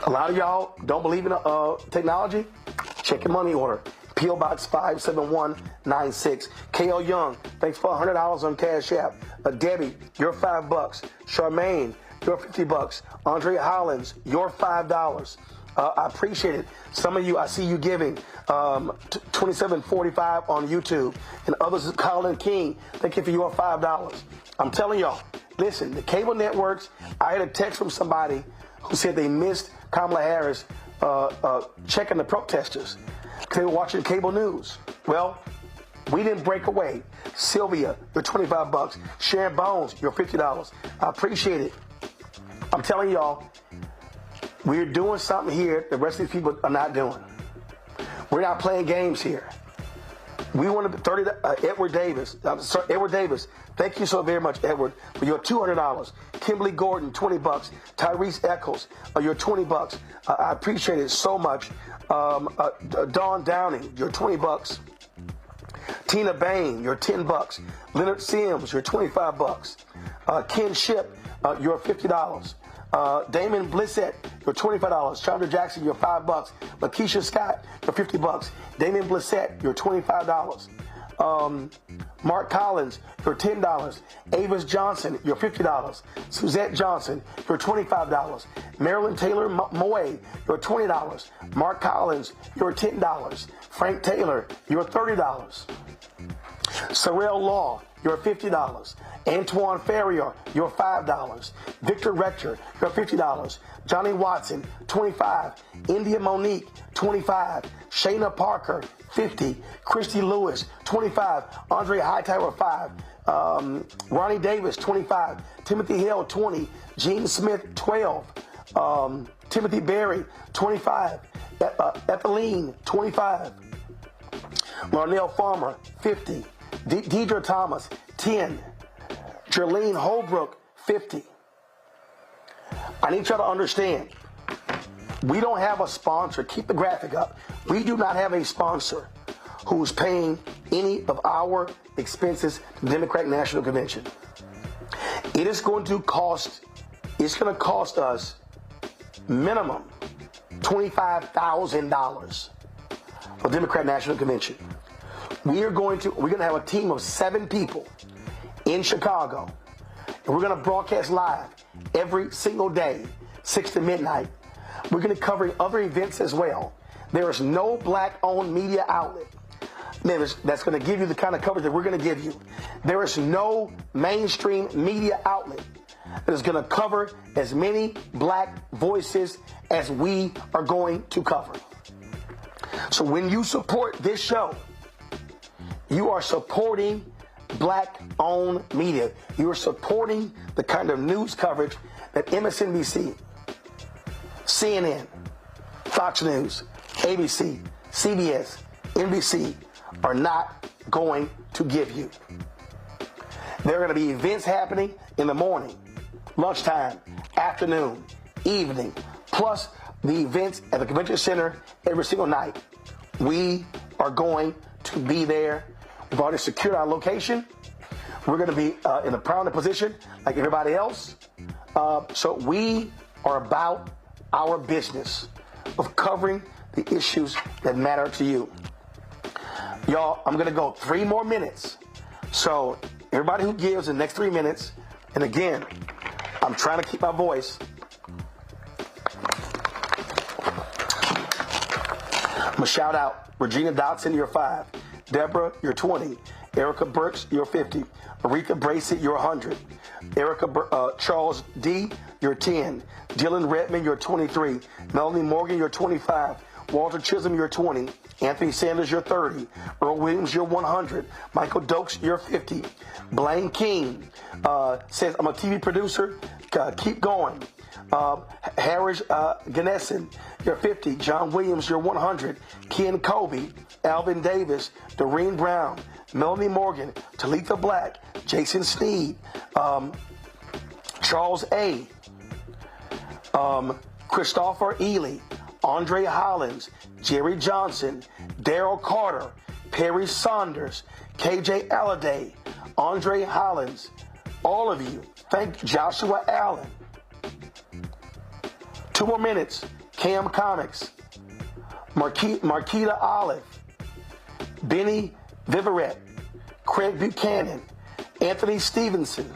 A lot of y'all don't believe in technology. Check your money order. P.O. Box 57196. K.L. Young, thanks for $100 on Cash App. Debbie, your $5. Charmaine, your $50. Andrea Hollins, your $5. I appreciate it. Some of you, I see you giving $27.45 on YouTube. And others, Colin King, thank you for your $5. I'm telling y'all, listen, the cable networks, I had a text from somebody who said they missed Kamala Harris checking the protesters because they were watching cable news. Well, we didn't break away. Sylvia, your $25. Sharon Bones, your $50. I appreciate it. I'm telling y'all, we're doing something here the rest of these people are not doing. We're not playing games here. We want to 30. Edward Davis. Edward Davis. Thank you so very much, Edward, for your $200. Kimberly Gordon, $20. Tyrese Eccles, your $20. I appreciate it so much. Dawn Downing, your $20. Tina Bain, your $10. Leonard Sims, your $25. Ken Ship, your $50. Damon Blissett, your $25. Chandra Jackson, your $5. Lakeisha Scott, your $50. Damon Blissett, your $25. Mark Collins, your $10. Avis Johnson, your $50. Suzette Johnson, your $25. Marilyn Taylor Moy, your $20. Mark Collins, your $10. Frank Taylor, your $30. Sorrel Law, your $50. Antoine Ferrier, your $5. Victor Rector, your $50. Johnny Watson, $25. India Monique, $25. Shayna Parker, $50. Christy Lewis, $25. Andre Hightower, $5. Ronnie Davis, $25. Timothy Hill, $20. Gene Smith, $12. Timothy Berry, $25. Ethelene, $25. Larnell Farmer, $50. Deidre Thomas, $10. Jerlene Holbrook, $50. I need y'all to understand, we don't have a sponsor. Keep the graphic up. We do not have a sponsor who's paying any of our expenses to the Democratic National Convention. It is going to cost us minimum $25,000 for the Democrat National Convention. We're going to have a team of 7 people in Chicago, and we're going to broadcast live every single day, 6 to midnight. We're going to cover other events as well. There is no black-owned media outlet that's going to give you the kind of coverage that we're going to give you. There is no mainstream media outlet that is going to cover as many black voices as we are going to cover. So when you support this show, you are supporting black-owned media. You are supporting the kind of news coverage that MSNBC, CNN, Fox News, ABC, CBS, NBC are not going to give you. There are going to be events happening in the morning, lunchtime, afternoon, evening, plus the events at the convention center every single night. We are going to be there. We've already secured our location. We're going to be in a prominent position like everybody else. So we are about our business of covering the issues that matter to you. Y'all, I'm going to go 3 more minutes. So everybody who gives the next 3 minutes, and again, I'm trying to keep my voice. I'm going to shout out Regina Dotson, you're 5. Deborah, you're 20. Erica Burks, you're 50. Aretha Bracey, you're 100. Charles D., you're 10. Dylan Redmond, you're 23. Melanie Morgan, you're 25. Walter Chisholm, you're 20. Anthony Sanders, you're 30. Earl Williams, you're 100. Michael Dokes, you're 50. Blaine King says, I'm a TV producer. Keep going. Harris Ganessen, you're 50. John Williams, you're 100. Ken Kobe, Alvin Davis, Doreen Brown, Melanie Morgan, Talitha Black, Jason Sneed, Charles A., Christopher Ely, Andre Hollins, Jerry Johnson, Daryl Carter, Perry Saunders, KJ Alladay, Andre Hollins, all of you. Thank Joshua Allen. 2 more minutes. Cam Comics, Marquita Olive, Benny Viverette, Craig Buchanan, Anthony Stevenson.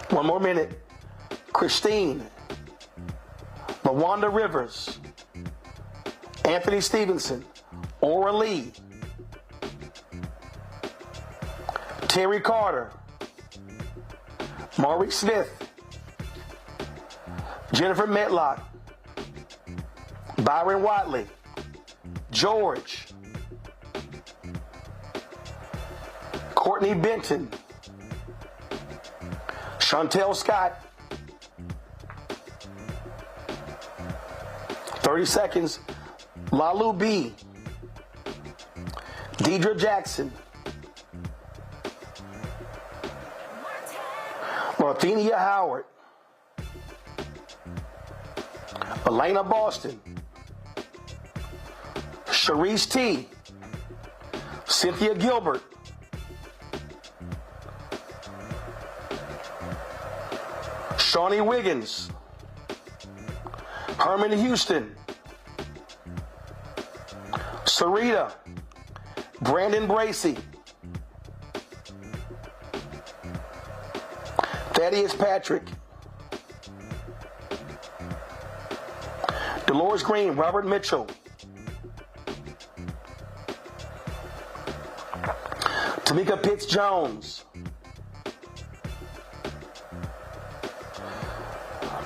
1 more minute. Christine, LaWanda Rivers, Anthony Stevenson, Ora Lee, Terry Carter, Maurice Smith, Jennifer Medlock, Byron Watley, George, Courtney Benton, Chantel Scott. 30 seconds. Lalu B. Deidre Jackson. Marthenia Howard. Elena Boston. Sharice T. Cynthia Gilbert. Shawnee Wiggins. Herman Houston. Sarita. Brandon Bracey. Thaddeus Patrick. Dolores Green. Robert Mitchell. Tamika Pitts Jones.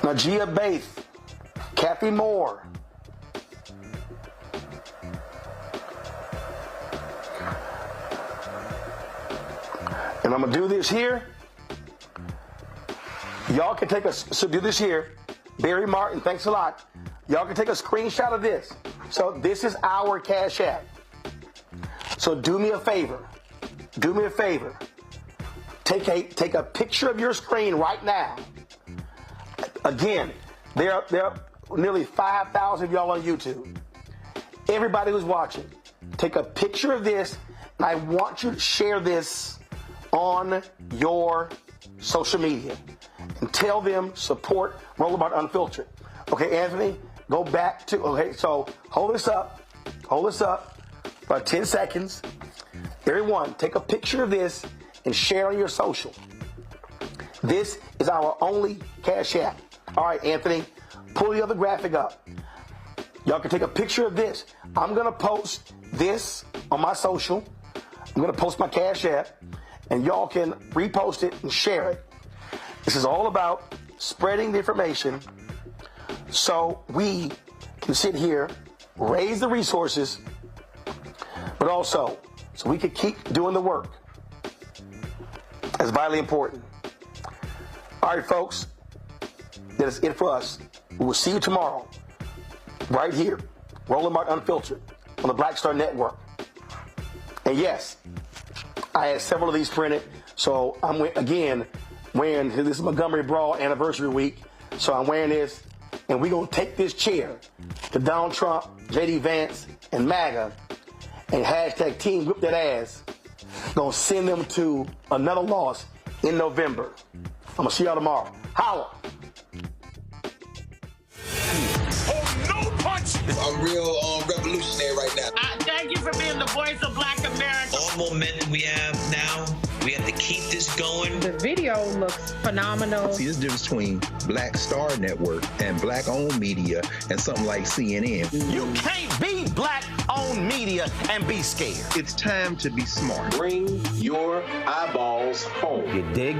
Najia Baith. Kathy Moore. And I'm going to do this here. Y'all can take do this here. Barry Martin, thanks a lot. Y'all can take a screenshot of this. So this is our Cash App. So do me a favor. Do me a favor. Take a picture of your screen right now. Again, there are nearly 5,000 of y'all on YouTube. Everybody who's watching, take a picture of this, and I want you to share this on your social media and tell them support Rollout Unfiltered. Okay, Anthony, go back to, okay, so hold this up for 10 seconds. Everyone, take a picture of this and share on your social. This is our only Cash App. All right, Anthony, pull the other graphic up. Y'all can take a picture of this. I'm going to post this on my social. I'm going to post my Cash App, and y'all can repost it and share it. This is all about spreading the information so we can sit here, raise the resources, but also so we can keep doing the work. That's vitally important. All right, folks, that is it for us. We will see you tomorrow, right here, Roland Martin Unfiltered, on the Black Star Network. And yes, I had several of these printed, so I'm, again, wearing, this is Montgomery Brawl anniversary week, so I'm wearing this, and we're going to take this chair to Donald Trump, J.D. Vance, and MAGA, and hashtag Team Whip That Ass. Going to send them to another loss in November. I'm going to see y'all tomorrow. Holla! I'm real revolutionary right now. Thank you for being the voice of Black America. All momentum we have now, we have to keep this going. The video looks phenomenal. See, there's a difference between Black Star Network and black-owned media and something like CNN. You can't be black-owned media and be scared. It's time to be smart. Bring your eyeballs home. You dig?